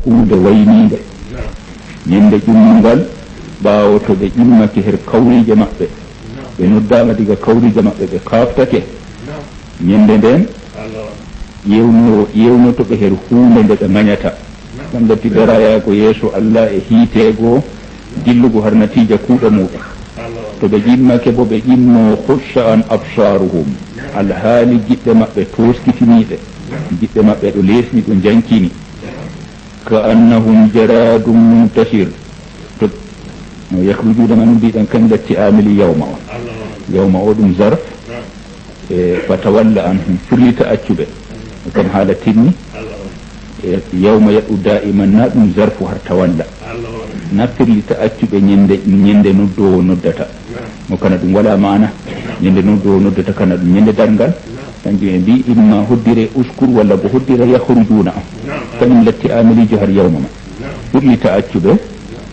huunde wayninde ñande ƴummungal ɓaawo to ɓe ƴimmake her kawrije maɓɓe ɓe noddama diga kawrije maɓɓe ɓe kaftake ñande nden yewnotoɓe her huunde nde ɓe ŋañata ɗam latti darayago yeeso Allah e hiitego dillugo har natija kuuɗe muɗum to ɓe ƴimmake bo ɓe ƴimmo khusha an absaruhum alhaali giɗɗe maɓɓe toskitiniɗe giɗɗe maɓɓe ɗo lesni ɗo jankini ka annahum jaradum muntasir to no yahrujuna man mbiɗen kan latti amili yawma on yawma o ɗum zarf e fatawalla anhum firlita accuɓe kam haala tinni yawma yaɗu da'iman na ɗum zarfu har tawalla na firlita accuɓe ñande noddowo noddata mo kana ɗum wala mana ñande noddowo noddata kana ɗum ñande darngal kanjum e mbi imma hoddire uskur walla bo hoddire yahrujuna on kañum latti amilijo har yawma ma firlita accuɓe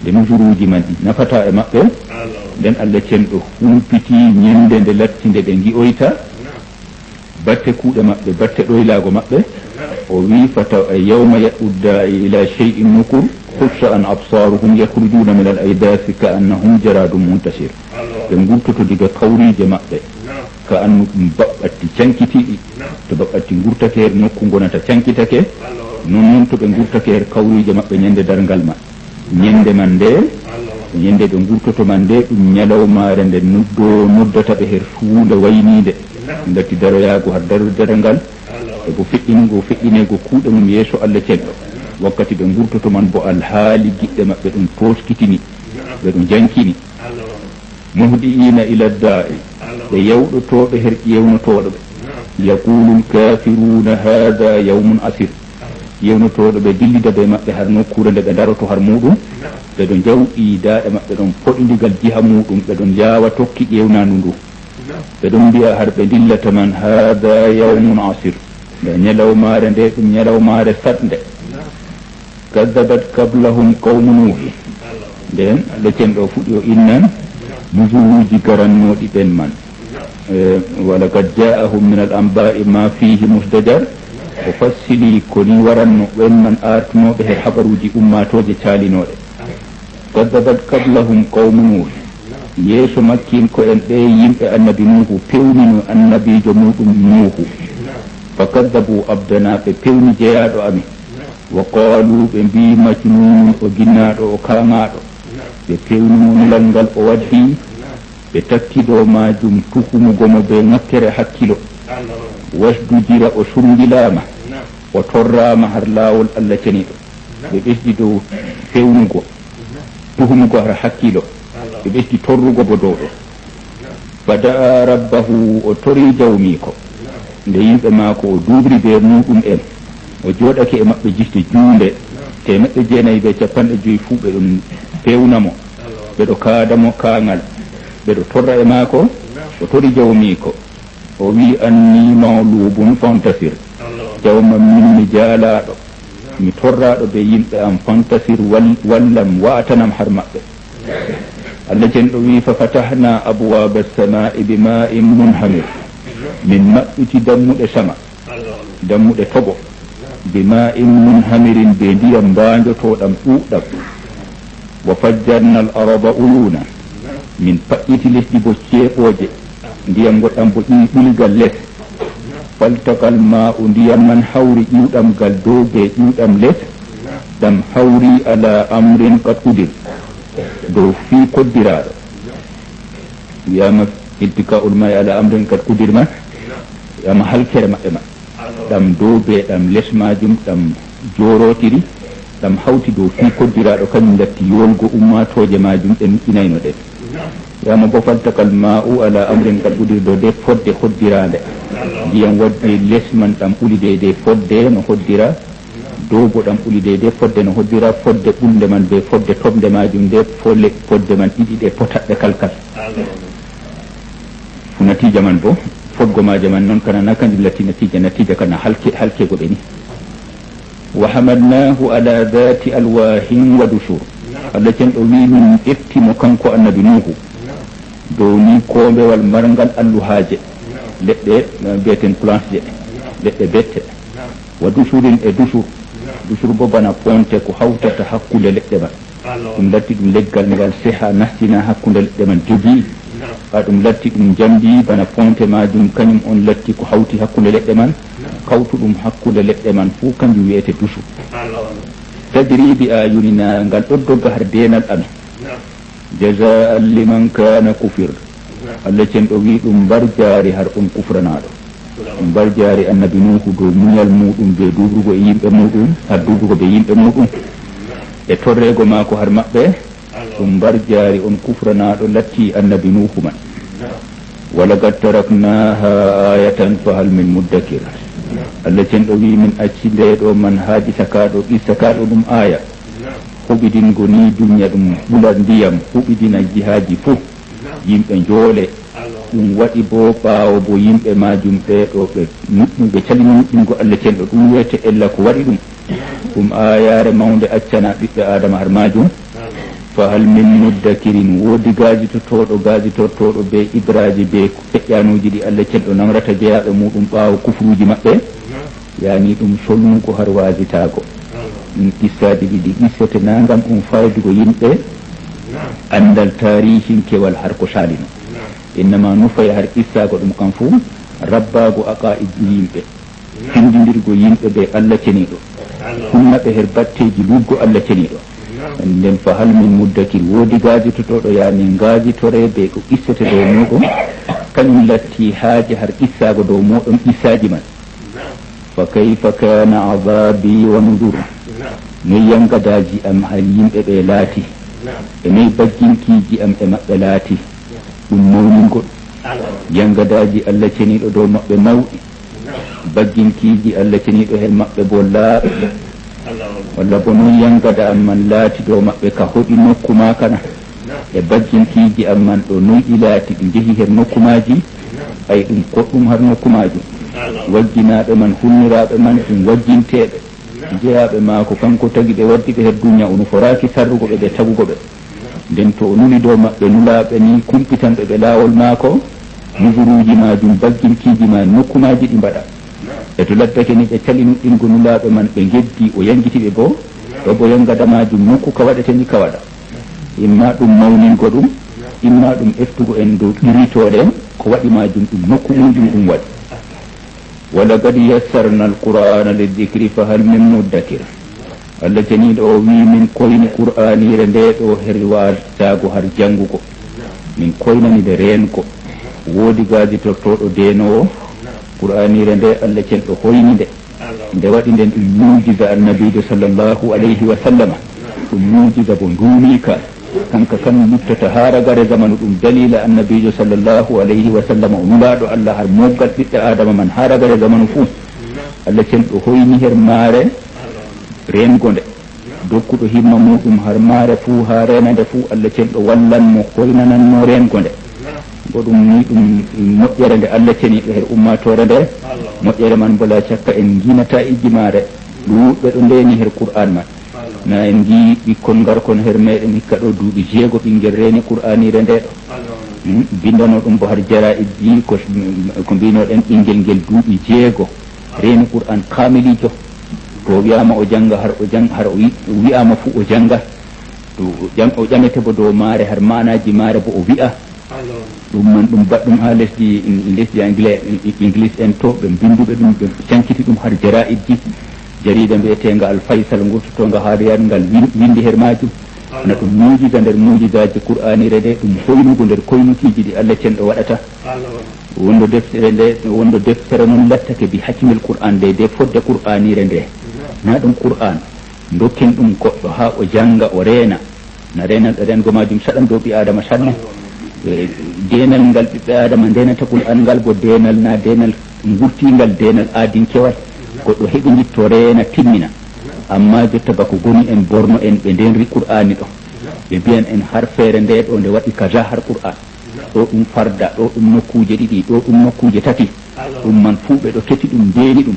nde nusuruji man ɗi nafata e maɓɓe nden Allah cenɗo humpiti ñande nde latti nde ɓe gi'oyta batte kuuɗe maɓɓe batte ɗoylago maɓɓe o wi fata yawma yaɗudda ila shay'in nukur khusha an absaruhum yakhrujuna min al aydasi ka annahum jaradum muntasir ɓe gurtoto diga kawrije maɓɓe ka annu ɗum baɓɓatti cankitiɗi to baɓɓatti gurtake her nokku gonata cankitake non to ɓe gurtake her kawrije maɓɓe ñande darngal ma ñande man nde ñande ɓe gurtoto man nde ɗum ñalawmare nde noddata ɓe her suunde waynide gatti daroyago har darodere ngal ebo feƴƴinego kuuɗe mum yeeso Allah cenɗo wakkati ɓe gurtoto man bo alhaali giɗɗe maɓɓe ɗum toskitini ɓe ɗum jankini muhdiina ila da'i ɓe yawɗotoɓe her ƴewnotoɗoɓe yaqulu lkafiruna hada yawmun asir yewnotoɗoɓe dillida ɓe maɓɓe har nokkure nde ɓe daroto har muɗum ɓeɗo jawɗi daɗe maɓɓe ɗon poɗidigal jiha muɗum ɓeɗon jawa tokki ƴewnandu ndu ɓeɗon mbiya har ɓe dillata man hada yawmun asir nde ñalawmare nde ɗum ñalawmare saɗde kadabat qablahum qawmu nuhi nden Allah cenɗo fuɗi o innan nusuruji garannoɗi ɓen man walaqad ja'ahum min al anba'i ma fihi musdajar o fassili koni waranno ɓen man artunoɓe he habaruji ummatoje calinoɗe kadabat qablahum qawmu nuhi yeeso makkin ko en ɓe yimɓe annabi nuhu pewnino annabijo muɗum nuhu fa kadabu abdana ɓe pewni jeyaɗo ami wa qalu ɓe mbi majnun o ginnaɗo o kaŋaɗo ɓe pewnimo nulal ngal o waddi ɓe takkiɗo majum tuhumugomo ɓe ŋakkere hakkilo wasdujira o sundilama o torrama har lawol Allah ceniɗo ɓe ɓesdi dow fewnugo tuhumugo har hakkilo ɓe ɓesdi torrugo bo dow ɗo fada'a rabbahu o tori jawmiko nde yimɓe maako o duubri ɓe muɗum en o jooɗake e maɓɓe jifte juunde 950 fuu ɓe ɗum pewnamo ɓeɗo kaadamo kaangal ɓeɗo torra e maako o tori jawmiko o wi anni mawlubun fantasir jawma min mi jaalaɗo mi torraɗo ɓe yimɓe am fantasir wallam watanam har maɓɓe Allah cenɗo wi fa fatahna abwaba as-sama'i bima'in munhamir min maɓɓiti dammuɗe sama dammuɗe toɓo bima'in munhamirin be ndiyam mbanjotoɗam ɗuɗɗam wa fajjarna al araba uyuna min paƴƴiti lesdi bo ceeɓoje ndiyam goɗɗam bo ɓulgal less faltakal ma'u ndiyam man hawri ƴiwɗam gal dow be ƴiwɗam less ɗam hawri ala amrin qad qudir dow fii koddiraɗo wiyama iltikaul ma'i ala amrin qad qudir man wiyama halkere maɓɓe ma ɗam dow be ɗam less majum ɗam jorotiri ɗam hawti dow fii koddiraɗo kañum datti yolgo ummatoje majum ɗe nuɗɗinayno ɗen wiyama bo faltakal ma'u ala amrin qad qudir dow de fodde hoddirande ndiyam waddi less man ɗam ɓuli de fodde no hoddira dow bo ɗam ɓuli de fodde no hoddira fodde ɓulde man be fodde toɓde majum nde fodde man ɗiɗi ɗe potaɗɗe kalkal fu natija man bo fodgo maje man noon kana kanjum latti natija kana halkego ɓe ni wa hamalnahu ala dhati alwahin wa dusur Allah cenɗo wi min ƴeftimo kanko annabi nuhu dow ni kombewal marngal alluhaje leɗɗe mbiyeten planche je leɗɗe bette wa dusurin e dusur dusuru bo bana ponte ko hawtata hakkunde leɗɗe man ɗum latti ɗum leggal ngal seha nastina hakkunde leɗɗe man jogii ha ɗum latti ɗum jamdi bana ponte majum kañum on latti ko hawti hakkunde leɗɗe man kawtu ɗum hakkunde leɗɗe man fuu kanjum wiyete dusu tajri bi ayunina ngal ɗo dogga har denal amin jazaan liman kana kufir Allah cenɗo wi ɗum mbar jaari har ɗum kufranaɗo ɗum mbar jaari annabi nuhu dow muñal muɗum be dudugo e yimɓe muɗum har dudugo be yimɓe muɗum e torrego maako har maɓɓe ɗum mbar jaari on kufranaɗo latti annabi nuhu man walagad taraknaha ayatan fahal min muddakir Allah cenɗo wi min acci ndeɗo man haaji sakaɗo ɓissakaɗo ɗum aya huɓidingo ni duniya ɗum ɓula ndiyam huɓidina jihaji fuu yimɓe joole ɗum waɗi bo ɓaawo bo yimɓe majum ɓeɗo ɓe nuɗɗum ɓe calini nuɗɗingo Allah cenɗo ɗum wiyete ella ko waɗi ɗum ayare mawde accana ɓiɓɓe adama har majum fa hal min muddakirin woodi gaajitortoɗo be ibraji be feƴƴanuji ɗi Allah cenɗo namrata jeyaɓe muɗum ɓaawo kufruji maɓɓe yani ɗum solnugo har wasitago ɗum qissaji ɗiɗi qissete nagam ɗum faydugo yimɓe andal tarihin kewal har ko salino innama nufay har qissago ɗum kam fuu rabbago aqaidi yimɓe findidirgo yimɓe ɓe Allah ceniɗo humnaɓe her batteji luggo Allah ceniɗo nden fa hal min muddakir woodi gaajitotoɗo yani gaajitore ɓe ko qissete dow muɗum kañum latti haaje har qissago dow muɗum qissaji man fa kayfa kana azabi wa nudur no yangadaji am har yimɓe ɓe laati e noyi bagginkiji am e maɓɓe laati ɗum mawningol yangadaji Allah ceniɗo dow maɓɓe mawɗi bagginkiji Allah ceniɗo hen maɓɓe bo laaɓe walla bo noon yangada am man laati dow maɓɓe ka hoɗi nokku ma kana e bagginkiji am man ɗo noyi laati ɗi jeehi her nokkumaji ay ɗum koɗɗum har nokkumajum wagginaɓe man hunniraɓe man ɗum wagginteɓe jeyaɓe maako kanko tagi ɓe waddiɓe her duniya ono foraki sarrugo ɓe tagugo ɓe nden to o nuli dow maɓɓe nulaɓe ni kumpitanɓe ɓe laawol maako nujuruji majum bagginkiji ma nokkumaji ɗi mbaɗa e to laddake ni ɓe cali nuɗɗingo nulaɓe man ɓe geddi o yangitiɓe bo ɗo bo yangada majum nokku ka waɗete ni ka waɗa imma ɗum mawningo ɗum imma ɗum eftugo en dow ɗiritoɗe ko waɗi majum ɗum nokku mujum ɗum waɗi walagad yassarna alqur'ana lidicri fa hal min muddakir Allah janiɗo o wi min koyni qur'anire nde ɗo her wattago har jangugo min koynanide renko woodi gaaditortoɗo denowo qur'anire nde Allah cenɗo hoyni nde waɗi nden ɗum mujiza annabijo sallllahu alayhi wa sallama ɗum mujiza bo nduumika kanka kan luttata haragare zamanu ɗum dalila annabijo sallllahu alayhi wa sallama o nulaɗo Allah har moggal ɓiɓɓe adama man haragare zamanu fuu Allah cenɗo hoyni her maare rengonde dokkuɗo himma muɗum har maare fuu ha renande fuu Allah cenɗo wallanmo hoynananno rengonde bo ɗum ni ɗum moƴƴere nde Allah ceniɗo her ummatore nde moƴƴere man bola cakka en ginata ijjimare ɗuɓɓe ɗo ndeni her qur'an man na en gi ɓikkon garkon her meɗen hikka ɗo duuɓi jeego ɓinguel reeni qur'anire nde ɗo bindano ɗum bo har jara ijji ko mbinoɗen ɓinguel ngel duuɓi jeego reeni qur'an kamilijo to wiyama o janga har o wiyama fu o janga to o ƴamete bo dow maare har manaji maare bo o wi'a ɗum man ɗum baɗɗum ha lesdi english en to ɓe binduɓe ɗum ɓe cankiti ɗum har jara ijji jarida mbiyetenga alfaysal gurtotonga haadayat ngal windi her majum na ɗum mujiza nder mujizaji qur'anire nde ɗum hoynugo nder koynukiji ɗi Allah cenɗo waɗata wondo deftere noon lattake bi hakimel qur'an de fodde qur'anire nde na ɗum qur'an dokken ɗum goɗɗo ha o janga o reena na rengo majum saɗan dow ɓi adama sanne denal ngal ɓiɓɓe adama ndenata qur'an ngal bo denal na denal gurtingal denal aadinkewal goɗɗo heɓi jitto reena timmina amma jotta bako goni en borno en ɓe ndenri qur'ani ɗo ɓe mbiyan en har feere nde ɗo nde waɗi kaja har qur'an ɗo ɗum farda ɗo ɗum nokkuje ɗiɗi ɗo ɗum nokkuje tati ɗum man fuu ɓe ɗo keti ɗum ndeeni ɗum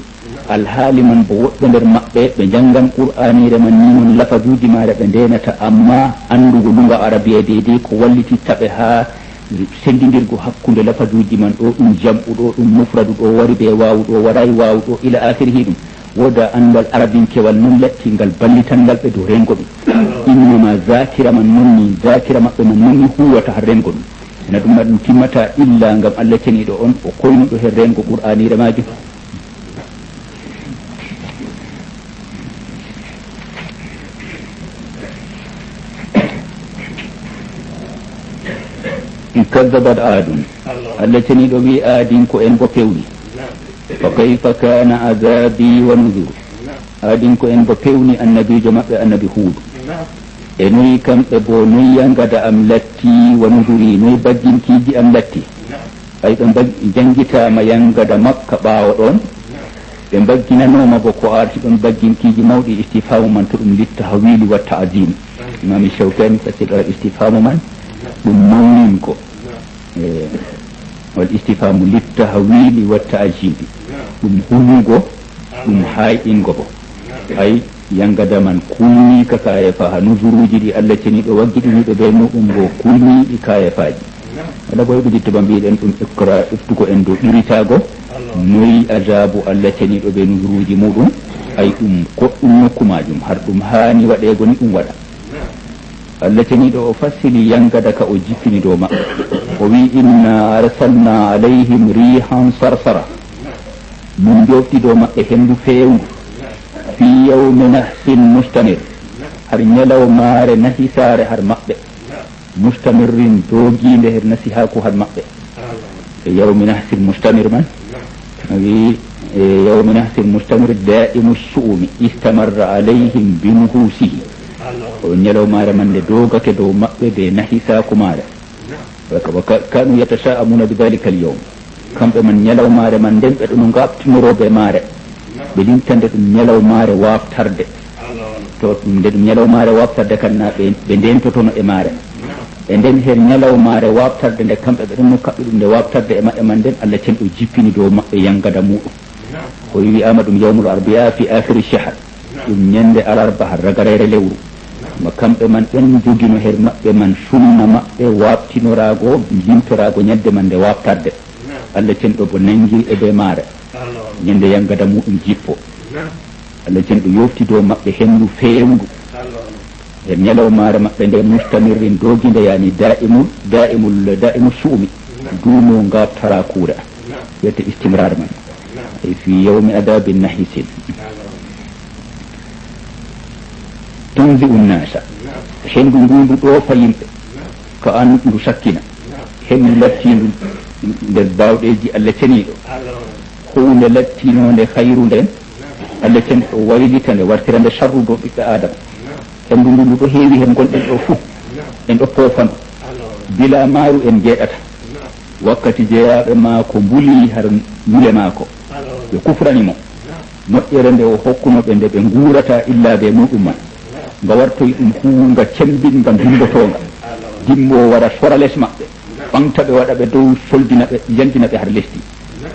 alhaali man bo woɓɓe nder maɓɓe ɓe jangan qur'anire man ni non lafaduji maɗa ɓe ndenata amma andugo lunga arabiya deydey ko wallitittaɓe ha sendidirgo hakkude lafaduji man ɗo ɗum jamɓu ɗo ɗum mufradu ɗo wari ɓe wawu ɗo waɗay wawu ɗo ila akhirihi ɗum woda andal arabinkewal non lattingal ballitangal ɓe dow rengo ɗum innama zakira man nonni zakira maɓɓe man nonni huwata ha rengo ɗum ena ɗum ɗum timmata illa ngam Allah ceniɗo on o koynuɗo hen rengo qur'anire majum كذبت عاد التي ندوي عاد كو ان بوبيوني فكيف كان عذابي ونذور عاد كو ان بوبيوني النبي جمع النبي هود انوي كم ابو نوي غدا ام لتي ونذوري نوي بجين كيجي ام لتي اي دم جانجيتا ما ينغدا مكه باو دون ɓe bagginanoma bo ko arti ɗon bagginkiji mawɗi istifamu man to ɗum littahwili wa ta'zim imami shawkani kasiɗo istifamu man ɗum mawninko wal istifamu littahwili wa ta'zibi ɗum hunugo ɗum hayɗingo bo ay yangada man kulni ka kayefa ha nusuruji ɗi Allah ceniɗo waggiɗiniɗo ɓe muɗum bo kulniɗi kayefaji wala boy ɓe dittoba mbiɗen ɗum iqra iftugo en dow ɗiritago noyi azabu Allah ceniɗo ɓe nusuruji muɗum ay ɗum goɗɗum nokku majum har ɗum hani waɗego ni ɗum waɗa Allah ceniɗo o fassili yangada ka o jippini dow maɓɓe o wi inna arsalna alayhim rihan sarsara min jofti dow maɓɓe hendu fewndu fi yawmi nahsin mustamir har ñalawmare nahisare har maɓɓe mustamirrin doginde her nasihaku har maɓɓe e yawmi nahsin mustamir man wi yawmi nahsin mustamir daimu suumi istamarra alayhim binuhusihi o ñalawmare man nde dogake dow maɓɓe be nahisaku mare kanu yatasa'amuna bidhalika al-yawm kamɓe man ñalawmare man nden ɓe ɗum gabtinoroɓe mare ɓe lintande ɗum ñalawmare waftarde to ɗum nde ɗum ñalawmare waftarde kanna ɓe ndentotono e mare e nden hen ñalawmare waftarde nde kamɓe ɓe ɗum no kaɓɓe ɗum nde waftarde e maɓɓe man nden Allah cen ɗo jippini dow maɓɓe yangada muɗum o wi'ama ɗum yawmul arbi'a fi akhiri shahr ɗum ñande alarba har ragarere lewru ma kamɓe man ɓen jogino her maɓɓe man sunna maɓɓe wabtinorago limtorago ñadde man nde waftarde Allah cen ɗo bo nangi e ɓe maare ñande yangada muɗum jippo Allah cen ɗo yofti dow maɓɓe hendu fewndu e ñalawmare maɓɓe nde mustamirrin doginde yani daimul suumi duumo ngabtara kuuɗa wiyete istimrar man e fi yawmi adabin nahisin tunzi unnasa hendu ngundu ɗoofa yimɓe ko an ndu sakkina hendu lattindu nder bawɗeji Allah ceniɗo hunde lattinode hayru nden Allah cen ɗo waylita nde wartira nde sharru dow ɓiɓɓe adama hendu ngundu ɗo heewi hen gonɗen ɗo fuu en ɗo poofano bila maaru en jeeɗata wakkati jeeyaɓe maako mbuli har yule maako ɓe kufranimo moƴƴere nde o hokkunoɓe nde ɓe nguurata illa be muɗum man nga wartoy ɗum huunga cembinga dimbotonga dimbo waɗa sora les maɓɓe ɓamtaɓe waɗa ɓe dow soldinaɓe jandinaɓe har lesdi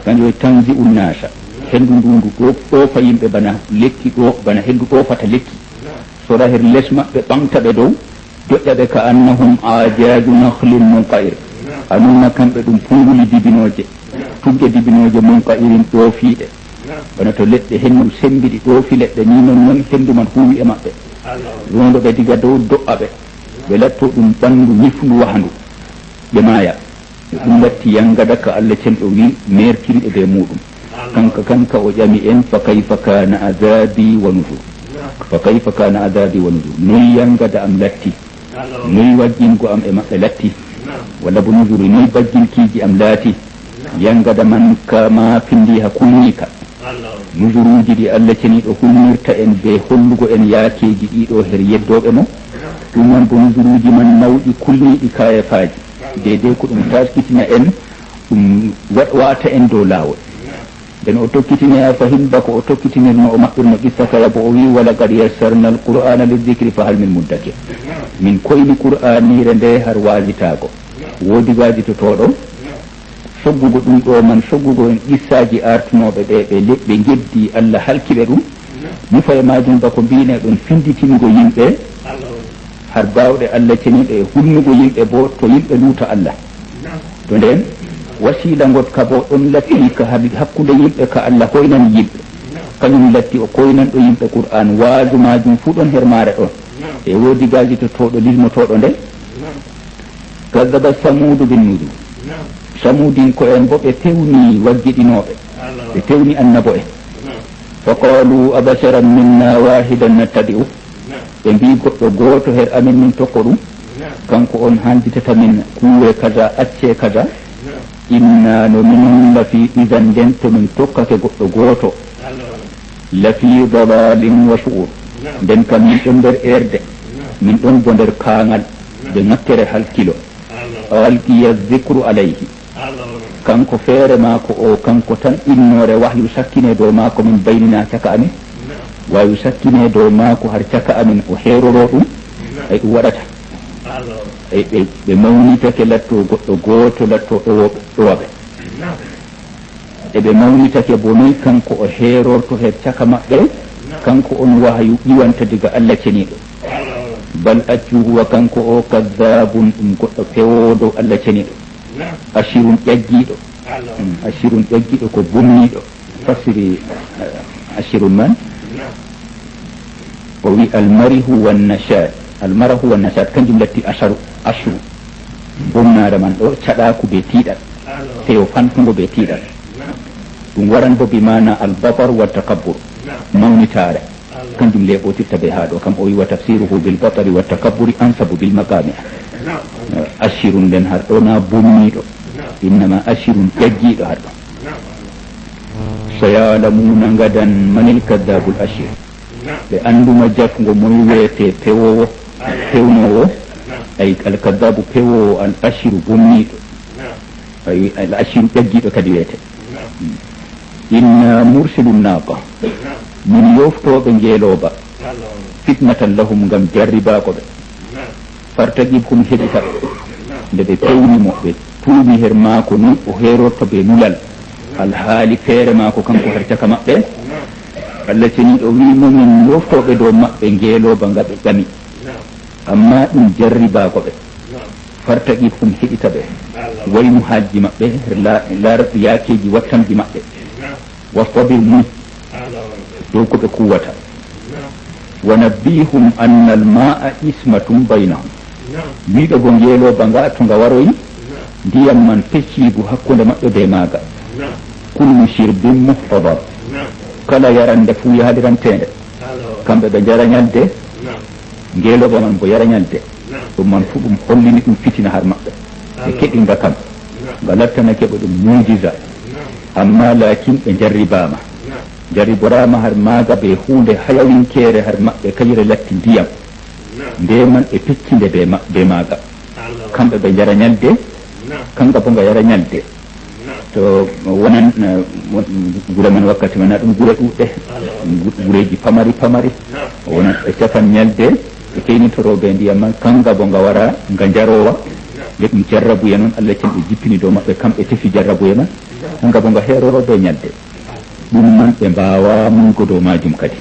kanjum e tanzi unnasa hendu ndundu ɗoofa yimɓe bana lekki ɗo bana hendu ɗoofata lekki sora her les maɓɓe ɓamtaɓe dow doƴƴaɓe ka annahum ajaju nahlin munqa'ir anunna kamɓe ɗum punguli dibinoje tugge dibinoje munqa'irin ɗoofiɗe bana to leɗɗe hendu sembiɗi ɗoofi leɗɗe ni non hendu man huwi e maɓɓe rondoɓe diga dow do'aɓe ɓe latto ɗum ɓandu ñifndu wahandu ɓe maaya ɗum latti yangada ka Allah cen ɗo wi mertinɗe be muɗum kanka o ƴami en fa kayfa kana azabi wa nuzur fa kayfa kana azabi wa nuzur noyi yangada am latti noyi wajjingo am e maɓɓe latti walla bo nuzuri noyi bajjinkiji am laati yangada man kama pindi ha kulnika nusuruji ɗi Allah ceniɗo hulnirta en be hollugo en yaakeji ɗiɗo her yeddoɓe mo ɗum man bo nusuruji man nawɗi kulniɗi kayafaji dedei ko ɗum taskitina en ɗum wata en dow lawol nden o tokkitine a fahim bako o tokkitinirno o maɓɓirno qissa kala bo o wi wala qad yassarna al qur'ana lidicri fa hal min muddakir min koyni qur'anire nde har wasitago woodi wasitotoɗo soggugo ɗum ɗo man soggugo en qissaji artunoɓe ɓe ɓe geddi Allah halkiɓe ɗum mi faye majum bako mbine ɗon finditingo yimɓe har bawɗe Allah ceniɗe e hulnugo yimɓe bo to yimɓe luuta Allah to nden wasila gotka bo ɗon latti ka hakkude yimɓe ka Allah hoynani yimɓe kañum latti o koynan ɗo yimɓe qur'an waasu majum fu ɗon hermare ɗon e woodi gaji to toɗo lilmotoɗo nde kadaba samudu bin nudu samudin ko en bo ɓe pewni waggiɗinoɓe ɓe pewni annabo en fa qalu abasaran minna wahidan nattabi'u ɓe mbi goɗɗo gooto her amin min tokko ɗum kanko on handitata min kuure kaza acce kaza inna no minin lafi idan nden to min tokkake goɗɗo gooto lafi dalalin wa su'ur nden kam min ɗon nder erde min ɗon bo nder kaangal ɓe ŋakkere halkilo alqiya zicru alayhi kanko feere maako o kanko tan innore wahyu sakkine dow maako min baynina caka amin wahyu sakkine dow maako har caka amin o heeroro ɗum ay ɗum waɗata ɓe mawnitake latto goɗɗo gooto latto ɗowaɓe eɓe mawnitake bo noy kanko o heerorto her caka maɓɓe kanko on wahyu ƴiwanta diga Allah ceniɗo bal accu huwa kanko o kadabun ɗum goɗɗo pewoɗo Allah ceniɗo ashirun ƴaggiɗo ashirun ƴaggiɗo ko bumniɗo fasiri ashirun man o wi almarihu wannashad almarahu wannashad kanjum latti ashru bumnare man ɗo caɗaku be tiiɗal tewo fantugo be tiiɗal ɗum waran bo bimana albatar wa takabbur mawnitare kanjum leɓotirta be ha ɗo kam o wi wa tafsiruhu bilbatari wa takabburi ansabu bilmaqami ashirun nden har ɗo na bumniɗo innama ashirun ƴaggiɗo har ɗo sayalamuna gadan manil kadabul ashir ɓe anduma jafgo moy wiyete pewowo pewnowo ay alkadabu pewowo al ashiru bumniɗo ay al ashiru ƴaggiɗo kadi wiyete inna mursilu naqa min yoftoɓe ngeeloba fitnatan lahum ngam jarribako ɓe fartaqib kum heɗitaɓe nde ɓe pewnimo ɓe tuubi her maako ni o heerorto ɓe nulal alhaali feere maako kanko har caka maɓɓe Allah ceniɗo wimo min yoftoɓe dow maɓɓe ngeeloba nga ɓe ƴami amma ɗum jarribako ɓe fartaqib kum heɗita ɓe waynu hajji maɓɓe lar yaakeji wattanɗi maɓɓe wastabir mum dow ko ɓe kuwata wa nabbihum anna alma'a ismatum baynahum wiɗo go ngeeloba nga to nga waroyi ndiyam man feccigu hakkude maɓɓe be maaga kullu shirbin muhtadar kala yarande fuu yahadirantede kamɓe ɓe jara ñalde ngeeloba man bo yara ñalde ɗum man fu ɗum hollini ɗum fitina har maɓɓe ɓe keɗinga kam nga lattanake ɓe ɗum mujiza amma lakin ɓe jarribama jarriborama har maaga ɓe hunde hayawinkere har maɓɓe kayire latti ndiyam ndeman e peccinde be maaga kamɓe ɓe jara ñalde kanga bo nga yara ñalde to wonan gure man wakkati mana ɗum gure ɗuɗɗe gureji pamari wonan ɓe cafan ñalde ɓe keynitoroɓe ndiyam man kanga bo nga wara nga jarowa ɓe ɗum jarrabuye noon Allah cen ɓe jippini dow maɓɓe kamɓe tefi jarrabuye man kanga bo nga heeroro dow ñalde ɗum man ɓe mbawa mungo dow majum kadi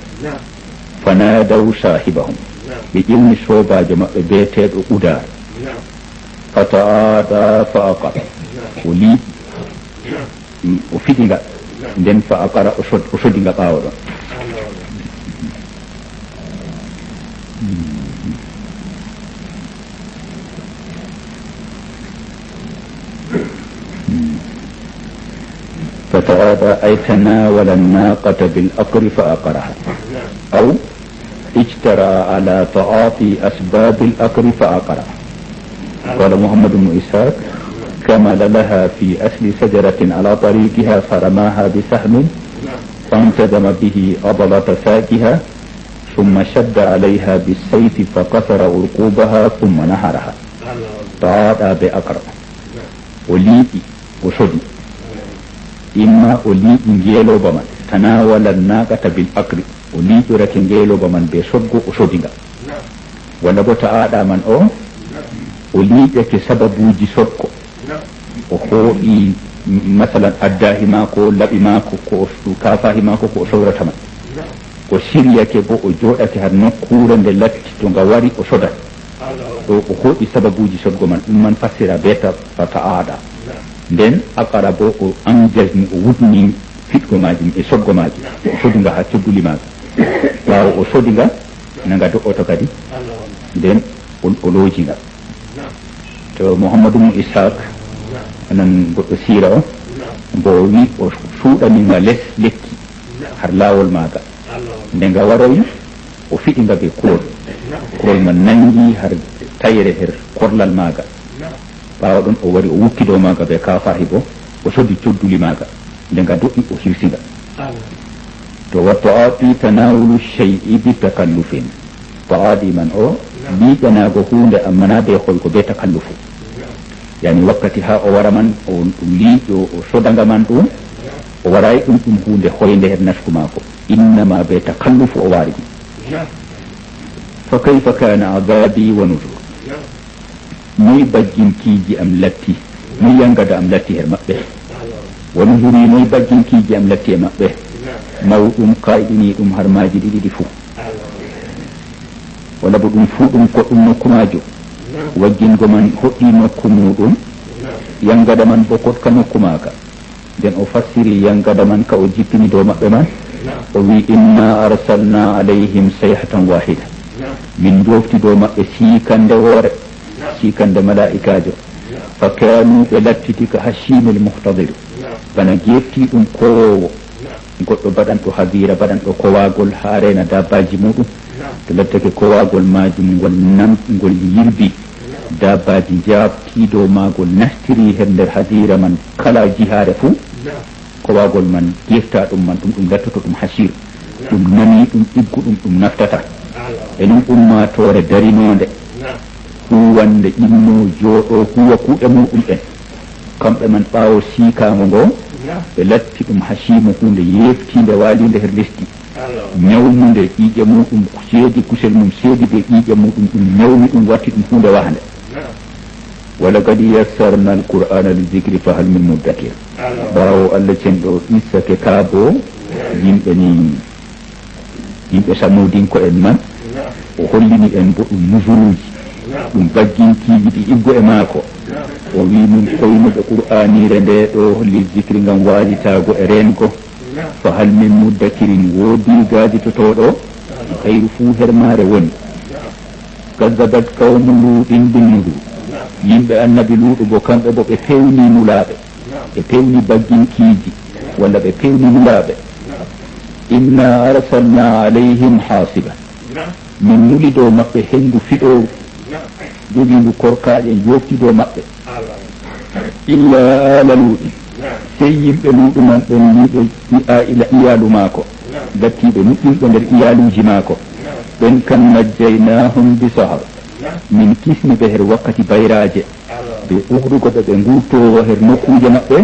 fanadaw sahibahum ɓe ƴewni sobajo maɓɓe beeteɗo udar fata'ada fa aqara o liiɓi o fiɗinga nden fa aqara o sodinga ɓawo ɗon فتعاطى أي تناول الناقة بالأقر فأقرها أو اجترى على تعاطي أسباب الأقر فأقرها قال محمد بن إسحاق كمل لها في أسل شجرة على طريقها فرماها بسهم فانتدم به عضلة ساقها ثم شد عليها بالسيف فكسر عرقوبها ثم نحرها تعاطى بأقر وليئي وشدي imma o liiƴi ngeeloba man tanawala naqata bil akri o liiƴorake ngeeloba man be sodgo o sodinga walla bo ta'aɗa man o liiƴake sababuji sodko o hooɗi masalan addahi mako laɓi mako ko kafahi mako ko o sowrata man o siryake bo o jooɗake har nokkure nde latti to nga wari o sodat ɗo o hooɗi sababuji sodgo man ɗum man fassira be ta'aɗa nden aqara bo o anjasni o wudni fitgo majum e soggo majum o sodinga ha codduli maga ɓawo o sodinga naga do'oto kadi nden o loojinga to Mouhamadou mo Ishaq anan goɗɗo siira o mbo wi o suuɗaninga les lekki har laawol maaga nde nga waroyi o fiɗinga be kurol man nangi har tayre her korlal maaga ɓaawa ɗon o wari o wukkido maaga be kafahi bo o soddi codduli maaga nde nga do'i o hirsinga to wa ta'ati tanawulu shay'i bi takallufin ta'adi man o liiƴanago hunde amma na be hoy ko be takallufu yani wakkati ha o wara man o ɗum liiƴo o sodanga man ɗum o waray ɗum hunde hoynde her nasku maako innama be takallufu o waari ɗum fa kayfa kana adabi wa nuzur noy bajjinkiiji am latti noy yangada am latti her maɓɓe wa nuzuri noy bajjinkiiji am latti e maɓɓe mawɗum kayɗini ɗum har maji ɗiɗi fuu walla bo ɗum fuu ɗum ko ɗum nokkumajo waggingo man hoɗɗi nokku muɗum yangada man bo kotka nokku maka nden o fassiri yangada man ka o jippini dow maɓɓe man o wi inna arsalna alayhim sayhatan wahida min jofti dow maɓɓe siikande hoore siikande malaikajo fa kanu ɓe lattiti ka hashimil muhtadiru bana gefti ɗum kowowo goɗɗo baɗanɗo habira baɗanɗo kowagol ha rena dabbaji muɗum to lattake kowagol majum ngol yirbi dabbaji jabtiɗo magol nastiri her nder hadira man kala jihare fuu kowagol man gefta ɗum man ɗum lattoto ɗum hasir ɗum nani ɗum ɗiggu ɗum naftata enon ummatore darinode huwande inno jooɗo huwa kuuɗe muɗum en kamɓe man ɓaawo siikago ngo ɓe latti ɗum hasimu hunde yeftinde walinde her lesdi ñawnude ƴiƴe muɗum seedi kusel mum seedi ɓe ƴiƴe muɗum ɗum ñawni ɗum watti ɗum hunde wahande wala kadi yassarna alqur'ana li zicri fa hal min muddakir ɓawo allah cenɗo issake kaabo yimɓe samudinko en man o hollini en bo ɗum nusuruji ɗum bagginkiiji ɗi iggo e maako o wi min koynuɓe qur'anire nde ɗo li zicri ngam waalitago e rengo fa hal min muddakirin woodi gaaditotoɗo hayru fuu hermare woni kadabat qawmu luɗin binnudu yimɓe annabi luuɗu bo kamɓe bo ɓe pewni nulaɓe ɓe pewni bagginkiiji walla ɓe pewni nulaɓe inna arsalna alayhim hasiba min nuli dow maɓɓe hendu fiɗoru jogindu korkaƴe jofti dow maɓɓe illa ala luuɗi sey yimɓe luuɗu man ɓen liɓe iyalu maako dattiɓe nuɗɗinɓe nder iyaluji maako ɓen kam najjaynahum bi sahar min kisniɓe her wakkati bayraje ɓe ɓuhrugoɓe ɓe gurtowo her nokkuje maɓɓe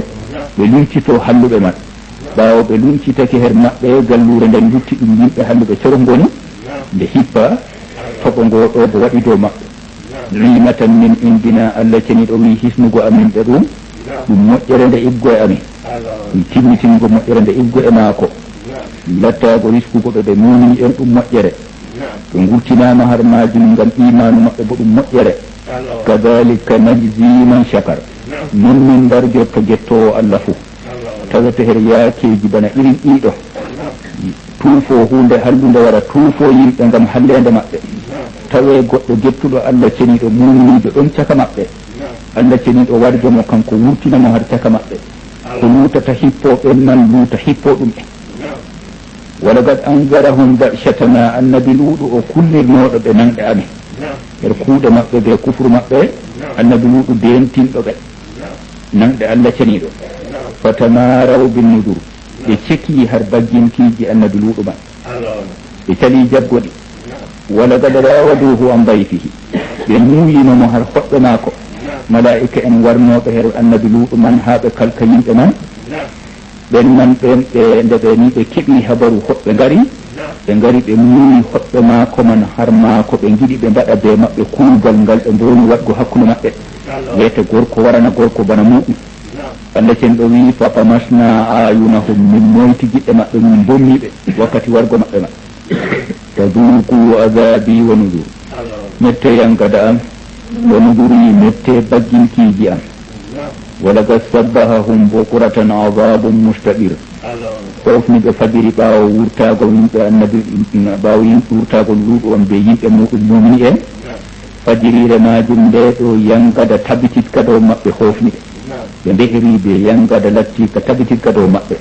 ɓe luncito halluɓe man ɓawo ɓe luncitake her maɓɓe gallure nden lutti ɗum yimɓe halluɓe coro ngoni nde hippa toɓo ngo ɗo bo waɗi dow maɓɓe rimatan min indina allah ceniɗo wi hisnugo amin ɓe ɗum moƴƴere nde iggo e amin ɗum timmitingo moƴƴere nde iggo e maako lattago riskugo ɓe mumini en ɗum moƴƴere ɓe gurtinama har majum ngam imanu maɓɓe bo ɗum moƴƴere kadalika najzi man shakar non min darjorto jettowo allah fuu tawete her yaakeji bana irin ɗiɗo tuufo hunde hallude wara tuufo yimɓe ngam hallede maɓɓe tawe goɗɗo gettuɗo allah ceniɗo muminiɗo ɗon caka maɓɓe allah ceniɗo warjo mo kanko wurtinamo har caka maɓɓe ko luutata hippo ɓen nan luuta hippo ɗum en walagad angarahum barshatana annabi luuɗu o kullirnoɗo ɓe nanɗe amin her kuuɗe maɓɓe ɓe kufru maɓɓe annabi luuɗu dentinɗo ɓe nanɗe allah ceniɗo fatamaraw binnudur ɓe ceki har bagginkiiji annabi luuɗu man ɓe cali jaggoɗi walagad rawaduhu an baytihi ɓe muuyinomo har hoɓɓe maako malaika en warnoɓe her annabi luuɗu man ha ɓe kalka yimɓe man ɓen man ɓen ɓe nde ɓe ni ɓe keɓi habaru hoɓɓe ngari ɓe muuni hoɓɓe maako man har maako ɓe giɗi ɓe mbaɗa be maɓɓe kuugal ngal ɓe mbowni waɗgo hakkude maɓɓe wiyete gorko warana gorko bana muɗum allah cenɗo wi fa tamasna ayunahum min moyti giɗɗe maɓɓe min bommiɓe wakkati wargo maɓɓe ma taduku adabi wa nudur mette yangada am wa nuduri mette bagginkiiji am walagad sabbahahum bukratan adabun mustaɗir hofni ɓe fajiri ɓaawo wurtagol yimɓe annabi ɓaawo wurtagol luuɓe on ɓe yimɓe muɗum mumni en fajirire majum nde ɗo yangada tabitika ɗo maɓɓe hofni ɓe mbehiri ɓe yangada lattika tabitika ɗo maɓɓe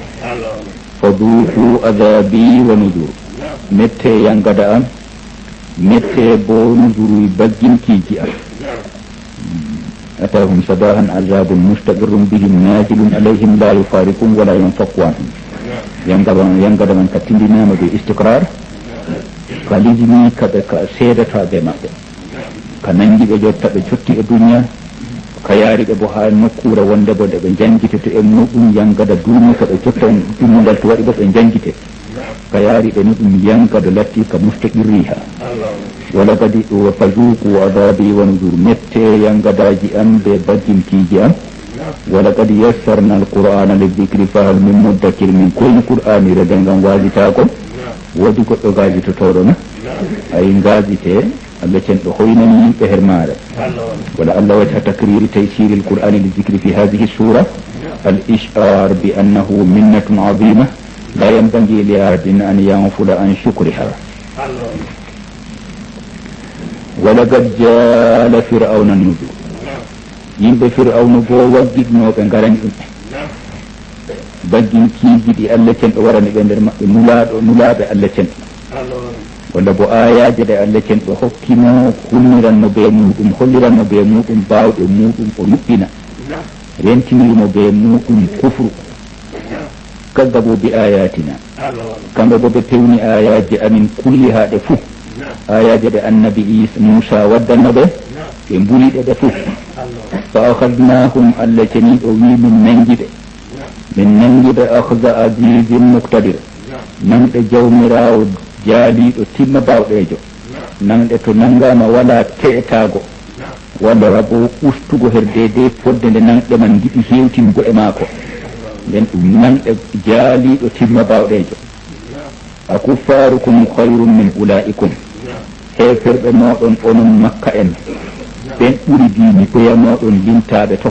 faduku adabi wa nujur mette yangada am mette bo nujuru bagginkiji am atahum sabahan azabun mustaqirrun bihim nazilun alayhim la yufariqun wala yanfaqu anhum yangada man ka tindinama ɓe istiqrar ka lijini kaɓe ka seedataɓe maɓɓe ka nangiɓe jotta ɓe cotti e duniya ka yaariɓe bo ha nokkure wonde bo nde ɓe jangitete e muɗum yangada duumi ka ɓe cotta dummugal to waɗi bo ɓe jangite ka yaariɓe ni ɗum yangada latti ka mustaqirriha wala kadi wa fazuku adabi wa nujur mette yangadaji am ɓe bagginkiji am wala kadi yassarna alqur'ana lidhikri fahal min muddakir min koyni qur'ani rede ngam wasitako woodi goɗɗo gasitotoɗona ay gasite Allah cenɗo hoynani yimɓe her maare wala Allah wajha takriri taysir alqur'ani lidhikri fi hadhihi sura al-ish'ar bi annahu minnatun 'azima la yanbaghi li ahadin an yanfula an shukriha walaqad jaa fir'auna nuzur yimɓe fir'auna bo waggiɗnoɓe garani ɗum baggin kiijiɗi Allah cenɗo warani ɓe nder maɓɓe nulaaɓe Allah cenɗo walla bo ayaje ɗe Allah cenɗo hokkimo hulniranno be muɗum holliranno be muɗum bawɗe muɗum o yuɓɓina rentinirmo be muɗum kufru kazzabu bi ayatina kamɓe bo ɓe pewni ayaje amin kullihaɗe fuu ayaje ɗe annabi Musa waddanno ɓe ɓe mbuliɗe ɗe fuu fa akhadnahum Allah ceniɗo wi min nangiɓe min nangiɓe akhda azizin muqtadir nanɗe jawmirawo jaaliɗo timma bawɗejo nanɗe to nangama wala teetago walla rabo ustugo her dede fodde nde nanɗe man giɗi hewtingo e maako nden ɗum nanɗe jaaliɗo timma bawɗejo akuffarukum khayrun min ulaikum heferɓe moɗon onon makka en ɓen ɓuri dini koya moɗon limtaɓe to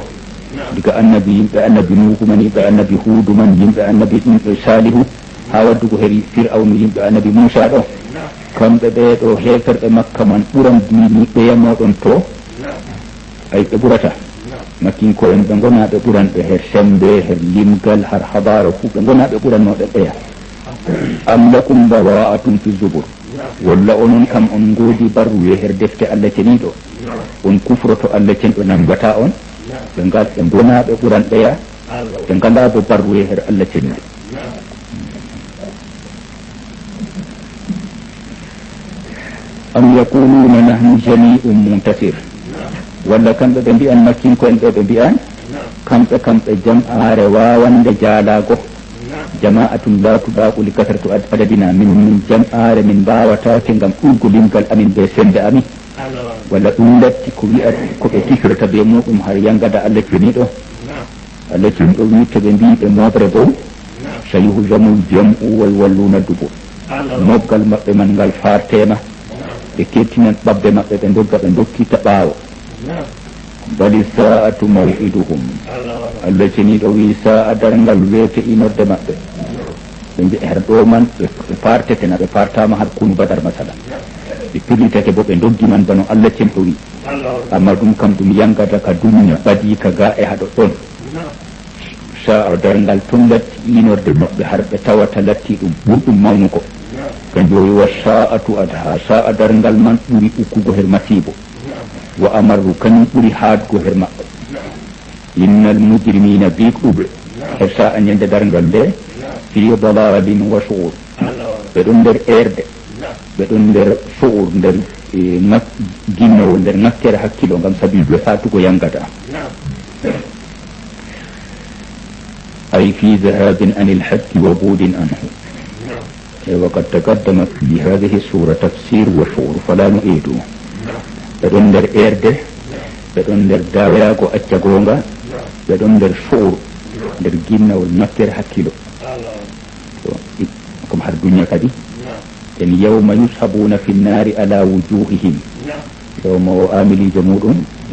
diga annabi yimɓe annabi nuhu man yimɓe annabi huudu man yimɓe annabi ɗumɓe salihu ha waddugo heri fir'aunu yimɓe annabi Musa ɗo kamɓe ɓeɗo heferɓe makka man ɓuran dini ɓeya moɗon to ay ɓe ɓurata makkinko en ɓe gonaɓe ɓuranɓe her sembe her limgal har habara fu ɓe gonaɓe ɓurannoɓe ɓeya am lakum bara'atun fi zubur walla onon kam on ngoodi barruye her defte Allah ceniɗo on kufroto Allah cenɗo nangata on ɓe gonaɓe ɓuranɓeya ɓe ganda bo barruye her Allah ceniɗo am yaquluna nahnu jami'un muntasir walla kamɓe ɓe mbiyan makkinko en ɓe ɓe mbiyan kamɓe jam'are wawande jaalago jama'atun la tudaqu li kasratu adadina min jam'are min mbawatake ngam ɓurgo limgal amin be sembe amin walla ɗum latti ko wi'at ko ɓe kifirta be muɗum har yangada Allah ceniɗo Allah ceniɗo wi to ɓe mbi ɓe moɓre bow sayuhzamul jam'u wal walluna dubur mobgal maɓɓe man ngal fartema ɓe kettinan ɓabbe maɓɓe ɓe dogga ɓe dokkita ɓaawo bali sa'atu maw'iduhum Allah ceniɗo wi sa'a darngal weete inorde maɓɓe ɓe mbi her ɗo man ɓe partete na ɓe partama har kunu badar masala ɓe pillitake bo ɓe doggi man bano Allah cenɗo wi amma ɗum kam ɗum yangata ka duniya badi ka ga e haɗo ɗon sa'a darngal ton latti inorde maɓɓe har ɓe tawata latti ɗum ɓurɗum mawnuko kanjum wi wa sa'atu adha sa'a darngal man ɓuri ukkugo her masibo wa amarru kañum ɓuri haadgo her maɓɓe innal mujrimina biɗuɓe her sa'a ñande darngal nde fi dalalin wa suur ɓe ɗon nder erde ɓe ɗon nder suur nder ginnowo nder ŋakkere hakkilo ngam sabi ɓe fatugo yangata ay fi dhahabin anil haqqi wa budin anhu وقد تقدم في هذه السورة تفسير وشعور فلا نعيده بدون در إرده بدون در داوراغو أتجاغونغا بدون در شعور در جنة والنكر حكيلو كم هر الدنيا كدي يوم يسحبون في النار على وجوههم يوم آملي جمود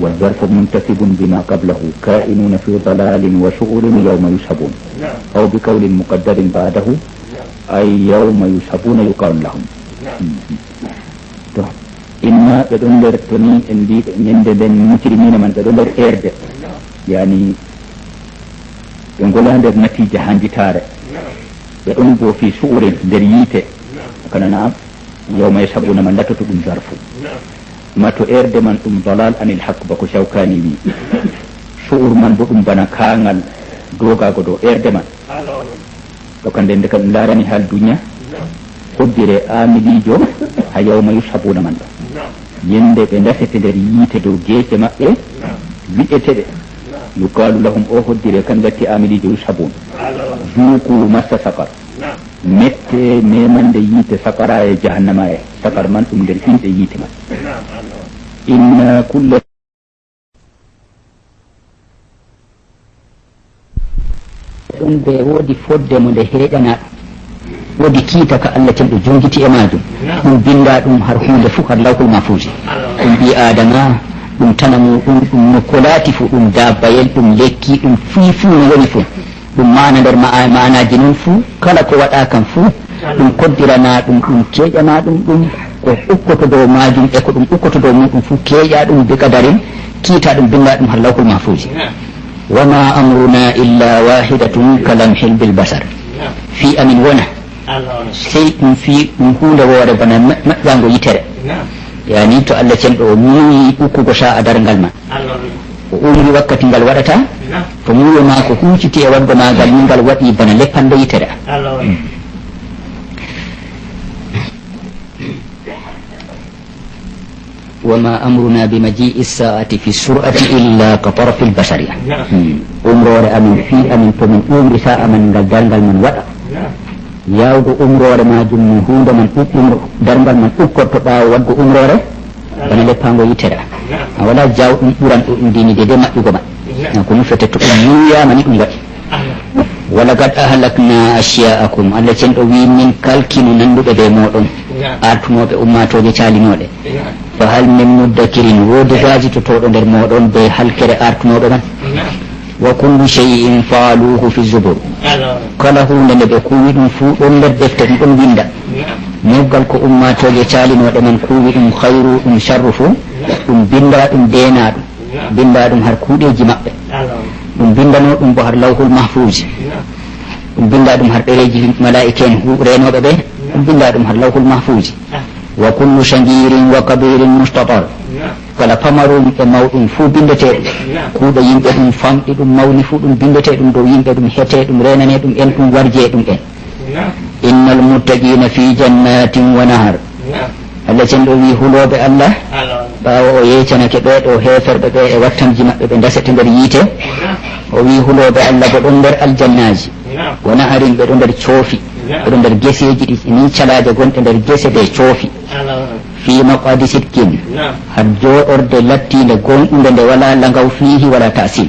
والظرف منتسب بما قبله كائنون في ضلال وشعور يوم يسحبون أو بقول مقدر بعده أي يوم يسحبون يقال لهم إما بدون درتني عندي عند المجرمين من بدون إرد يعني يقول هذا النتيجة عندي تارة بدون في شعور دريته كنا نعم يوم يسحبون من لا تتبون ظرفه ما تؤرد من ضلال عن الحق بكو شوكاني بي شعور من بكم بنا كانال دوغا غدو إرد من لو كان دندك ملارني حال دنيا قدر آمدي جو يوم يسحبون من يندك ndafete der yite dow geece maɓɓe wi'ete ɓe yuqalu lahum o hoddire kan gatti amilijo yushabun zuuku massa sakar mette memande yiite sakara e jahannama e sakar man ɗum nder inɗe yiite man inna kulla ɗum ɓe woodi fodde mo nde heeƴana woodi kiita ka Allah tan ɗo jongiti e majum ɗum binda ɗum har hunde fof har lawhul mahfuji ɗum ɓi adama ɗum tana muɗum ɗum no ko laati fu ɗum dabbayel ɗum lekki ɗum fuu no woni fu ɗum mana nder manaji noon fuu kala ko waɗa kam fuu ɗum koddirana ɗum ɗum keeƴana ɗum ɗum ko ukkoto dow majum e ko ɗum ukkoto dow muɗum fuu keeƴa ɗum be qadarin kiita ɗum binda ɗum har lawhul mahfuji wama amruna illa wahidatun kalamhil bil basar fi amin wona sey ɗum fi ɗum hunde woore bana maƴƴango yitere yani to Allah cenɗo o muuyi ukkugo sa a dargal ma o umri wakkati ngal waɗata to muuyo ma ko hucciti e wadgo magal ni ngal waɗi bana leppande yitere وما أمرنا بمجيء الساعة في السرعة إلا كطرف البصر أمرور أمن في أمن فمن أمر ساعة من درنgal من وɗa yawgo umrore majum min hunde man darngal man ukkorto ɓawo wadgo umrore bana leppango yitere a wala jawɗum ɓuran ɗum dini de maƴƴugo man ko nufete to ɗum yuyama ni ɗum waɗi wala gad ahlakna asiya'akum Allah cenɗo wi min kalkino nanduɓe ɓe moɗon artunoɓe ummatoje calinoɗe fa hal min muddakirin woodi gajitotoɗo nder moɗon be halkere artunoɓe man wa kullu shay'in faaluhu fi zubur kala hunde nde ɓe kuwi ɗum fuu ɗon nder defte ɗum ɗon winda moggal ko ummatoje calinoɗe man kuwi ɗum hayru ɗum sharru fuu ɗum binda ɗum dena ɗum binda ɗum har kuuɗeji maɓɓe ɗum bindano ɗum bo har lawhul mahfuji ɗum binda ɗum har ɗereji malaika en renoɓe ɓe ɗum binda ɗum har lawhul mahfuji wa kullu shagirin wa kabirin mustatar kala pamarum e mawɗum fuu bindeteɗum kuuɗo yimɓe ɗum famɗi ɗum mawni fuu ɗum bindete ɗum dow yimɓe ɗum hete ɗum renane ɗum en ɗum warje ɗum en innal muttaqina fi jannatin wa nahar Allah cenɗo wi huloɓe Allah ɓawo o yeycanake ɓeɗo heferɓe ɓe e wattanji maɓɓe ɓe dasete nder yiite o wi huloɓe Allah bo ɗon nder aljannaji wa naharin ɓe ɗo nder coofi ɓeɗo nder geseji ɗi ni calaje gonɗe nder gese ɓe coofi fi maqadi sidkin har joɗorde lattinde gonɗude nde wala lagaw fihi wala tasil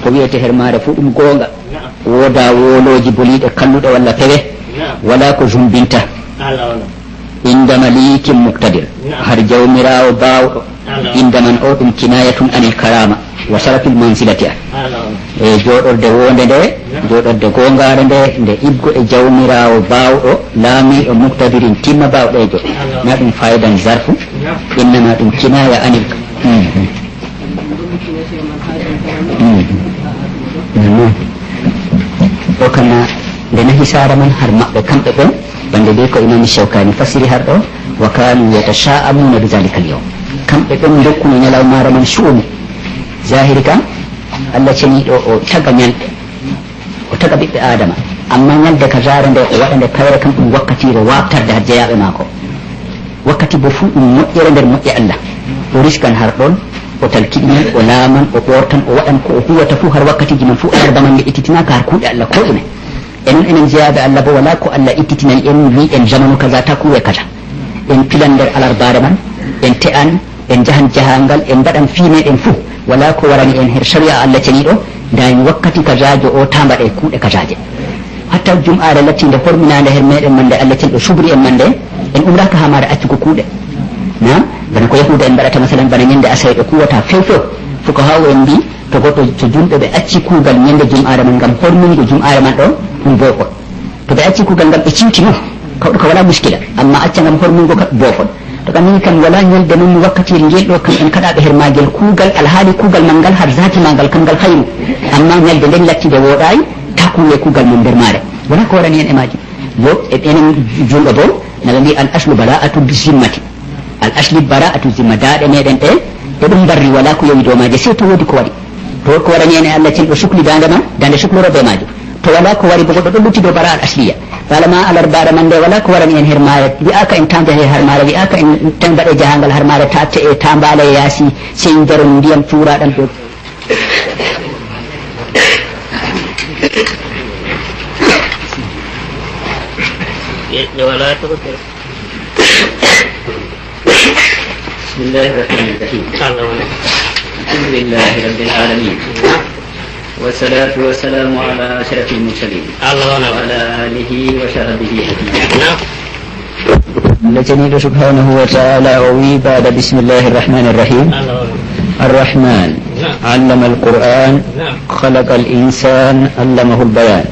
ko wiyete hermare fu ɗum gonga woda woloji boliɗe kalluɗe walla pewe wala ko zumbinta inda malikin muqtadir har jawmirawo bawɗo inda man o ɗum kinayatun anil karama wa sarafil mansilati e joɗorde wonde nde joɗorde gongare nde ibgo e jawmirawo bawɗo laamiɗo muqtadirin timma bawɗejo na ɗum faydan zarfu innama ɗum kinaya anil o kana nde nahi sara man har maɓɓe kamɓe ɓen bande be ko imam Shawkani fasiri har ɗo wa kanu yatasha'amuna bi zalika al-yawm kamɓe ɓen dokkuno ñalawmara man shu'umi zahiri kam Allah ceniɗo o taga ñalɗe o taga ɓiɓɓe adama amma ñalde ka jare nde o waɗa nde kawre kam ɗum wakkatire wabtarde har jeyaɓe mako wakkati bo fuu ɗum moƴƴere nder moƴƴe Allah o riskan har ɗon o talkiɗinan o laaman o ɓortan o waɗan ko o huwata fuu har wakkatiji man fuu alarba man ittitinaka har kuuɗe Allah ko ɗume enen enen jeyaɓe Allah bo wala ko Allah ittitinan en wi en jamanu kaza ta kuwe kaza en pilan nder alarbare man en te'an en jahan jahangal en mbaɗan fimeɗen fuu wala ko warani en her sharia Allah ceniɗo dani wakkati kazajo o tambaɗe kuuɗe kazaje hatta jum'are lattinde horminade her meɗen mande Allah ceniɗo subri en mande en umraka hamare accugo kuuɗe na bana ko yahuda en mbaɗata masalan bana ñande asay ɓe kuwata few few fuko haw en mbi to goɗɗo to jumɓe ɓe acci kuugal ñande jum'are man ngam hormingo jum'are man ɗon ɗum boofol to ɓe acci kuugal ngam ɓe ciwti mum kawɗo ko wala muskila amma acca ngam hormingo boofol to kam ni kam wala ñalde mum wakkatiyel ngel ɗo kam en kaɗaɓe her magel kuugal alhaali kuugal man ngal har zati ma ngal kam ngal hayru amma ñalde nden lattide woɗayi takuye kuugal mum nder maare wona ko warani en e majum bo enen jungo dow naga mbi al aslu bara'atu zimmati al asli bara'atu zimma daaɗe meɗen ɗe ɗum barri wala ko yowi dow maje sey to woodi ko waɗi to ko warani en e Allah tin ɗo sukli dande ma dande sukloroɓe majum to wala ko wari bo goɗɗo ɗo lutti dow bara al asliya walama alarbara man nde wala ko warani en her maare wi'aka en ta jahe har maare wi'aka en tan mbaɗe jahangal har maare ta te e ta mbaala e yaasi sey jaron ndiyam cuuraɗam ɗo بسم الله الرحمن الرحيم الحمد لله رب العالمين والصلاة والسلام على أشرف المرسلين وعلى آله وصحبه أجمعين. الذي سبحانه وتعالى وبعد بسم الله الرحمن الرحيم. الرحمن علم القرآن خلق الإنسان علمه البيان.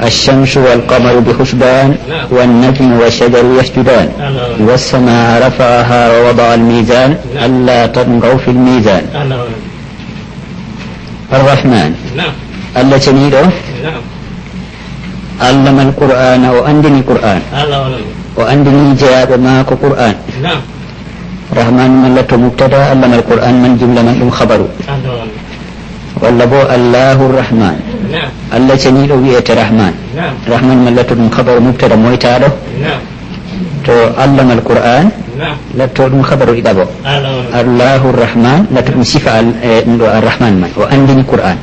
الشمس والقمر بحسبان والنجم والشجر يسجدان والسماء رفعها ووضع الميزان ألا تطغوا في الميزان. الرحمن الذي علم القرآن وأندني القرآن وأندني جواب ماك قرآن. رحمن من لت مبتدا علم القرآن من جملة من خبر واللبو الله الرحمن الذي ويت رحمن رحمن من لت خبر مبتدا مويتادو تو علم القرآن لتو خبر إدابو الله الرحمن لتو صفة الرحمن من وأندني القرآن.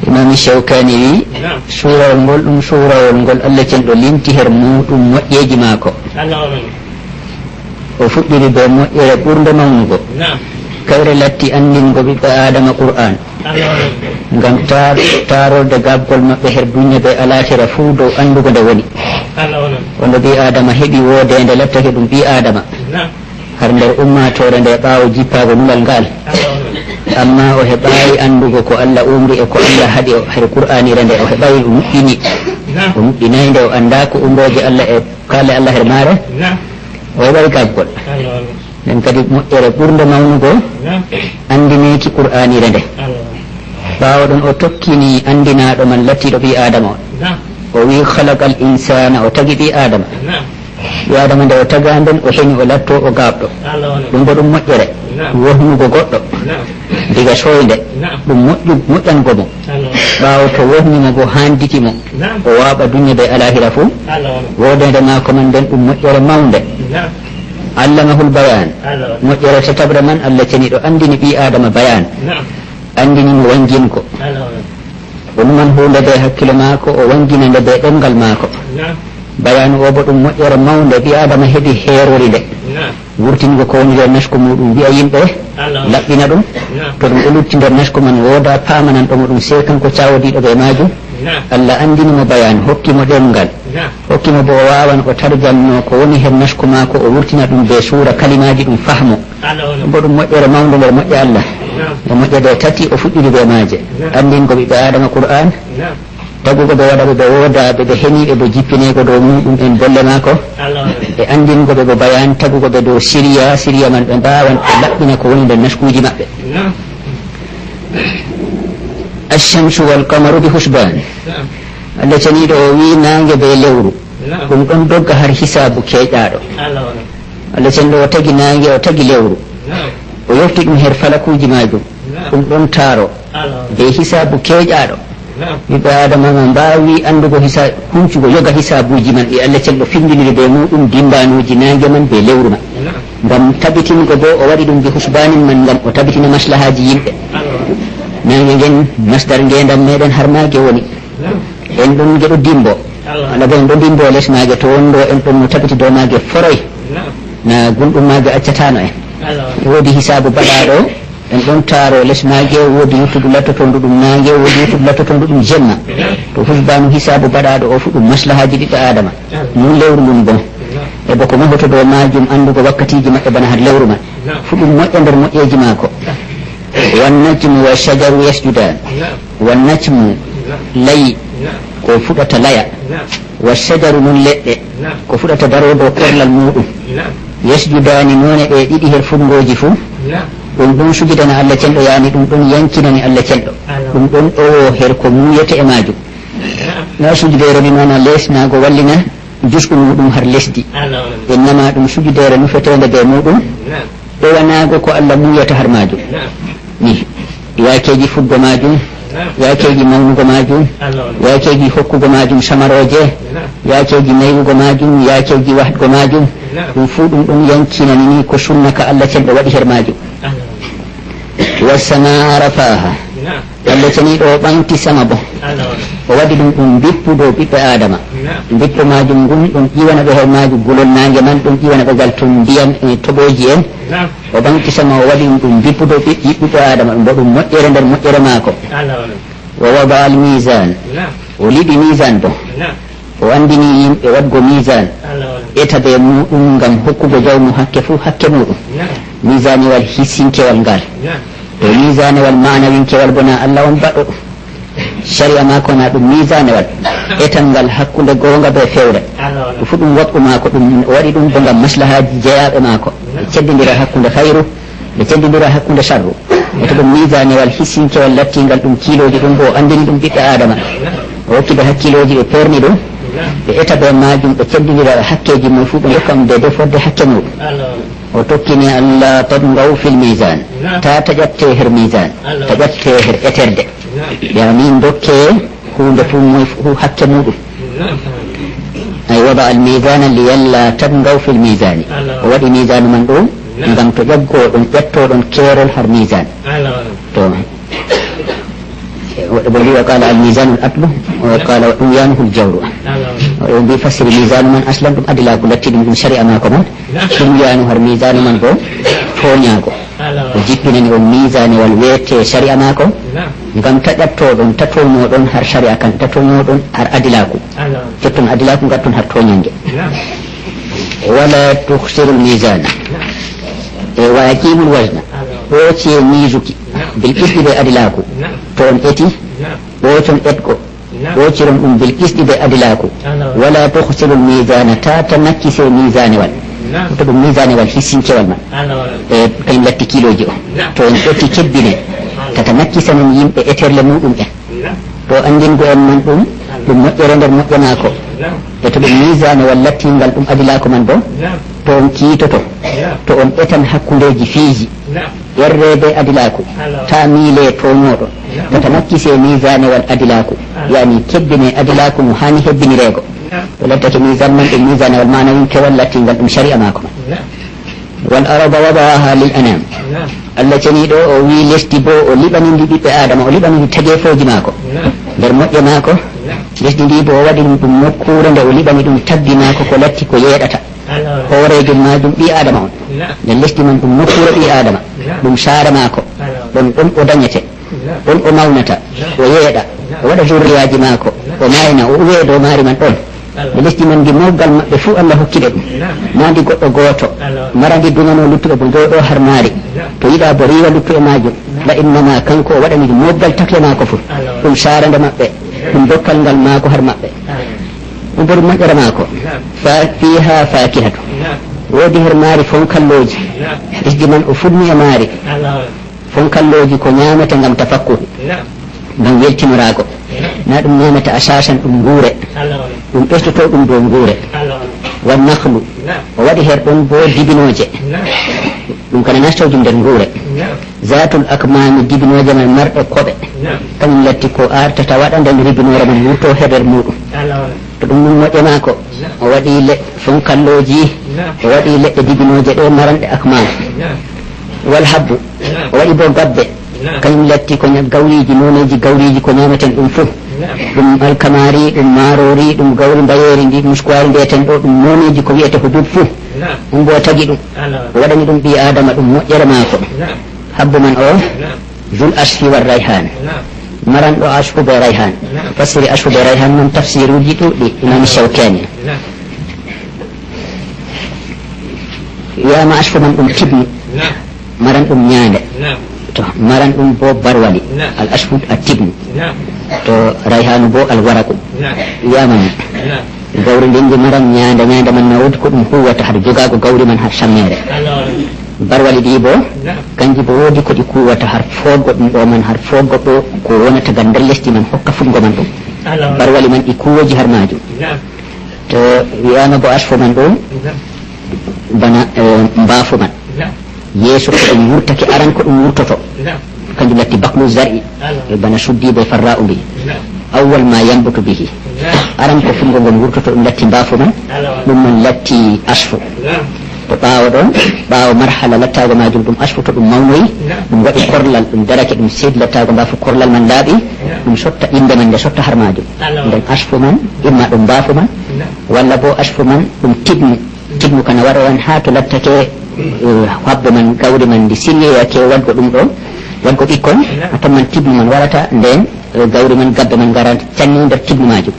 إمام الشوكاني سورة الغل سورة الغل التي لنتهر موت يجماكو وفقد بمو يقول دمونغو kawre latti andingo ɓiɓɓe adama qur'an ngam tarode gabbol maɓɓe her duña ɓe alatira fuu dow andugo nde woni wonde ɓi adama heeɓi wodede lattake ɗum ɓi adama har nder ummatore nde ɓaawo jippago nungal ngal amma o heɓayi andugo ko Allah umri e ko Allah haɗi her qur'anire nde o heɓayi o nuɗɗini o nuɗɗinayi nde o anda ko umroje Allah e kaale Allah her maare o heɓayi gabbol nden kadi moƴƴere ɓurde mawnugo andineki qur'anire nde ɓawo ɗon o tokkini andinaɗo man lattiɗo ɓi adama o wi khalaqa al insana o tagi ɓi adama ɓi adama nde o taga nden o heñi o latto o gaɓɗo ɗum bo ɗum moƴƴere wohnugo goɗɗo diga soyde ɗum moƴƴango mo ɓawo to wohnimo go handiki mo o waɓa duña ɓe alahira fuu wodede mako man nden ɗum moƴƴere mawde. allamahul bayan moƴƴere tatabre man Allah ceniɗo andini ɓi adama bayan andini mo wanginko ɗum man hunde ɓe hakkilo mako o wangina nde ɓe ɗemgal mako bayan o bo ɗum moƴƴere mawde ɓi adama heeɓi heerori nde wurtingo ko woni nder nasku muɗum wiya yimɓe laɓɓina ɗum to ɗum o lutti nder nasku man wooda pamanan ɗomo ɗum se kanko cawodiɗo ɓe majum Allah andini mo bayan hokkimo ɗemgal hokkimo bo o wawan o tarjanno ko woni hen nasku mako o wurtina ɗum be suura kalimaji ɗum fahmo bo ɗum moƴƴere mawde nder moƴƴe Allah e moƴƴe ɗe tati o fuɗɗiri ɓe maaje andingo ɓiɓɓe adama qur'an tagugo ɓe waɗaɓe ɓe woodaɓe ɓe heñiɓe ɓe jippinego dow muɗum en bolle mako e andingoɓe ɓe bayan tagugoɓe dow siriya man ɓe mbawan ɓe laɓɓina ko woni nder naskuji maɓɓe. alchamsu walqamaru bi husban Allah ceniɗo o wi nange be lewru ɗum ɗon dogga har hisabu keƴɗaɗo Allah ceniɗo o tagi nange o tagi lewru o yofti ɗum her falakuji majum ɗum ɗon taro be hisabu keƴɗaɗo ɓiɓɓe adama ma mbawi andugo huncugo yoga hisabuji man ɗi Allah ceniɗo findiniri be muɗum dimbanuji nange man be lewru man ngam tabitingo bo o waɗi ɗum bi husbanin man ngam o tabitina maslahaji yimɓe nange ngen masdar ngendam meɗen har mage woni en ɗon geɗo dimbo ala bo en ɗo dimbo less mage to wondo en ɗon no tabiti dow mage foroy na gunɗum mage accatano en woodi hisabu baɗaɗo en ɗon taaro less mage woodi yuttudu lattotondu ɗum nange woodi yuttudu lattotondu ɗum jemma to husbanu hisabu baɗaɗo o fu ɗum maslahaji ɓiɓɓe adama nun lewru ndun bon e boko mahoto dow majum andugo wakkatiji maɓɓe bana har lewru man fu ɗum moƴƴa nder moƴƴeji maako wannajmu wa shajaru yasjudan wannajmu layi ko fuɗata laya wa shajaru nun leɗɗe ko fuɗata daro dow korlal muɗum yasjudani none ɓe ɗiɗi her fungoji fuu ɗum ɗon sujudana Allah celɗo yani ɗum ɗon yankinani Allah celɗo ɗum ɗon ɗowo her ko muyete e majum na sujudere ni noon a lesnago wallina jusku muɗum har lesdi innama ɗum sujudere nufetede be muɗum ɗowanago ko Allah muyata har majum ni yakeji fuggo majum yakeji mawnugo majum yakeji hokkugo majum samaroje yakeji naywugo majum yakeji wahdgo majum ɗum fuu ɗum ɗon yankinani ni ko sunna ka Allah celɗo waɗi her majum wassamaa rafaha Allah ceni ɗo ɓanti sama bo o waɗi ɗum ɗum bippu dow ɓiɓɓe adama bippu majum ngun ɗum ƴiwana ɓe her majum gulol nangue man ɗum ƴiwana ɓe gal tum ndiyam e toɓoji en o ɓanti sama o waɗi ɗum bippu dow ɓiɓɓe adama ɗum bo ɗum moƴƴere nder moƴƴere maako wa wada al misan o liɗi misan bo o andini yimɓe waɗgo misan eta ɓe muɗum gam hokkugo jawmu hakke fuu hakke muɗum misanewal hissinkewal ngal to misanewal manawinkewal bona Allah on baɗɗo ɗum sharia mako na ɗum misanewal etan ngal hakkude gonga be fewre ɗum fu ɗum waɗɗu mako ɗum waɗi ɗum bo gam maslahaji jeyaɓe mako ɓe ceddidira hakkude hayru ɓe ceddidira hakkude sharru eto ɗum misanewal hissinkewal lattingal ɗum kiloji ɗum bo andini ɗum ɓiɓɓe adama o hokkide hakkiloji ɓe perni ɗum ɓe eta ɓe majum ɓe ceddidira hakkeji mum fu ɓe dokkam de deforde hakke muɗum o tokkini Allah tatgaw fil misan ta taƴatte her misan taƴatte her eterde yamin dokke hunde fu hakke muɗum ay wada al misana liyalla tatgaw fil misani o waɗi misanu man ɗum gam to ƴaggoɗon ƴettoɗon keerol har misan to ولي وقال الميزان الأكل وقال وإيانه الجور بفسر ميزان من أسلم أدلا كلتي من شريعة ما كمان إيانه الميزان من بو فونياكو وجيبنني الميزان والويت شريعة ما كو نقام تجتودون تتونودون هر شريعة كان تتونودون هر أدلاكو تتون أدلاكو قطن هر تونيانجي ولا تخسر الميزان ويقيم الوزن ويتي ميزوكي بالقسط بأدلاكو تون إتي وتون إتكو وترون بالقسط بأدلاكو ولا تخسر الميزان تنكس الميزان وال تبو الميزان والحسين كوالما كاين لاتي كيلو جو تون إتي كبني تتنكس من يم إتر لمودم تو أندين قوان من ɗum moƴƴere nder moƴƴanaako e to ɗum misane wallatti ngal ɗum adilako man bo to on kiitoto to on ƴetan hakkundeji fiiji yerrede adilako ta miile toñoɗo tata nakkise misane wal adilako yani kebbine adilako mo hani hebbinirego to laddake misan man ɗum misane wal manawinke wallatti ngal ɗum sharia mako man wal araba wadaha lil anam Allah ceniɗo o wi lesdi bo o liɓanindi ɓiɓɓe adama o liɓanindi tagefoji mako nder moƴƴe mako lesdi ndi bo o waɗi ɗum nokkure nde o liɓani ɗum tabbi mako ko latti ko yeeɗata hoorejum majum ɓi adama on nden lesdi man ɗum nokkure ɓi adama ɗum saara mako ɗon o dañete ɗon o mawnata o yeeɗa o waɗa zurriyaji mako o mayna o weedo maari man ɗon e lesdi man ndi mawgal maɓɓe fuu Allah hokkiɓe ɗum mandi goɗɗo gooto marandi dunano luttuɓe bo jooɗo har maari to yiɗa bo riwa luttu e majum la innama kanko o waɗani ɗum mawgal takle mako fuu ɗum saarande maɓɓe ɗum dokkal ngal maako har maɓɓe ɗum bo ɗum moƴƴere maako fiha fakihatu woodi her maari fonkalloji lesdi man o funni e maari fonkalloji ko ñamete ngam tafakkude ngam weltinorago na ɗum ñamata asasan ɗum nguure ɗum ɓestoto ɗum dow nguure wan nahlu o waɗi her ɗon bo dibinoje ɗum kana nastowjum nder nguure zatul akmami dibinoje man marɗe koɓe kañum latti ko artata waɗa nden ribinore man wurto heɓer muɗum to ɗum ɗum moƴƴe maako o waɗi fonkalloji o waɗi leɗɗe dibinoje ɗe maranɗe akmam wal habbu o waɗi bo gabbe kañum latti ko gawriji noneji gawriji ko ñamaten ɗum fof ɗum alkamari ɗum marori ɗum gawri mbayeri ndi muskuwari mbiyeten ɗo ɗum noneji ko wiyete ko dud fof ɗum bo tagi ɗum o waɗani ɗum ɓi adama ɗum moƴƴere maako habbu man o zul asfi war rayhan maranɗo asfu be rayhan fasiri asfu be rayhan noon tafsiruji ɗuɗɗi imam shawkani wiyama asfu man ɗum tibni maran ɗum ñaande to maran ɗum bo barwali al asfu a tibni to rayhanu bo al waraku wiyama ni gawri ndinji maran ñaande man na wodi ko ɗum huwata har jogago gawri man har sammere barwali ɗi bo kanji bo wodi ko ɗi kuwata har foggo ɗum ɗo man har foggo ɗo ko wonata gal nder lesdi man hokka fungo man ɗum barwali man ɗi kuwoji har majum to wiyama bo asfu man ɗo bana mbaafu man yeeso ko ɗum wurtake aran ko ɗum wurtoto kanjum latti baklu zari bana suddiɓe farra umbi awwal ma yambutu bihi aran ko fungo ngon wurtoto ɗum latti mbaafu man ɗum man latti asfu to ɓaawo ɗon ɓaawo marhala lattago majum ɗum asfu to ɗum mawnoyi ɗum waɗi korlal ɗum darake ɗum seedi lattago mbaafu korlal man laaɓi ɗum sotta inde man nde sotta har majum nden asfu man imma ɗum mbaafu man walla bo asfu man ɗum tibnu kana waɗa wan ha to lattake habbe man gawri man ndi siriyeyake wadgo ɗum ɗo wadgo ɓikkon a tan man tibnu man warata nden gawri man gabbe man gara canni nder tibnu majum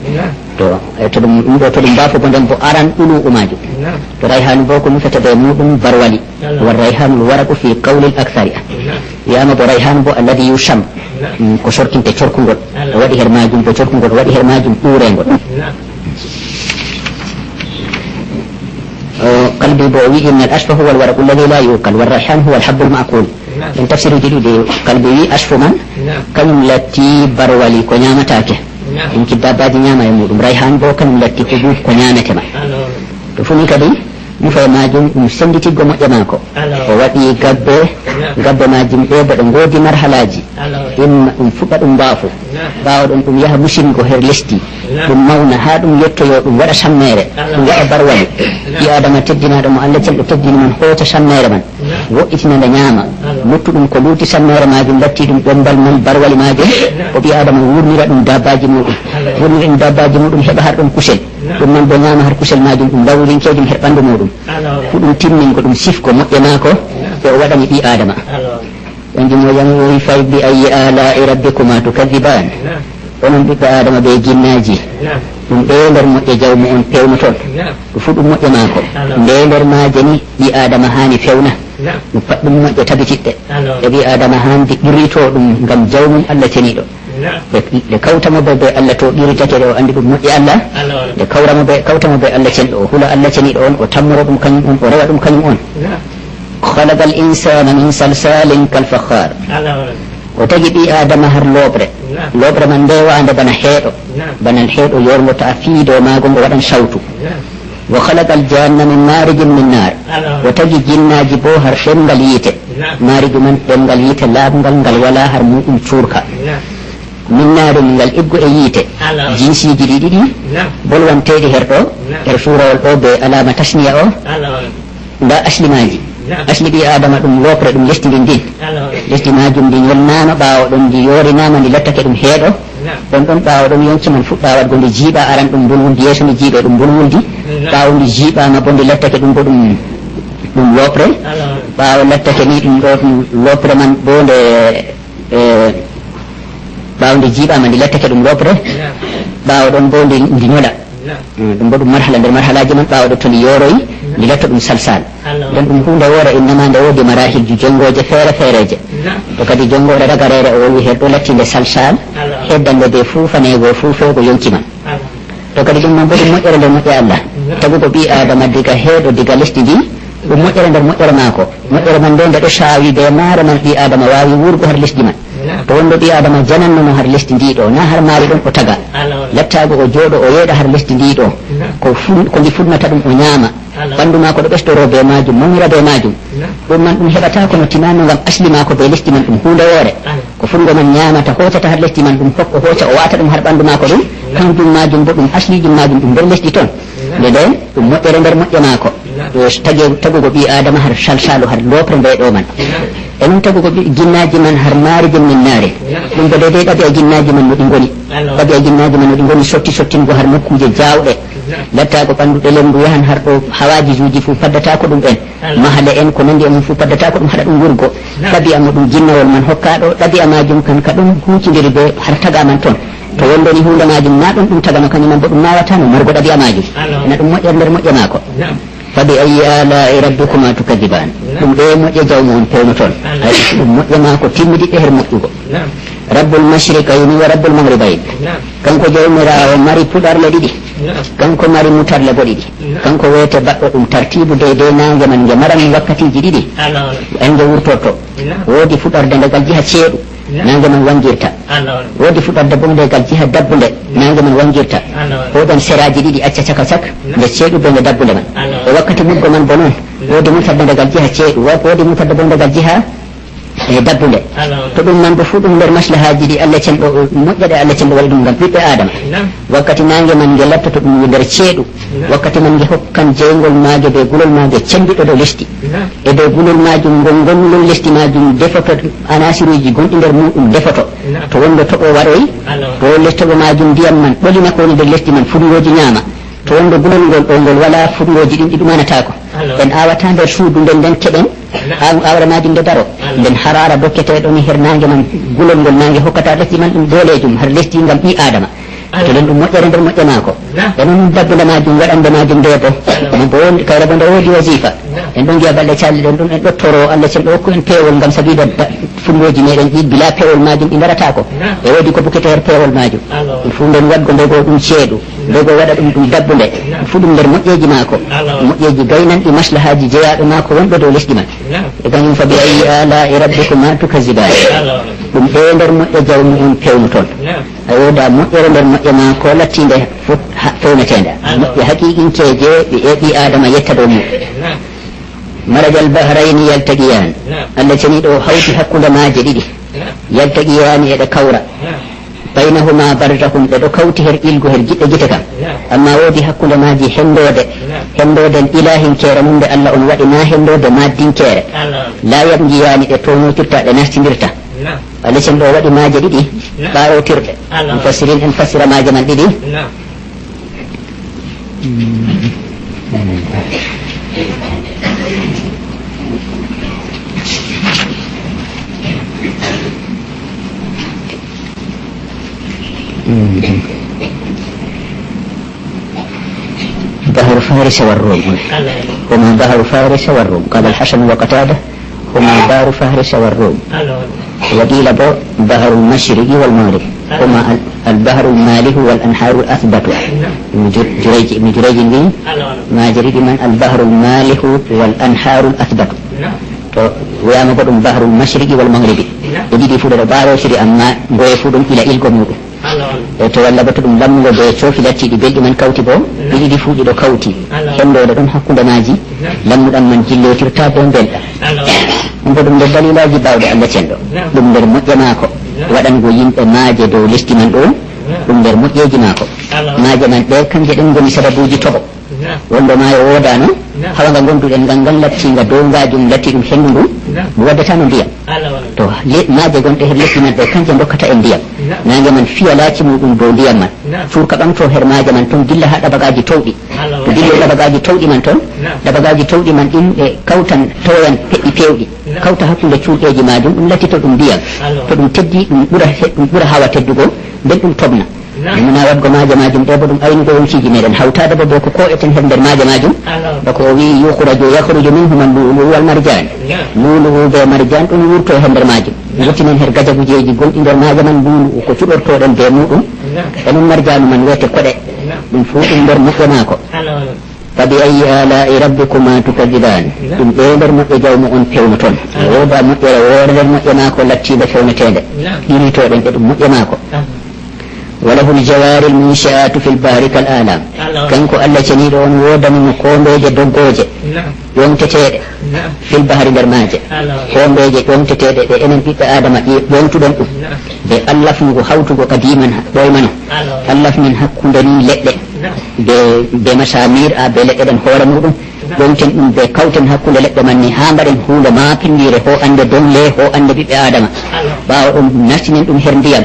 to ɗum ɗo to ɗum mbafo bo nden bo aran ulu majum to rayhanu bo ko nufata ɓe muɗum barwali wa rayhanu lwaraku fi qawli l akthari wiyama bo rayhanu bo alladi yusham ko sortinte corkugol o waɗi her majum bo corkugol o waɗi her majum ɗurengol قلبي بوي إن الأشفى هو الورق الذي لا يؤكل والريحان هو الحب المأكول من تفسير جديد قلبي أشفى من كلم التي برولي كنيامة تاكه إن كدابات نيامة يمود ريحان بو كلم التي حبوب كنيامة ما تفوني كدي مفا ماجم مسندتي قم يماكو وواتي قبه ماجم إيبا نغودي مرحلاجي إن فقط بافو باود أن يها مسين كهر لستي ɗum mawna ha ɗum yettoyo ɗum waɗa sammere ɗum waɗa barwali ɓi adama teddinaɗo mo allah celɗo teddini man hoota sammere man wo'itina nde ñaama luttuɗum ko luuti sammere majum latti ɗum ƴombal man barwali majum o ɓi adama wurnira ɗum dabbaji muɗum wurnira ɗum dabbaji muɗum heɓa har ɗum kusel ɗum man bo ñaama har kusel majum ɗum lawrinkeɗum her ɓandu muɗum fu ɗum timmin ko ɗum sifko moƴƴe maako ɓe o waɗani ɓi adama kanjum o yamoyi fay bi ayi ala'i rabbikuma tukadiban onon ɓiɓɓe adama ɓe jinnaji ɗum ɗe nder moƴƴe jawmu on pewno toon ɗum fu ɗum moƴƴe maako nde nder maaje ni ɓi adama hani fewna ɗum pat ɗum moƴƴe tabitiɗɗe e ɓi adama hani ɓirrito ɗum ngam jawmum allah teniɗo ɓe kawtamo be allah to ɓiritake ɗe o andi ɗum moƴƴe allah ɓe kawtamo be allah cenɗo o hula allah teniɗo on o tammoro ɗum kañum on o rewa ɗum kañum on khalaqa al insana min salsalin kalfakhar o tagi ɓi adama har loɓre man ndewande bana heeɗo yorgo to a fiido maago ngo waɗan sawtu wa khalaqa al janna min marijin min nar o tagi jinnaji bo har ɗemngal yiite mariju man ɗemngal yiite laabngal ngal wala har muɗum cuurka min narin ngal iggo e yiite jinsiji ɗi ɗiɗi bolwanteɗi herɗo her suurawol ɗo be alama tasniya o nda aslimaji asli ɓi adama ɗum lopre ɗum lesdi ndin lesdi majum ndi yolnama ɓawo ɗon ndi yorinama ndi lattake ɗum heeɗo ɗon ɓawo ɗon yonki man fuɗɗa wadgo ndi jiiɓa aran ɗum mbulwuldi yeeso ndi jiiɓe ɗum mbulwuldi ɓawo ndi jiiɓama bo ndi lattake ɗum bo ɗum lopre ɓawo lattake ni ɗum ɗo ɗum lopre man bo nde ɓawo ndi jiiɓama ndi lattake ɗum lopre ɓawo ɗon bo ndi ñoɗa ɗum bo ɗum marhala nder marhalaji man ɓawo ɗo to ndi yoroyi ndi latta ɗum salsal nden ɗum hunde woore innama nde woodi marahilji jongoje feere feereje to kadi jongore ragarere o wolwi hen ɗo latti nde salsal heddande de fuufanego fuufego yonki man to kadi ɗum man bo ɗum moƴƴere nder moƴƴe allah tagugo ɓi adama diga heeɗo diga lesdi ndi ɗum moƴƴere nder moƴƴere maako moƴƴere man nde ɗo saawi be maare man ɓi adama wawi wurgo har lesdi man to wonɗo ɓi adama janannono har lesdi ndiɗo na har maari ɗon o taga lattago o jooɗo o yeeɗa har lesdi ndiɗo ko ndi fuɗnata ɗum o ñaama ɓanndu maako ɗo ɓestoro be majum mawira be majum ɗum man ɗum heɓata kono tinano ngam asli maako be lesdi man ɗum hunde woore ko fungo man ñaamata hocata har lesdi man ɗum hokko hoca o wata ɗum har ɓanndu maako ɗum kanjum majum bo ɗum aslijum majum ɗum nder lesdi toon nde nden ɗum moƴƴere nder moƴƴe maako tagugo ɓi adama har salsalu har lopre mbe ɗo man enon tagugo jinnaji man har maarijum min naare ɗum bo deydey ɗaɓi a jinnaji man no ɗi ngoni ɗaɓi a jinnaji man no ɗi ngoni sottingo har nokkuje jawɗe lattago ɓannduɗe lemdu yahan har ɗo hawaji juuji fuu paddatako ɗum en mahale en ko nandi e mum fuu paddatako ɗum haɗa ɗum wurgo ɗaɓi ama ɗum jinnawol man hokkaɗo ɗaɓi a majum kan ka ɗum huucidiri be har tagaman toon to wondoni hunde majum na ɗum ɗum tagama kañuman bo ɗum nawata no margo ɗaɓi a majum ena ɗum moƴƴere nder moƴƴe maako فبأي آلاء ربكما تكذبان ɗum moƴƴe jawmu on pewno toon hay ɗum moƴƴe ma ko timmiɗiɗɗe her moƴƴugo rabbul mashriqayni wa rabbul maghribayn kanko jawmirawo mari puɗarle ɗiɗi kanko mari mutarle bo ɗiɗi kanko wiyete baɗɗo ɗum tartibu deydey nange man nge maran wakkatiji ɗiɗi en nge wurtorto woodi fuɗarde ndegal jiha ceeɗu nange man wangirta woodi fuɗarde bo ndegal jiha dabbude nange man wangirta oɗon seraji ɗiɗi acca caka cak nde ceeɗude nde dabbude man e wakkati mudgo man bo noon woodi mutarde ndegal jiha ceeɗu woodi mutarde bo ndegal jiha e dabbude to ɗum man bo fu ɗum nder maslahaji ɗi Allah cenɗo moƴƴaɗe Allah cenɗo waɗi ɗum ngam ɓiɓɓe adama wakkati nange man nge lattoto ɗum nder ceeɗu wakkati man nge hokkan jeygol maage be gulol maage cembiɗo ɗo lesdi e dow gulol majum ngol gonlol lesdi majum defoto anasiruji gonɗi nder muɗum defoto to wonde toɓo waɗoy to lestoɓo majum ndiyam man ɓolina ko woni nder lesdi man fuɗuroji ñaama to wonde gulol ngol ɗo ngol wala fuɗuroji ɗin ɗi ɗumanatako en awata nder suudu nden keɓen awre majum nde daro nden harara dokketeɗon her nangue man gulol ngol nangue hokkata lesdi man ɗum doolejum har lesdi ngam ɓi adama to nden ɗum moƴƴere nder moƴƴe mako e noon dabbude majum waɗande majum nde bo bo kayra bo nde woodi wasifa en ɗon jiya balɗe calli ɗen ɗum en ɗottoro Allah cenɗo hokku en peewol ngam sabiida fungoji meɗen ɗi bila peewol majum ɗi daratako e woodi ko bukete her peewol majum ɗum fu nden wadgo ndego ɗum ceeɗu ndego waɗa ɗum dabbude fu ɗum nder moƴƴeji mako moƴƴeji gaynanɗi maslahaji jeyaɗo mako wonɗo dow lesdi man e kañum fa bi ayi ala'i rabbikuma tukazibani ɗum ɗe nder moƴƴe jawmu on pewno toon a woda moƴƴere nder moƴƴe ma ko lattinde fewnetende moƴƴe haqiqinkeje ɓe eɓi adama yetta dow mum marajal bahrayni yaltaqiyan Allah ceni ɗo hawti hakkude maaje ɗiɗi yaltaqiyani eɗe kawra baynahuma barzahum ɗe ɗo kawti her ilgo her giɗɗe gite kam amma woodi hakkude maaji hendode ilahinkere mum nde Allah on waɗi na hendode maddinkere la yabjiyani ɗe tonotirta ɗe nastidirta Allah cen ɗo waɗi maaje ɗiɗi ɓarotirɗe mufassirin en fassira maaje man ɗiɗi بحر فارس والروم هما بحر فارس والروم قال الحسن وقتاده هما بحر فارس والروم وقيل بحر المشرق والمغرب هما البحر المالح والأنهار الأثبت ابن جريج ما جريد من البحر المالح والأنهار الأثبت وياما بدون بحر المشرق والمغرب يجي فودو بارو سري أما غوي فودum ila ilgo muɗum to walla ba to ɗum lammugo be cofi lattiɗi belɗi man kawti bo ɗiɗi fuuɗi ɗo kawti hendode ɗon hakkude maji lammuɗam man jillotirta bo belɗa ɗum bo ɗum nder dalilaji bawɗe Allah cenɗo ɗum nder moƴƴe maako waɗango yimɓe maaje dow lesdi man ɗo ɗum nder moƴƴeji maako maaje man ɗe kanje ɗen goni sababuji toɓo wonde maayo wodano hawaga gonduɗen ngan lattinga dow ngajum latti ɗum hendu ndu ɗum waddatano ndiyam to maaje gonɗe her lesdi man ɗe kanje dokkata e ndiyam nange man fiya laaci muɗum dow ndiyam man surka ɓamto her maaje man toon dilla ha ɗabagaji towɗi to dillo ɗabagaji towɗi man toon ɗabagaji towɗi man ɗin ɓe kawtan toyan peƴƴi pewɗi kawta hakkude cuuɗeji majum ɗum lattito ɗum ndiyam to ɗum teddi ɗum ɓura hawa teddugo nden ɗum tobna mina wadgo maaje majum ɗe bo ɗum ayni ɗo wonciji meɗen hawtade bo ko koƴeten her nder maaje majum bako o wi yakhruju minhuma lulu wal marjan lulu be marjan ɗum wurto her nder majum wuttinen her gajagujeji gonɗi nder maaje man lulu ko cuɗortoɗen be muɗum enon marjanu man wiyete koɗe ɗum fu ɗum nder moƴƴe maako fabi ayi ala'i rabbikuma tukadiban ɗum ɗe nder moƴƴe jawmu on pewno toon woda moƴƴere woore nder moƴƴe maako lattiɓe fewnetede ɗiritoɗen ɗe ɗum moƴƴe maako وله الجوار المنشآت في البحر كالآلام كنكو الله جنيد on wodani mo kombeje doggoje yonteteɗe fil bahri nder maaje kombeje yonteteɗe ɗe enen ɓiɓɓe adama yontuɗon ɗum ɓe allafnugo hawtugo kadiman ɓoymano allafnen hakkude ni leɗɗe be masamir a be leɗɗe ɗen hoore muɗum ɗonten ɗum ɓe kawten hakkude leɗɗe man ni ha mbaɗen hunde mapindire ho ande donle ho ande ɓiɓɓe adama ɓawa ɗum nastinen ɗum her ndiyam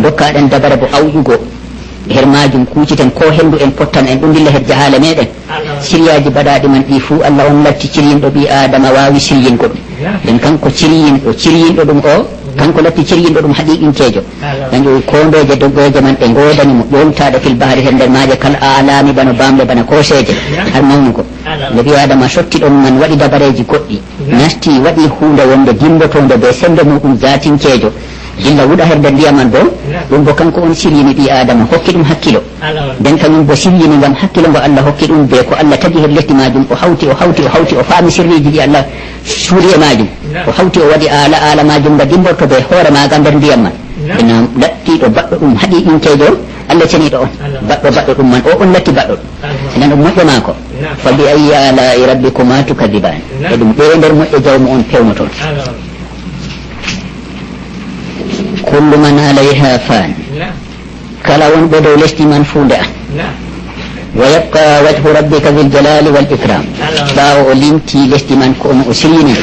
dokkaɗen dabara bo awyugo her majum kucciten ko hendu en pottan en ɗum dilla her jahale meɗen siryaji baɗaɗi man ɗi fuu Allah on latti ciryinɗo ɓi adama wawi siryingo ɗum nden kanko ciryinɗo ɗum o kanko latti ciryinɗo ɗum haqiqinkejo kanjum kombeje doggoje man ɗe godani mo ƴowtaɗe fil bahri her nder maaje kala alami bano bamle bana koseje har mawnugo nabi adama sotti ɗon man waɗi dabareji goɗɗi nasti waɗi hunde wonde dimbotonde be sembe muɗum zatinkejo dilla wuɗa herde ndiyaman bo ɗum bo kanko on siryini ɓi adama hokki ɗum hakkilo nden kañum bo siryini ngam hakkilo ngo Allah hokki ɗum be ko Allah tagi her letti majum o hawti o faami sirriji ɗi Allah suuri e majum o hawti o waɗi ala majum nga dimborto be hoore maga nder ndiyam man ena lattiɗo baɗɗo ɗum haɗi ɗinkejo Allah ceniɗo on baɗɗo ɗum man o on latti baɗɗo ɗum enen ɗum moƴƴe maako fa bi ayi ala'i rabbikuma tukadiban e ɗum ɓe nder moƴƴe jawmu on pewnoton kullu man alayha fan kala wonɓe dow lesdi man fuu nde an wa yabqa wajhu rabbika dhil jalali wal ikram ɓawo o limti lesdi man ko ono o siryini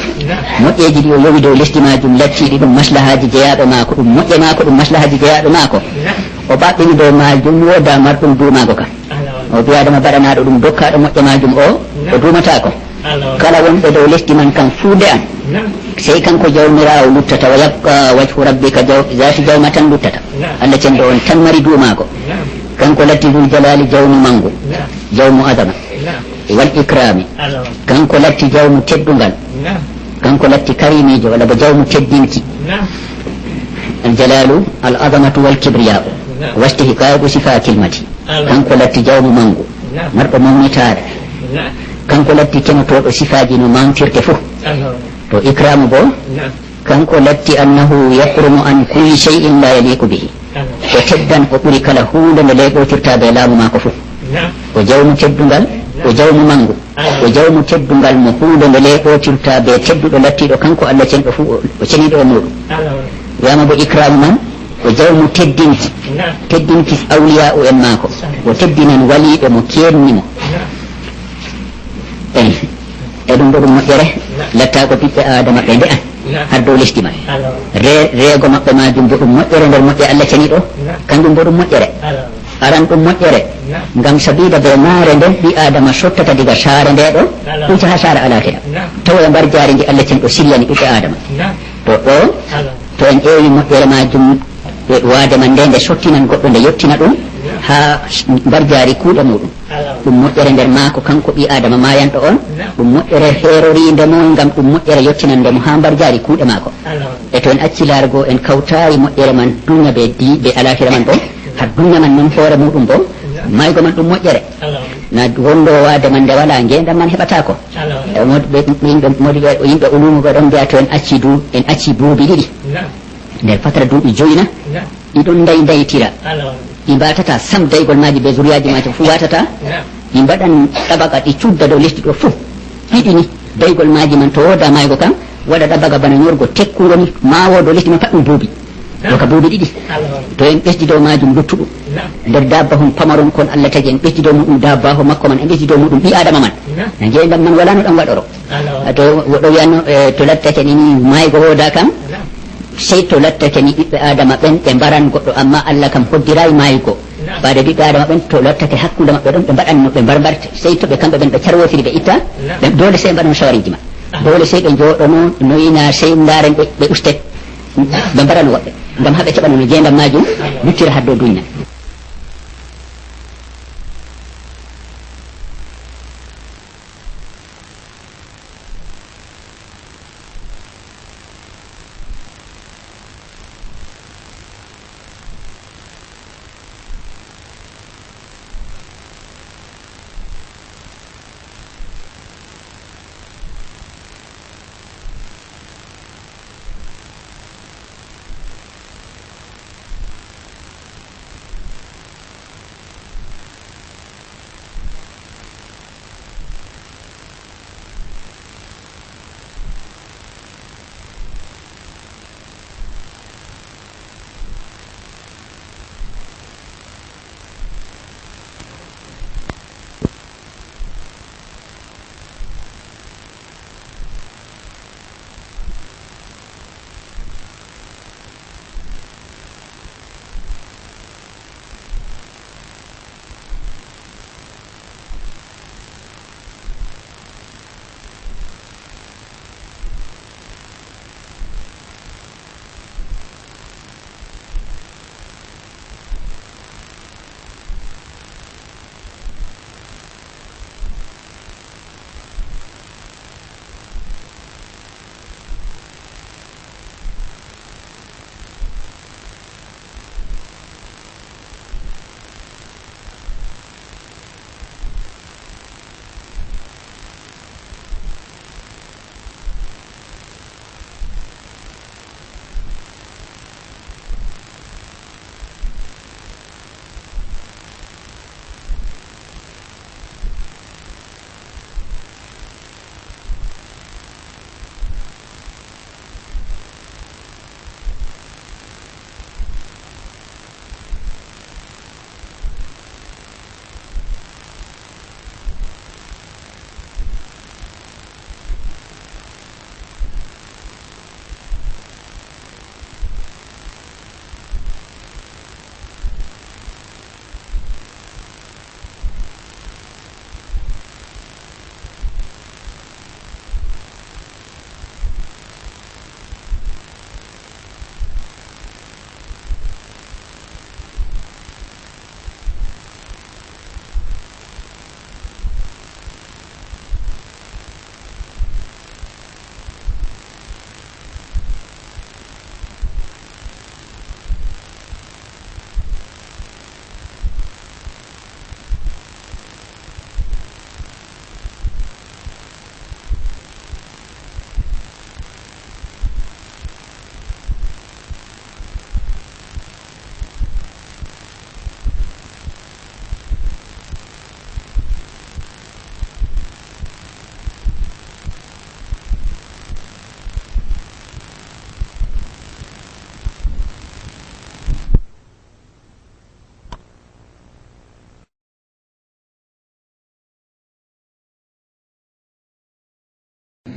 moƴƴeji ɗi o yowi dow lesdi majum lacciɗi ɗum maslahaji jeyaɗo maako ɗum moƴƴe maako ɗum maslahaji jeyaɗo maako o ɓaɓɓini dow majum woda marɗum duumago kam o biyadama baɗanaɗo ɗum dokkaɗo moƴƴe majum o duumatako kala wonɓe dow lesdi man kam fuu nde an sey kanko jawmirawo luttata wa yabqa wajhu rabbika zati jawma tan luttata Allah cenɗo on tan mari duumago kanko latti dul jalali jawmu mangu jawmu adama wal ikrami kanko latti jawmu teddungal kanko latti karimijo walla bo jawmu teddinki al jalalu al azamatu wal kibriya'u wastihqaqu sifatil mati kanko latti jawmu mangu marɗo mawnitare kanko latti kenotoɗo sifaji no mantirte fof to ikramu bo kanko latti annahu yahrumu an kulli shay'in la yaliqu bihi o teddan o ɓuri kala hunde nde leyɓotirta be laamu mako fof o jawmu teddungal o jawmu mangu o jawmu teddungal mo hunde nde leyɓotirta be tedduɗo lattiɗo kanko Allah cenɗo fuu o ceniɗo e muɗum wiyama bo ikramu man o jawmu teddinki awliya o en maako o teddinan waliɓe mo kennimo e ɗum ɗo ɗum moƴƴere lattako ɓiɓɓe adama ɓe nde an har dow lesdi man reego maɓɓe majum bo ɗum moƴƴere nder moƴƴe Allah ceniɗo kanjum bo ɗum moƴƴere aran ɗum moƴƴere ngam sabida be maare nden ɓi adama sottata diga saare nde ɗo ɗum ha saare alatena tawa e mbar jaari ndi Allah cenɗo siryani ɓiɓɓe adama to ɗo to en ƴeewi moƴƴere majum waade man nde sottinan goɗɗo nde yettina ɗum ha mbar jaari kuuɗe muɗum ɗum moƴƴere nder maako kanko ɓi adama mayanɗo on ɗum moƴƴere heerorinde mo ngam ɗum moƴƴere yettinandemo ha mbar jaari kuuɗe maako e to en acci laargo en kawtari moƴƴere man duña be alakira man bo ha duña man noon hoore muɗum bo maygo man ɗum moƴƴere na wondo waade man nde wala ngendam man heɓatako yimɓe ulumuɓe ɗon mbiya to en acci duuɓi ɗiɗi nder fatara duuɓi joyina ɗiɗon daytira ɗi mbatata sam daygol maji be zuriyaji maji fu watata ɗi mbaɗan ɗabaga ɗi cudda dow lesdi ɗo fof ɗiɗi ni daygol maji man to woda maygo kam waɗa ɗabaga bana ñorgo tekkugo ni mawo dow lesdi man pat ɗum buubi doka buubi ɗiɗi to en ɓesdi dow majum luttuɗum nder dabba hum pamaron kon Allah tagi en ɓesdi dow muɗum dabbaho makko man en ɓesdi dow muɗum ɓi adama man na jeeyɗam man wala no ɗam waɗoro to woɗo wiyano to lattake ni maygo woda kam sey to lattake ni ɓiɓɓe adama ɓen ɓe mbaran goɗɗo amma Allah kam hoddirayi maygo baade ɓiɓɓe adama ɓen to lattake hakkude maɓɓe ɗon ɓe mbaɗan no ɓe mbarbarte sey to ɓe kamɓe ɓen ɓe carwotiri ɓe itta dole sey mbaɗano sawariji ma dole sey ɓe jooɗono noyina sey ndaren ɓe ustet ɓe mbarano woɓɓe ngam haɓe keɓano no jeendam majum luttira ha dow duña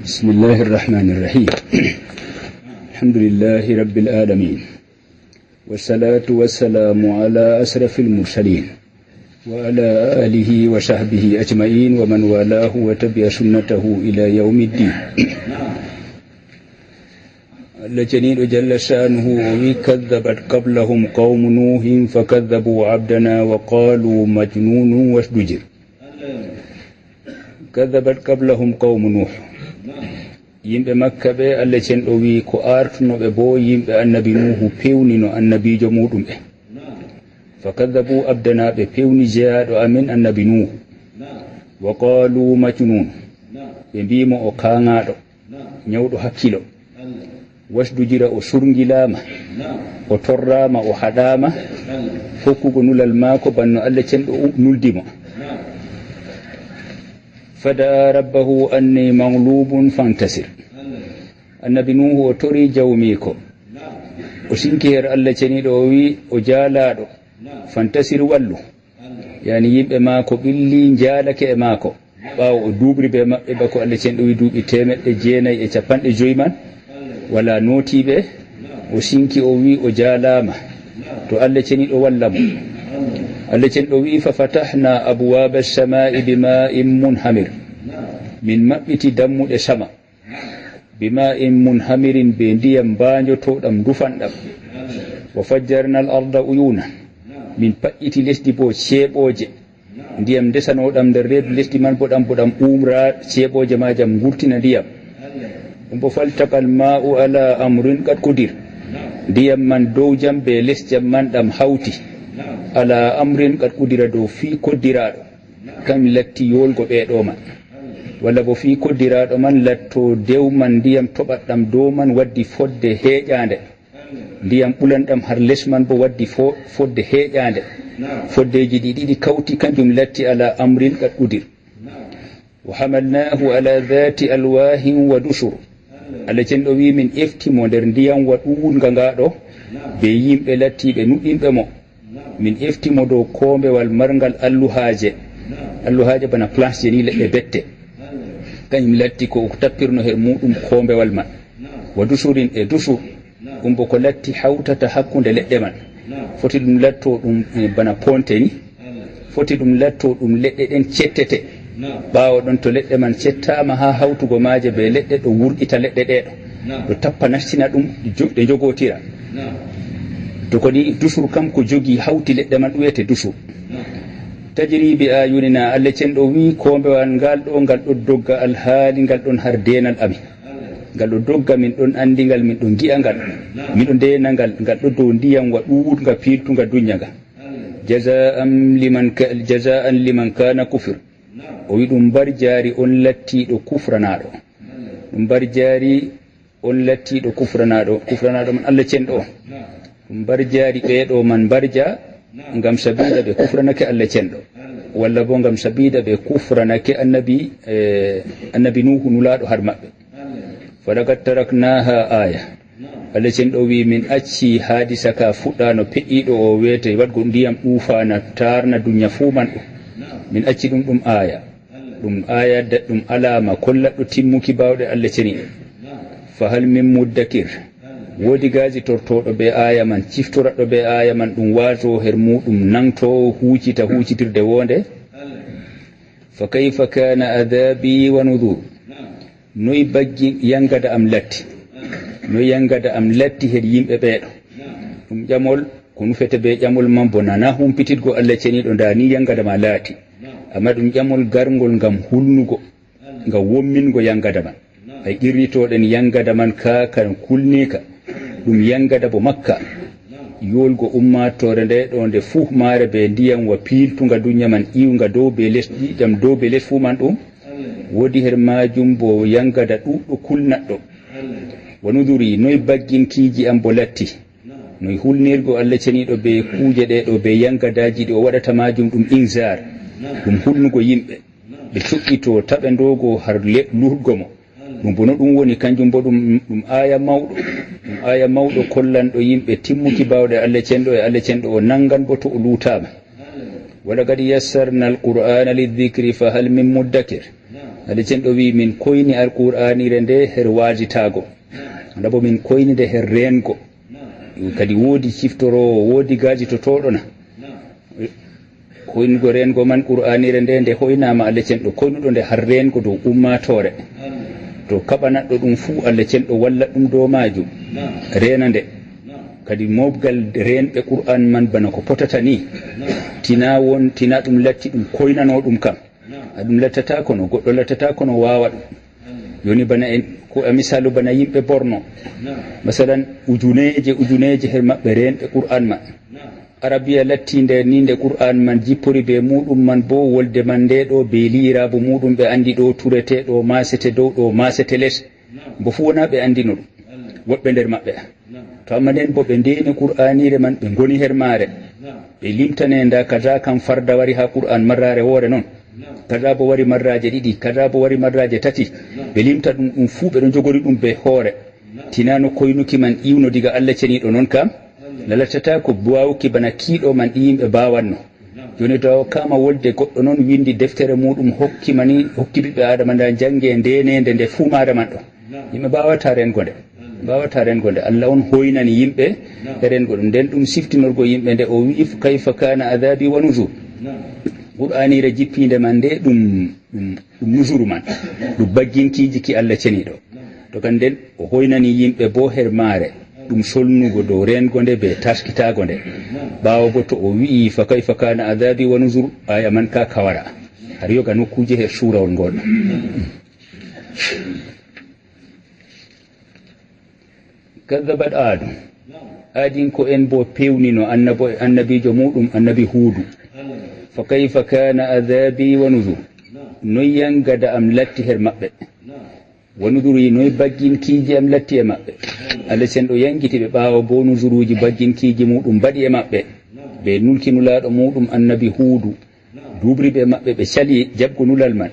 بسم الله الرحمن الرحيم الحمد لله رب العالمين والصلاة والسلام على أشرف المرسلين وعلى آله وصحبه أجمعين ومن والاه وتبع سنته إلى يوم الدين. الجليل جل شأنه وكذبت قبلهم قوم نوح فكذبوا عبدنا وقالوا مجنون وازدجر. كذبت قبلهم قوم نوح yimɓe makka ɓe allah cenɗo wi ko artunoɓe bo yimɓe annabi nuhu pewnino annabijo muɗum ɓe fa kadabu abdana ɓe pewni jeyaɗo amin annabi nuhu wa qalu majnun ɓe mbimo o kaŋaɗo ñawɗo hakkilo wasdujira o surgilama o torrama o haɗama hokkugo nulal maako banno allah cenɗo nuldimo fada rabbahu anni maglubun fantasir. annabi nuhu o tori jawmi ko o sinki her allah ceniɗo o wi o jaalaɗo fantasir wallu yani yimɓe maako ɓilli jaalake e maako ɓawo o duɓri ɓe maɓɓe bako allah ceniɗo wi duuɓi 950 man wala nootiɓe o sinki o wi o jaalama to allah ceniɗo wallamo allah cenɗo wi fa fatahna abwaba as-samai bima'in munhamir min maɓɓiti dammuɗe sama bima'in munhamirin be ndiyam mbajotoɗam dufanɗam wa fajjarna al arda uyuna min paƴƴiti lesdi bo ceeɓoje ndiyam desanoɗam nder reedu lesdi man boɗam umra ceeɓoje majam gurtina ndiyam ɗum bo faltaqal ma'u ala amrin qad qudir ndiyam man dow jam be les jam man ɗam hawti ala amrin qad qudira dow fi koddiraɗo kam latti yolgo ɓeɗo man walla bo fi koddiraɗo man latto dew man ndiyam toɓatɗam dow man waddi fodde heeƴande ndiyam ɓulanɗam har les man bo waddi fodde heeƴande foddeji ɗiɗi kawti kanjum latti ala amrin qad qudir wa hamalnahu ala dhati alwahin wa dusur allah cenɗo wi min eftimo nder ndiyam waɗuga ngaɗo be yimɓe lattiɓe nuɗɗinɓe mo min eftimo dow kombewal marngal alluhaje bana planche je ni leɗɗe bette kañum latti ko tappirno her muɗum kombewal man wa dusurin e dusur ɗum bo ko latti hawtata hakkude leɗɗe man foti ɗum latto ɗum bana ponte ni foti ɗum latto ɗum leɗɗe ɗen cettete ɓawo ɗon to leɗɗe man cettama ha hawtugo maje be leɗɗe ɗo wurɗita leɗɗe ɗeɗo ɗo tappa nastina ɗum ɗe jogotira to kodi dusur kam ko jogi hawti leɗɗe man ɗum wiyete dusur tajri bi ayunina allah cenɗo wi kombewal ngal ɗo dogga alhaali ngal ɗon har denal amin ngal ɗo dogga min ɗon andigal min ɗon gi'a ngal miɗo ndena ngal ɗo dow ndiyam waɗuga piltuga duñaga jaza'an liman kana kufir o wi ɗum mbar jaari on lattiɗo kufranaɗo ɗum mbar jaari on lattiɗo kufranaɗo man allah cenɗo on ɗum mbar jaari ɓeɗo man mbarja ngam sabida ɓe kufranake allah cenɗo walla bo ngam sabida ɓe kufranake annabi nuhu nulaɗo har maɓɓe falaqad taraknaha aya allah cenɗo wi min acci hadisa ka fuɗɗa no peƴƴiɗo o wiyete waɗgo ndiyam ɗufana tarna dunya fuu man ɗum min acci ɗum aya ɗum alama kollaɗɗo timmuki bawɗe allah ceniɗo fa hal min muddakir woodi gaji tortoɗo be aya man ciftoraɗo be aya man ɗum wato her muɗum nanto hucitirde wonde fa kayfa kana adabi wa nudhur noy baggi yangada am latti her yimɓe ɓeɗo ɗum ƴamol ko nufete be ƴamol man bo nana humpititgo allah ceniɗo ndani yangada ma laati amma ɗum ƴamol gargol ngam hulnugo ngam wommingo yangada man ay qirritoɗen yangada man kan kulnika ɗum yangada bo makka yolgo ummatore nde ɗo nde fuu maare be ndiyam wa piltuga dunya man iwga dow be les ɗiɗam dow be les fuu man ɗum wodi her majum bo yangada ɗuɗɗo kulnaɗɗo wanuduri noy bagginkiji am bo latti noy hulnirgo allah ceniɗo be kuuje ɗeɗo be yangadaji ɗi o waɗata majum ɗum inzar ɗum hulnugo yimɓe ɓe cuɓɓito taɓe ndogo har lurgo mo ɗum bono ɗum woni kanjum bo ɗum aya mawɗo kollanɗo yimɓe timmuki bawɗe allah cenɗo e allah cenɗo o nangan bo to o lutama walaqad yassarna alqur'ana lidhikri fa hal min muddakir Allah cenɗo wi min koyni alqur'anire nde her wajitago ndabo min koynide her rengo kadi woodi ciftorowo woodi gaji to toɗona koynugo rengo man qur'anire nde hoynama Allah cenɗo koynuɗo nde har rengo dow ummatore to kaɓanaɗɗo ɗum fuu Allah cenɗo walla ɗum dow majum rena nde kadi mobgal renɓe qur'an man bana ko potata ni tina ɗum latti ɗum koynano ɗum kam ɗum lattata kono goɗɗo lattata kono wawa ɗum joni bana en ko a misalu bana yimɓe Borno masalan ujuneje her maɓɓe renɓe qur'an man arabiya latti nde ni nde qur'an man jippori be muɗum man bo wolde man nde ɗo be liirabu muɗum ɓe andi ɗo turete ɗo masete dow ɗo masete les bo fu wona ɓe andino ɗum woɓɓe nder maɓɓe to amma nden bo ɓe ndeni qur'anire man ɓe goni her maare ɓe limtane nda kaza kam farda wari ha qur'an marrare woore noon kaza bo wari marraje ɗiɗi kaza bo wari marraje tati ɓe limta ɗum fuu ɓeɗo jogori ɗum be hoore tinano koynuki man iwno diga Allah ceniɗo noon kam lalattata ko wawuki bana kiiɗo man ɗi yimɓe bawanno joni to kama wolde goɗɗo noon windi deftere muɗum hokki ɓiɓɓe adama nda jange ndenede nde fuumare man ɗo yimɓe mbawata rengo nde Allah on hoynani yimɓe e rengo ɗum nden ɗum siftinorgo yimɓe nde o wi kayfa kana adabi wa nuzur qur'anire jippinde man nde ɗum nusuru man ɗum bagginkiji ki Allah ceniɗo to kan nden o hoynani yimɓe bo her maare ɗum solnugo dow rengo nde be taskitago nde ɓawo bo to o wi'i fa kayfa kana adabi wa nuzur aya man ka kawara har yoga nokkuje her surawol ngol kadabat adu adin ko en bo pewnino annabijo muɗum annabi huudu fa kayfa kana adabi wa nuzur noy yangada am latti her maɓɓe wa nuzuri noy bagginkiji am latti e maɓɓe Allah sen ɗo yangiti ɓe ɓawa bo nuzuruji bagginkiji muɗum mbaɗi e maɓɓe ɓe nulkinulaɗo muɗum annabi huudu dubri ɓe maɓɓe ɓe cali jabgo nulal man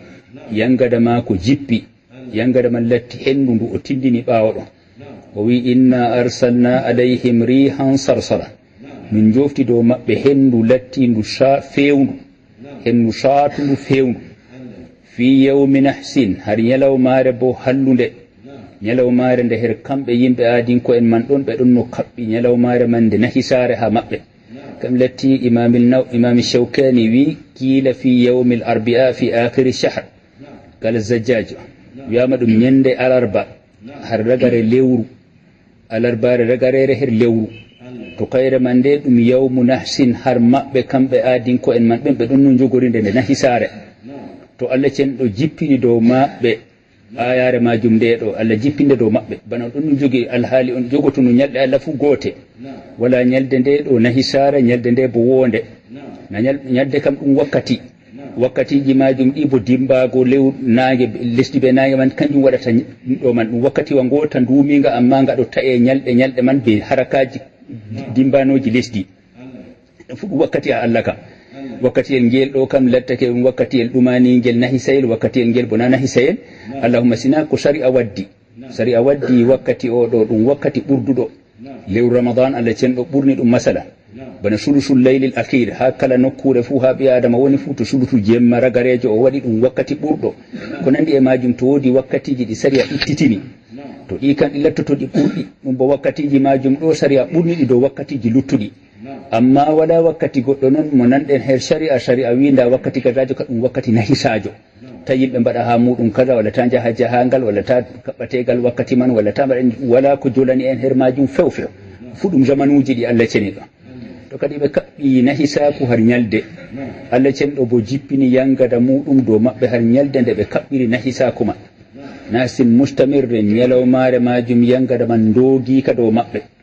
yangada ma ko jippi yangada man latti hendu ndu o tindini ɓawo ɗon o wi inna arsalna alayhim rihan sarsara min jofti dow maɓɓe hendu lattindu fewndu hendu satundu fewndu fi yawmi nahsin har ñalawmare bo hallunde ñalawmare nde her kamɓe yimɓe aadinko en man ɗon ɓe ɗon no kaɓɓi ñalawmare man nde nahi saare ha maɓɓe kam latti imami shawkani wi kiila fi yawmi l arbia fi akhiri shahr kala zajjajo wiyama ɗum ñande alarba har ragare lewru alarbare ragarere her lewru to kayre man nde ɗum yawmu nahsin har maɓɓe kamɓe aadinko en man ɓen ɓe ɗon no jogorinde nde nahi saare to Allah cenɗo jippini dow maɓɓe ayare majum nde ɗo Allah jippinde dow maɓɓe bana ɗon no jogi alhaali on jogoto no ñalɗe Allah fu goote wala ñalde nde ɗo nahi saare ñalde nde bo wonde ñalde kam ɗum wakkatiji majum ɗi bo dimbago lew nangue lesdi ɓe nangue man kanjum waɗata ɗo man ɗum wakkati wa ngota nduminga amma ngaɗo ta e ñalɗe man be harakaji dimbanoji lesdi fu ɗum wakkati a Allah kam wakkatiyel ngel ɗo kam lattake ɗum wakkatiyel ɗumani ngel nahi sayel wakkatiyel ngel bona nahi sayel allahumma sina ko sari a waddi wakkati o ɗo ɗum wakkati ɓurduɗo lewru ramadan Allah cenɗo ɓurni ɗum masala bana sulusul laylil akhir ha kala nokkure fu ha ɓi adama woni fu to sulutu jemma ragarejo o waɗi ɗum wakkati ɓurɗo ko nandi e majum to wodi wakkatiji ɗi sari a ittitini to ɗi kan ɗi lattoto ɗi ɓurɗi ɗum bo wakkatiji majum ɗo sari a ɓurni ɗi dow wakkatiji luttuɗi amma wala wakkati goɗɗo noon mo nanɗen her sharia winda wakkati kazajo ka ɗum wakkati nahisajo ta yimɓe mbaɗa ha muɗum kaza walla ta jaha jahangal walla ta kaɓɓategal wakkati man walla ta mbaɗen wala ko jolani en her majum few fu ɗum zamanuji ɗi Allah ceni ɗo to kadi ɓe kaɓɓi nahisaku har ñalde Allah cenɗo bo jippini yangada muɗum dow maɓɓe har ñalde nde ɓe kaɓɓiri nahisaku man nasin mustamirre ñalawmare majum yangada man ndogika dow maɓɓe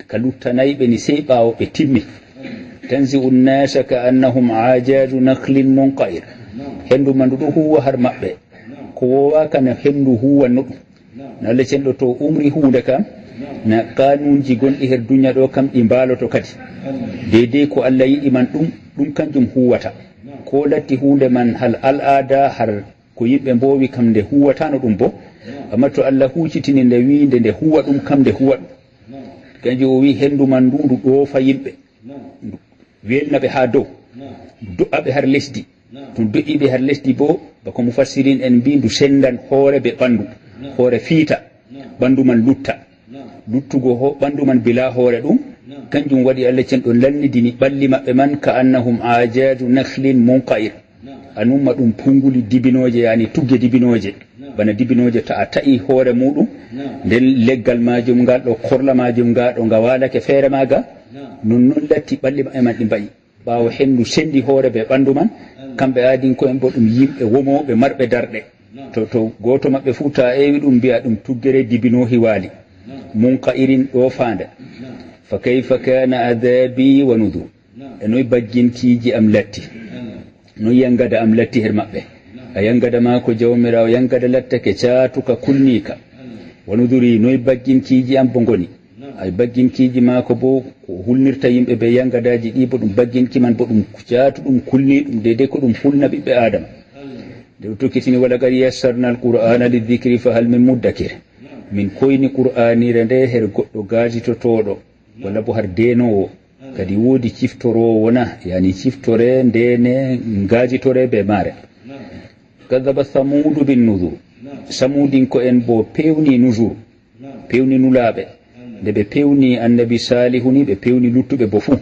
ka luttanayɓe ni sey ɓawo ɓe timmi tanzi unnasa ka annahum ajaju naklin munqair hendu man ndu ɗo huwa har maɓɓe ko wowaka no hendu huwanno ɗum no Allah cenɗo to umri hunde kam na kanunji gonɗi her duniya ɗo kam ɗi mbaloto kadi deydey ko Allah yiɗi man ɗum kanjum huwata ko latti hunde man hal al'ada har ko yimɓe mbowi kam nde huwatano ɗum bo amma to Allah hucitini nde winde nde huwa ɗum kam nde huwa ɗum kanjum o wi hendu man ndu ɗoofa yimɓe welnaɓe ha dow do'aɓe har lesdi to do'iɓe har lesdi bo bako mufassirin en mbi ndu sendan hoore be ɓandu hoore fiita ɓandu man lutta luttugo ɓandu man bila hoore ɗum kanjum waɗi Allah cen ɗon lannidini ɓalli maɓɓe man ka annahum ajadu nakhlin munqa'ir anumma ɗum punguli dibinoje yani tugge dibinoje bana dibinoje ta a ta'i hoore muɗum nden leggal majum ngal ɗo korla majum nga ɗo nga walake feere maga non latti ɓalli maɓɓe man ɗi mbayi ɓawo hendu sendi hoore ɓe ɓandu man kamɓe aadin ko en bo ɗum yimɓe womoɓe marɓe darɗe to goto maɓɓe fuu ta ewi ɗum mbiya ɗum tuggere dibinohi waali munqa'irin ɗo fanda fa kayfa kana adabi wa nudur e noy bagginkiiji am latti noy yangada am latti her maɓɓe a yangada ma ko jawmirawo yangada lattake caatuka kulnika wa nuduri noy bagginkiiji am bo ngoni ay bagginkiiji ma ko bo ko hulnirta yimɓe ɓe yangadaji ɗi bo ɗum bagginki man bo ɗum caatu ɗum kulni ɗum deydey ko ɗum hulna ɓiɓɓe adama nde ɗum tokkitini wala qad yassarna alqur'ana lidicri fa hal min muddakir min koyni qur'anire nde her goɗɗo gaajitotoɗo walla bo har denowo kadi woodi ciftorowo wona yani ciftore ndene gaajitore be maare kadaba samudu bin nuzur samudinko en bo pewni nuzur pewni nulaaɓe nde ɓe pewni annabi salihu ni ɓe pewni luttuɓe bo fuu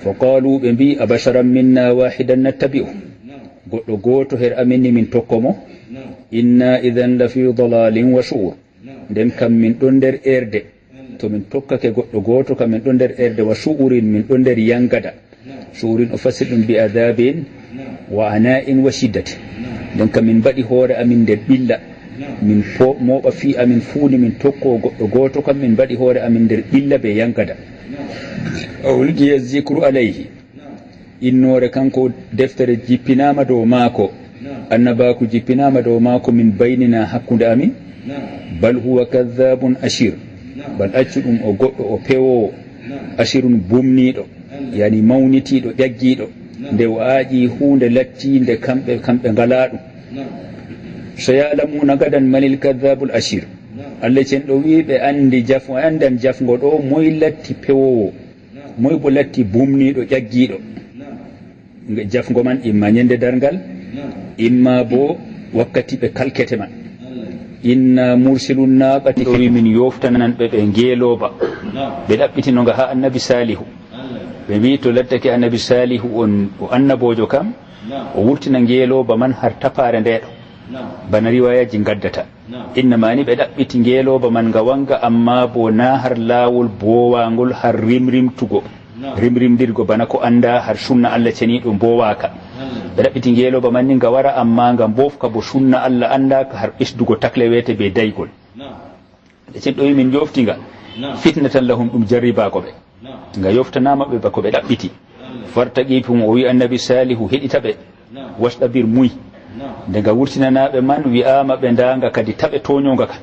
fa qalu ɓe mbi abasharan minna wahidan nattabi'u goɗɗo gooto her aminni min tokkomo inna idan la fi dalalin wa su'ur nden kam min ɗon nder erde to min tokkake goɗɗo gooto kam min ɗon nder erde wa su'urin min ɗon nder yangada su'urin o fasir ɗum bi adabin wa ana'in wa shiddati nden kam min mbaɗi hoore amin nder ɓilla min moɓa fi amin fuuni min tokko goɗɗo gooto kam min mbaɗi hoore amin nder ɓilla be yangada ulqiya zicru alayhi innore kanko deftere jippinama dow maako annabaku jippinama dow maako min baynina hakkude amin bal huwa kadhabun ashir bal accu ɗum o goɗɗo o pewowo ashirun bumniɗo yani mawnitiɗo ƴaggiɗo nde o aaƴi hunde lattinde kamɓe ngala ɗum so yalamuna gadan manil kadhabul ashir Allah cen ɗo wi ɓe andi andan jafgo ɗo moy latti pewowo moy bo latti bumniɗo ƴaggiɗo jafgo man imma ñande dargal imma bo wakkati ɓe kalkete man inna mursilun naqati wi min yoftananɓe ɓe ngeeloba ɓe ɗaɓɓitinoga ha annabi salihu ɓe mbi to lattake annabi salihu o annabojo kam o wurtina ngeeloba man har tapare ndeɗo bana riwayaji gaddata innamani ɓe ɗaɓɓiti ngeeloba man nga wanga amma bo na har laawol bowangol har rimrimtugo rimrimdirgo bana ko anda har sunna Allah ceniɗo bowaka ɓe ɗaɓɓiti ngeeloba man ni nga wara amma nga bofka bo sunna Allah andaka har ɓesdugo takle wete be daygol ɓe cen ɗo wi min joftinga fitnatan lahum ɗum jarribako ɓe nga yoftanama ɓe bako ɓe ɗaɓɓiti fartaqifum o wi annabi salihu heɗita ɓe wasɗabir muy nde nga wurtinanaɓe man wi'ama ɓe ndanga kadi taɓe toñoga ka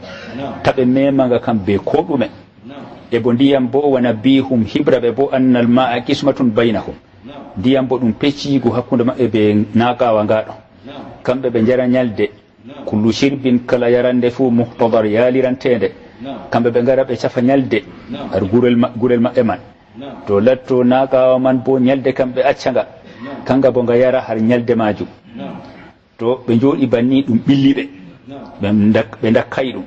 taɓe memaga kam be ko ɗume e bo ndiyam bo wana bihum hibraɓe bo annal ma'a qismatun baynahum ndiyam bo ɗum peccigu hakkude maɓɓe ɓe naqawa ngaɗo kamɓe ɓe jara ñalde kullu shirbin kala yarande fuu muhtadar yalirantede kamɓe ɓe gara ɓe cafa ñalde har gurel maɓɓe man to latto naqawa man bo ñalde kam ɓe accaga kanga bo nga yara har ñalde majum to ɓe jooɗi banni ɗum ɓilliɓe ɓe dakkay ɗum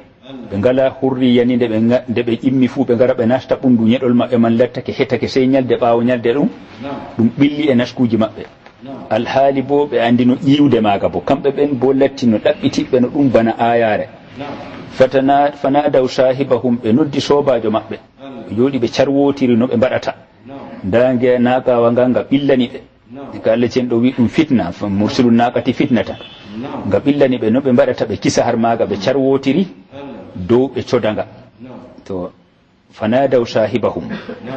ɓe ngala hurriyani nde ɓe ƴimmi fuu ɓe ngara ɓe nasta ɓundu ñeɗol maɓɓe man lattake hettake sey ñalde ɓaawo ñalde ɗum ɓilli e naskuji maɓɓe alhaali bo ɓe andi no ƴiwde maaga bo kamɓe ɓen bo latti no ɗaɓɓitiɓɓe no ɗum bana ayare fanadaw sahibahum ɓe noddi sobajo maɓɓe ɓe jooɗi ɓe carwotiri no ɓe mbaɗata ndange naqawa nga nga ɓillani ɓe ka Allah cen ɗo wi ɗum fitna mursilu naqati fitnatan nga ɓillani ɓe no ɓe mbaɗata ɓe kisa har maga ɓe carwotiri dow ɓe codanga to fanadaw sahibahum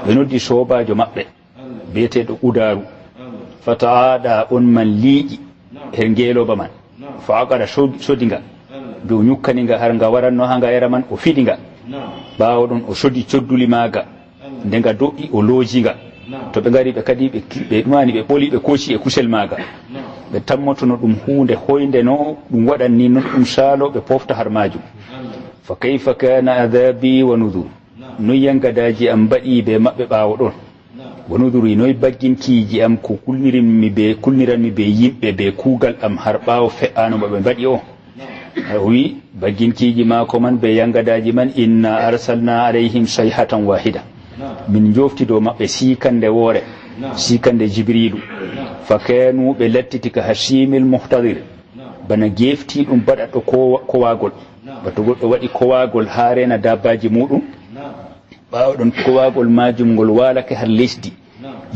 ɓe noddi sobajo maɓɓe biyeteɗo udaru fata'ada on man liiƴi her ngeeloba man fa aqara sodinga be o ñukkaniga har nga waranno ha nga yara man o fiɗinga ɓawo ɗon o sodi codduli maga nde nga do'i o loojinga to ɓe ngari ɓe kadi ɓe ɗumani ɓe ɓoli ɓe kooci e kusel maga ɓe tammotono ɗum hunde hoynde no ɗum waɗanni non ɗum saalo ɓe pofta har majum fa kayfa kana adabi wa nudur no yangadaji am mbaɗi be maɓɓe ɓawo ɗon wonuduri noy bagginkiiji am ko kulniranmi be yimɓe be kuugal am har ɓaawo fe'ano mo ɓe mbaɗi o wi bagginkiiji maako man be yangadaji man inna arsalna alayhim sayhatan wahida min jofti dow maɓɓe sikande woore sikande jibrilu fa kanu ɓe lattiti ka hasimil muhtadir bana geftiɗum baɗaɗo kowagol bato goɗɗo waɗi kowagol ha rena dabbaji muɗum ɓawɗon kowagol majum ngol walake har lesdi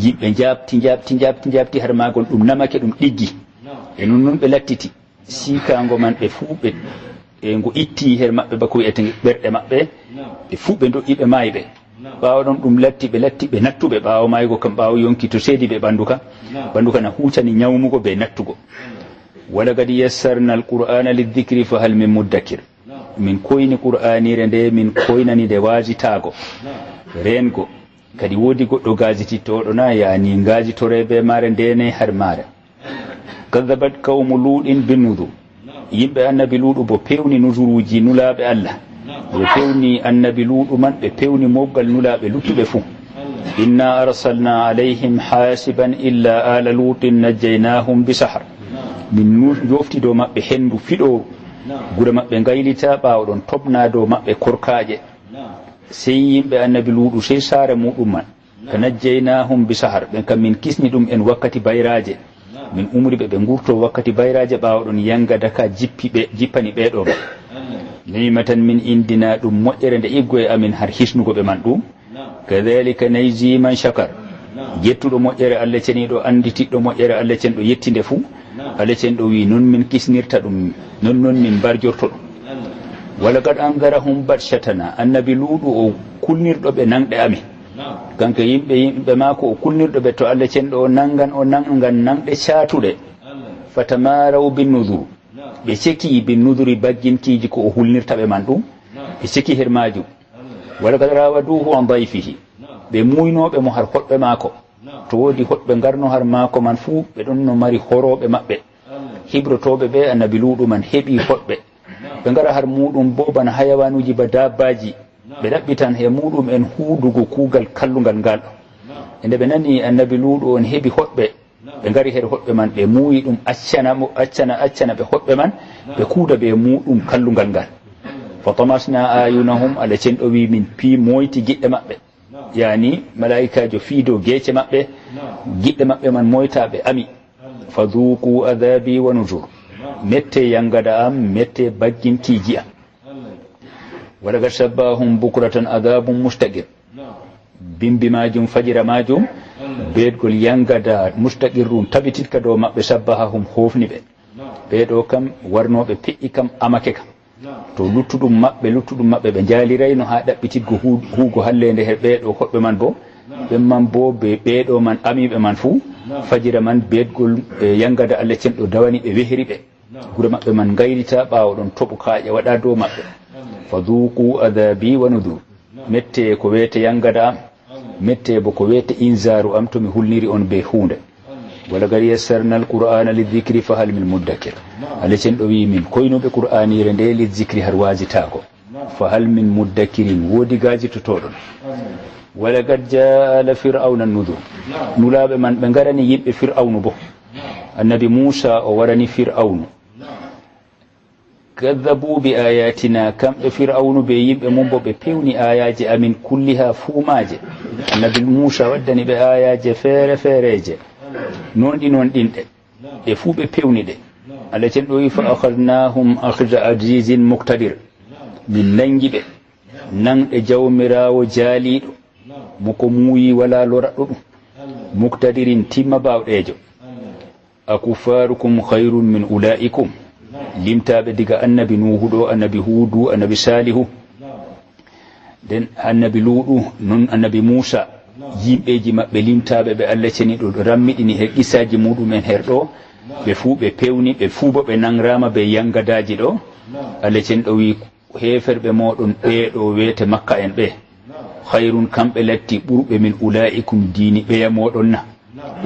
yimɓe jabti har magol ɗum namake ɗum ɗiggi e non ɓe lattiti sikango man ɓe fuu ɓe ngo itti her maɓɓe bako wiyete ɓerɗe maɓɓe ɓe fuu ɓe doƴƴi ɓe maayi ɓe ɓawɗon ɗum latti ɓe nattuɓe ɓawo maygo kam ɓawo yonki to seedi ɓe ɓandu ka na hucani ñawmugo be nattugo wala gadi yassarna alqur'ana lidhikri fa hal min muddakir min koyni qur'anire nde min koynani nde wasitago rengo kadi woodi goɗɗo gajitittoɗo na yani ngajitore be mare ndene har mare kadabat qawmu luɗin binnudur yimɓe annabi luuɗu bo pewni nusuruji nulaɓe allah ɓe pewni annabi luuɗu man ɓe pewni moggal nulaɓe luttuɓe fuu inna arsalna alayhim hasiban illa ala lutin najjaynahum bisahar min jofti dow maɓɓe hendu fiɗoru gure maɓɓe gaylita ɓawɗon tobna dow maɓɓe korkaƴe sey yimɓe annabi luuɗu sey saare muɗum man fa najjaynahum bisahar ɓen kam min kisni ɗum en wakkati bayraje min umri ɓe gurto wakkati bayraje ɓawɗon yangada ka jippani ɓeɗo ba nimatan min indina ɗum moƴƴere nde iggo e amin har hisnugo ɓe man ɗum kadhalika najzi man shakar jettuɗo moƴƴere allah ceniɗo anditiɗɗo moƴƴere allah cen ɗo yettinde fuu allah cen ɗo wi non min kisnirta ɗum non min mbarjorto ɗum walaqad andarahum batshatana annabi luuɗu o kulnirɗo ɓe nanɗe amin kanko yimɓe maako o kulnirɗo ɓe to allah cenɗo o nangan nanɗe caatuɗe fatamaraw binnudur ɓe ceki binnuduri bagginkiiji ko o hulnirta ɓe man ɗum ɓe ceki her majum walaqad rawaduhu an dayfihi ɓe muynoɓe mo har hoɗɓe maako to woodi hoɗɓe ngarno har maako man fuu ɓe ɗon no mari horoɓe maɓɓe hibrotoɓe ɓe annabi luuɗu man heeɓi hoɗɓe ɓe ngara har muɗum bo bana hayawanuji ba dabbaji ɓe ɗaɓɓitan he muɗum en huudugo kuugal kallungal ngal ɗo e nde ɓe nani annabi luuɗu on heeɓi hoɗɓe ɓe ngari her hoɗɓe man ɓe muuyi ɗum accana ɓe hoɗɓe man ɓe kuuda ɓe muɗum kallungal ngal fa tamasna ayunahum ala cenɗo wi min moyti giɗɗe maɓɓe yani malaikajo fiido geece maɓɓe giɗɗe maɓɓe man moytaɓe ami fa dhuqu adabi wa nuzur mette yangada am mette bagginkiiji am walaqad sabbahum bukratan adabum mustaqir bimbi majum fajira majum beedgol yangada mustaqirrum tabititka dow maɓɓe sabbahahum hofni ɓe ɓeɗo kam warnoɓe peƴƴi kam amake kam to luttuɗum maɓɓe ɓe jaalirayno ha ɗaɓɓititgo huugo hallende he ɓeɗo hoɓɓe man bo ɓen man bo ɓe ɓeɗo man amiɓe man fuu fajira man beedgol yangada allah cenɗo dawani ɓe wehri ɓe gure maɓɓe man gayrita ɓawo ɗon toɓo kaaƴe waɗa dow maɓɓe fa dhuqu adabi wa nudur mette ko wiyete yangada am mette bo ko wiyete inzaru am tomi hulniri on be hunde walaqad yassarna alqur'ana lidhikri fa hal min muddakir allah cenɗo wi min koynuɓe qur'anire nde lidhikri har wasitago fa hal min muddakirin woodi gajitotoɗon walaqad jaa ala fir'auna nudur nulaɓe man ɓe garani yimɓe fir'aunu bo annabi musa o warani fir'aunu kadhabu bi ayatina kamɓe fir'aunu be yimɓe mum bo ɓe pewni ayaji amin kulliha fuumaje annabi musa waddani ɓe ayaje feereje non ɗinɗe ɓe fuu ɓe pewni ɗe allah cen ɗo wi fa akhadnahum akhda azizin muqtadir min nangi ɓe nanɗe jawmirawo jaaliɗo moko muuyi wala loraɗo ɗum muqtadirin timma bawɗejo akufarukum khayrun min ulaikum limtaɓe diga annabi nuhu ɗo annabi huudu annabi salihu nden annabi luuɗu non annabi musa yimɓeji maɓɓe limtaɓe ɓe allah ceniɗo rammiɗini he qissaji muɗumen her ɗo ɓe fuu ɓe pewni ɓe fuu bo ɓe nangrama be yangadaji ɗo allah ceniɗo wi heferɓe moɗon ɓeɗo wiyete makka en ɓe hayrun kamɓe latti ɓurɓe min ulaikum diini ɓeya moɗon na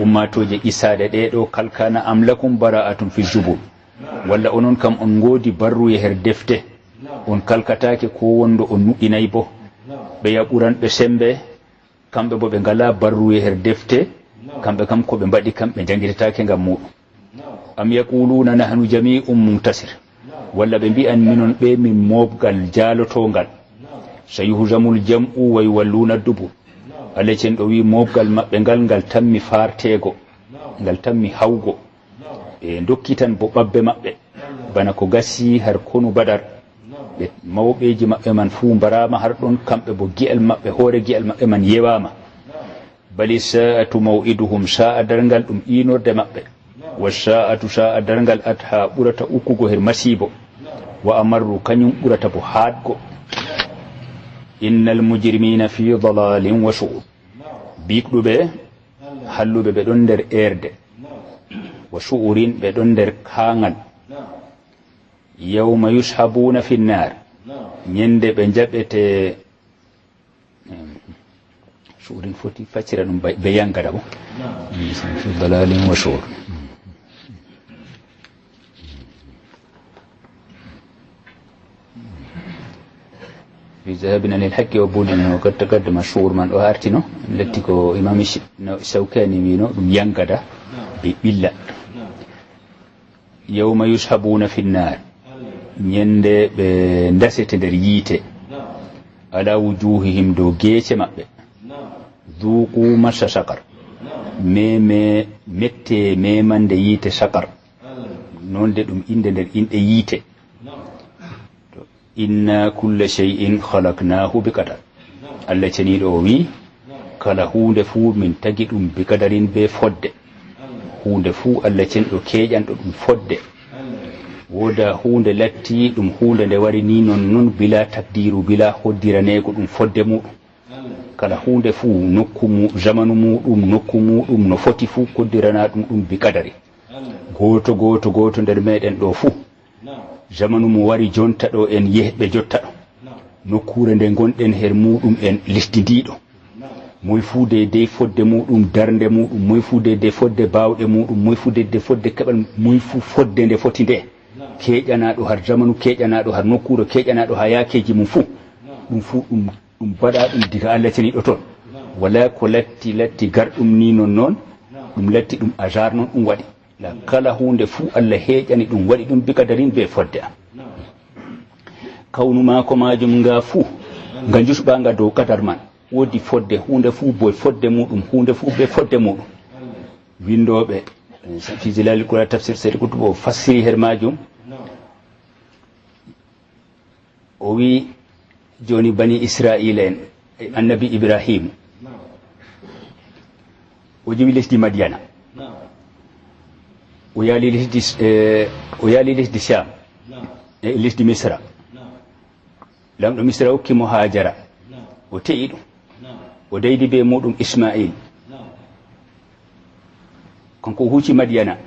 ummatoje qissade ɗe ɗo kalkana am lakum bara'atun fi zubur walla onon kam on ngoodi barruye her defte on kalkatake ko wondo on nuɗɗinayi bo ɓeya ɓuranɓe sembe kamɓe bo ɓe ngala barruye her defte kamɓe kam ko ɓe mbaɗi kam ɓe jangititake ngam muɗum am yaquluna nahnu jami'un muntasir walla ɓe mbi'an minon ɓe min mobgal jalotongal sayuhzamul jam'u wa yuwalluna dubur Allah cen ɗo wi mobgal maɓɓe ngal tammi fartego ngal tammi hawgo ɓe dokkitan bo ɓabbe maɓɓe bana ko gasi har konu badar ɓe mawɓeji maɓɓe man fuu mbarama har ɗon kamɓe bo gi'al maɓɓe hoore gi'al maɓɓe man yewama bali sa'atu maw'iduhum sa'a darngal ɗum inorde maɓɓe wa sa'atu sa'a darngal adha ɓurata ukkugo her masibo wa amarru kañum ɓurata bo haadgo innal mujrimina fi dalalin wa su'ur biikɗuɓe halluɓe ɓe ɗon nder erde wa su'urin ɓe ɗon nder kaangal yawma yushabuna fi nnar ñande ɓe jaɓete su'urin foti faccira ɗum be yangada bo fi dalalin wa su'ur في ذهبنا للحق وبولنا وقد تقدم الشعور من أهارتنا التي كو إمام الشوكاني مينو ينقدا بالله يوم يسحبون في النار يند بندسة دريته على وجوههم دو جيش مأبه ذوقوا مس سقر مي متى ميمن ديته سقر نون دم إند در إند يته inna kulla shay'in khalaqnahu biqadar Allah ceni do wi kala hunde fu min tagi dum bi kadarin be fodde hunde fu Allah cen do kejan do dum fodde woda hunde latti dum hunde de wari ni non bila takdiru bila hoddirane ko dum fodde mu kala hunde fu nokkumu zamanu mudum nokkumu dum no foti fu koddirana dum bi kadari goto nder meden do fu zamanu mo wari jonta ɗo en yehɓe jotta ɗo nokkure nde gonɗen her muɗum en lisdidiɗo moy fu de fodde muɗum darnde muɗum moy fu de fodde bawɗe muɗum moy fu de fodde keɓal moy fu fodde nde foti nde keƴanaɗo har zamanu keƴanaɗo har nokkure keƴanaɗo ha yakeji mum fu ɗum fu ɗum baɗa ɗum diga Allah ceniɗo toon wala ko latti garɗum ni non ɗum latti ɗum hasard noon ɗum waɗi la kala hunde fu Allah heƴani ɗum waɗi ɗum bikadarin be fodde kawnu mako majum nga fu nga jusɓa nga dow kadar man wodi fodde hunde fu boy fodde muɗum hunde fu be fodde muɗum windoɓe fi zilalil qur'an tafsir sedi kutubo fassiri her majum o wi joni bani israila en annabi ibrahim o jiwi lesdi madiana o yaali lesdi sham e lesdi misra lamɗo misra hokkimo hajara o te'i ɗum o daydi be muɗum ismail kanko o huuci madiyana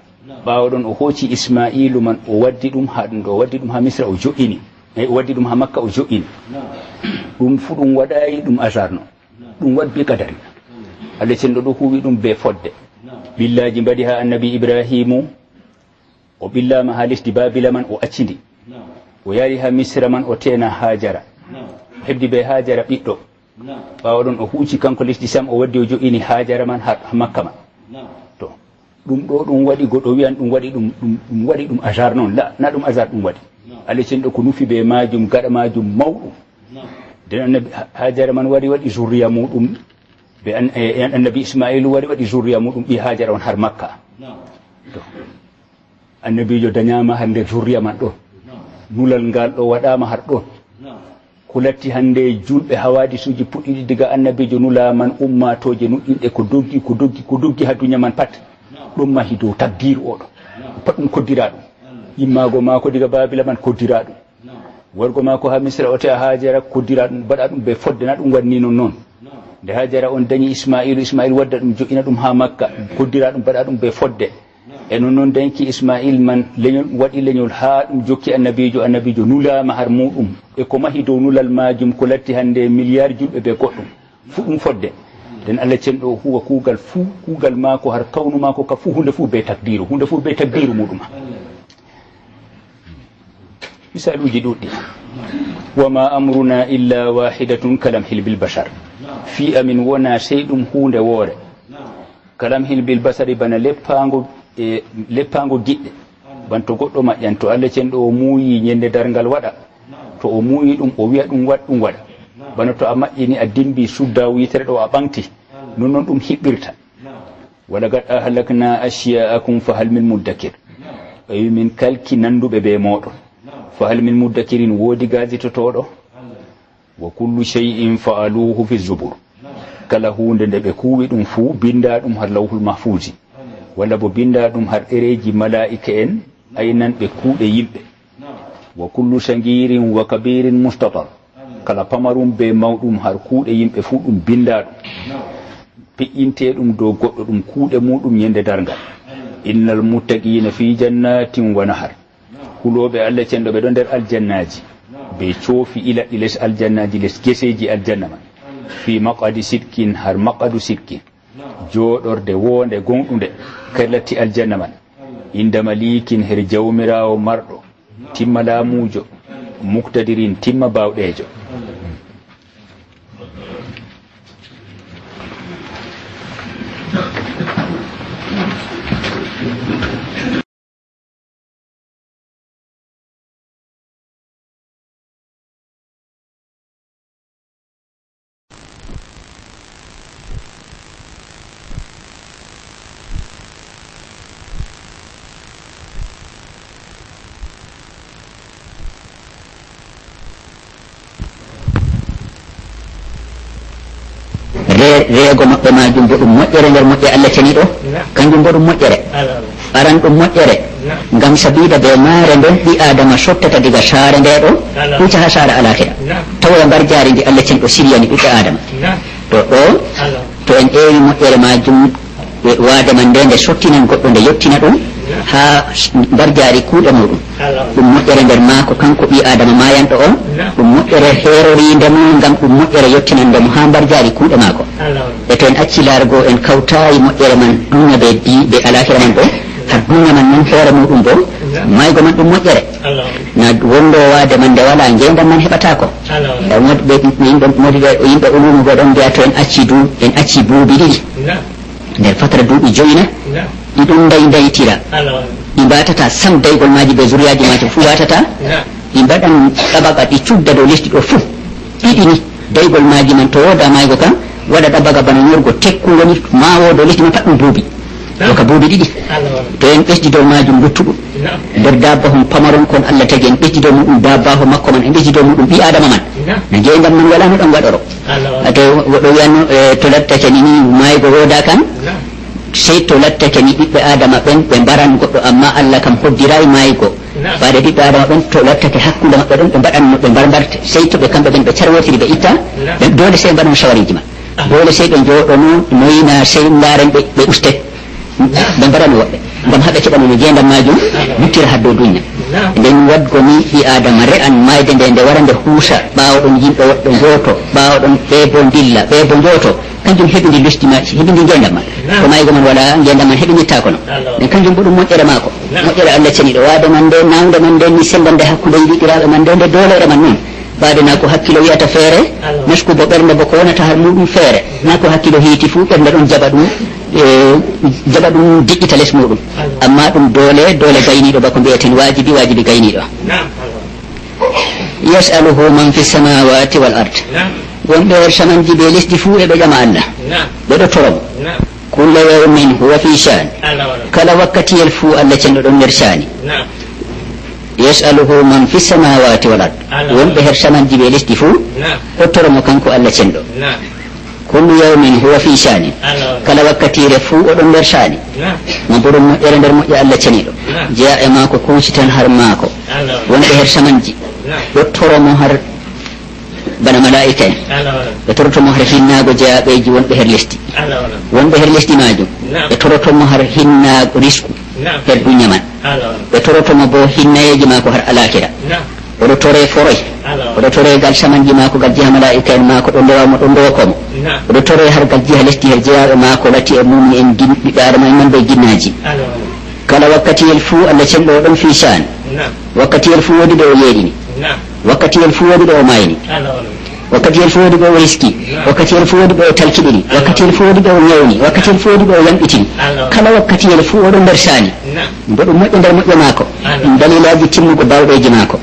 ɓawo ɗon o hooci ismailu man o waddi ɗum ha ɗum ɗo o waddi ɗum ha misra o jo'ini o waddi ɗum ha makka o jo'ini ɗum fu ɗum waɗayi ɗum asarno ɗum waɗ be kadari Allah cenɗo ɗo huwi ɗum be fodde billaji mbaɗi ha annabi ibrahimu o billama ha lesdi babila man o accidi o yari ha misra man o tena hajara o hebdi be hajara ɓiɗɗo ɓawo ɗon o huuci kanko lesdi sam o waddi o jo'ini hajara man ha makka man to ɗum ɗo ɗum waɗi goɗɗo wiyan ɗum waɗi ɗum waɗi ɗum hasard noon la na ɗum hasard ɗum waɗi Allah cenɗo ko nufi be majum gaɗa majum mawɗum nden annabi hajara man waɗi zurriya muɗum be annabi ismailu waɗi zurriya muɗum ɓi hajara on har makka to annabijo dañama har nder zurriya man ɗon nulal ngal ɗo waɗama har ɗon ko latti hande julɓe hawadisuji puɗɗiɗi diga annabijo nulaman ummatoje nuɗɗinɗe ko doggi ha duña man pat ɗum mahi dow takdiru oɗo pat ɗum koddira ɗum yimmago mako diga babila man koddira ɗum worgo mako ha misra o te'a hajara koddira ɗum baɗa ɗum be fodde na ɗum wanni non nde hajara on dañi ismail wadda ɗum jo'ina ɗum ha makka koddira ɗum baɗa ɗum be fodde e non danki ismail man leñol waɗi leñol ha ɗum jokki annabijo nulama har muɗum e ko mahi dow nulal majum ko latti hande milliard julɓe be goɗɗum fu ɗum fodde nden Allah cenɗo huwa kuugal mako har kawnu mako ka fu hunde fu be takdiru muɗum misaluji ɗuɗɗi wama amruna illa wahidatun kalamhil bil bashar fi amin wona sey ɗum hunde woore kalam hin bil basari bana leppango giɗɗe banto goɗɗo maƴƴan to Allah cenɗo o muuyi ñande dargal waɗa to o muuyi ɗum o wiya ɗum waɗa bana to a maƴƴini a dimbi sudda witere ɗo a ɓanti non noon ɗum hiɓɓirta wala gad ahlakna ashya'akum fa hal min muddakir wi min kalki nanduɓe be moɗon fa hal min muddakirin woodi gazitotoɗo wa kullu shay'in fa'aluhu fi zubur kala hunde nde ɓe kuwi ɗum fuu binda ɗum har lawhul mahfuzi walla bo binda ɗum har ɗereji mala'ika en aynan ɓe kuuɗe yimɓe wa kullu sangirin wa kabirin mustatar kala pamarum be mawɗum har kuuɗe yimɓe fuu ɗum binda ɗum piƴƴinte ɗum dow goɗɗo ɗum kuuɗe muɗum ñande dargal innal muttaqina fi jannatin wa nahar huloɓe Allah cenɗo ɓe ɗo nder aljannaji be coofi ilaɗɗi les aljannaji les geseji aljanna man fi maqadi sidkin har maqadu sidkin jooɗorde wonde gonɗude kay latti aljanna man inda malikin her jawmirawo marɗo timma laamujo muktadirin timma bawɗejo reego maɓɓe majum bo ɗum moƴƴere nder moƴƴe Allah ceniɗo kanjum bo ɗum moƴƴere aran ɗum moƴƴere ngam sabida be maare nden ɓi adama sottata diga saare nde ɗo huca ha saare alakira tawoya mbar jaari ndi Allah ceniɗo siriyani ɓiɓɓe adama to ɗo to en ƴeewi moƴƴere majum waade man nde sottinan goɗɗo nde yettina ɗum ha mbar jaari kuuɗe muɗum ɗum moƴƴere nder maako kanko ɓi adama mayanɗo on ɗum moƴƴere heerorinde mum ngam ɗum moƴƴere yettinande mo ha mbar jaari kuuɗe maako e to en acci laarugo en kawtayi moƴƴere man dunya be alahira man ɗo har dunya man noon hoore muɗum bo maygo man ɗum moƴƴere na wondo waade man nde wala ngendam man heɓatako yimɓe ulumu go ɗon mbiya to en acci buubi ɗiɗi nder fatara duuɓi joyina ɗiɗum daytira ɗi mbatata sam daygol maji be zuriyaji maji fu watata ɗi mbaɗan ɗabaga ɗi cudda dow lesdi ɗo fuu ɗiɗi ni daygol maji man to woda maygo kam waɗa ɗabaga bana ñorgo tekku woni mawo dow lesdi man pat ɗum buubi doka buubi ɗiɗi to en ɓesdi dow majum luttuɗum nder dabbahum pamaron kon Allah tagi en ɓesdi dow muɗum dabbaho makko man en ɓesdi dow muɗum ɓi adama man no ngendam man wala no ɗon waɗoro to goɗɗo wiyanno to lattake ni maygo woda kam sey to lattake ni ɓiɓɓe adama ɓen ɓe mbaran goɗɗo amma Allah kam hoddirayi maygo ɓaade ɓiɓɓe adama ɓen to lattake hakkude maɓɓe ɗon ɓe mbaɗanno ɓe mbarbarte sey to ɓe kamɓe ɓen ɓe carwotiri ɓe itta dole sey mbaɗon shawariji ma dole sey ɓe jooɗono noyina sey ndaren ɓe uste ɓe mbarano woɓɓe ngam haɓe keɓano no gendam majum luttira ha dow duña nden wadgo ni ɓi adama re'an mayde nde wara nde huusa ɓawoɗon yimɓe woɓɓe jooto ɓawoɗon ɓe bo dilla ɓe bo jooto kanjum heɓidi lustimaji heɓidi gendam man ko maygo man wala gendam man heɓinittako no nden kanjum bo ɗum moƴƴere maako moƴƴere Allah ceniɗo waade man nde nawde man nde ni sendande hakkude yiɗiraɓe man nde dolere man noon baade na ko hakkilo wiyata feere nasku bo ɓernde bo ko wonata har muɗum feere na ko hakkilo hiiti fuu ɓernde ɗon jaɓa ɗum diƴƴita les muɗum amma ɗum dole gayniɗo bako mbiyaten wajibi gayniɗo yasaluhu man fi samawati wal ard wonɓe her samanji ɓe lesdi fuu eɓe ƴama Allah ɓeɗo toromo kulla yawmin huwa fi shan kala wakkatiyel fuu Allah cenɗo ɗon nder shani yasaluhu man fi samawati wal ard wonɓe her samanji ɓe lesdi fuu ɗo toromo kanko Allah cenɗo kullu yawmin huwa fi shani kala wakkatire fuu oɗon nder shani mo bo ɗum moƴƴere nder moƴƴe Allah ceniɗo jeeya e maako kuuci tan har maako wonɓe her samanji ɗo toromo har bana malaika en ɓe torotomo har hinnago jeyaɓeji wonɓe her lesdi wonɓe her lesdi majum ɓe torotomo har hinnago risku her duña man ɓe torotomo bo hinnayeji mako har alakira oɗo tore foroy oɗo tore gal samanji mako gal jiha malaika en mako ɗo ndewamo ɗo ndokomo oɗo tore har gal jiha lesdi her jeyaɓe mako lati e mumni en ɓiɓɓe adama en man ɓe jinnaji kala wakkatiyel fuu Allah cenɗo oɗon fi shan wakkatiyel fuu wodi ɗo o yeeɗini wakkatiyel fuu wodi ɗo o mayni wakkati yel fu wodi ɓe o riski wakkati yel fu wodi ɓe o talkiɗiri wakkati yel fu wodi ɓe o ñewni wakkati yel fu wodi ɓe o yamɓitini kala wakkati yel fu oɗo nder saani mbo ɗum moƴƴo nder moƴƴo maako ɗum dalilaji timmugo bawɗeji maako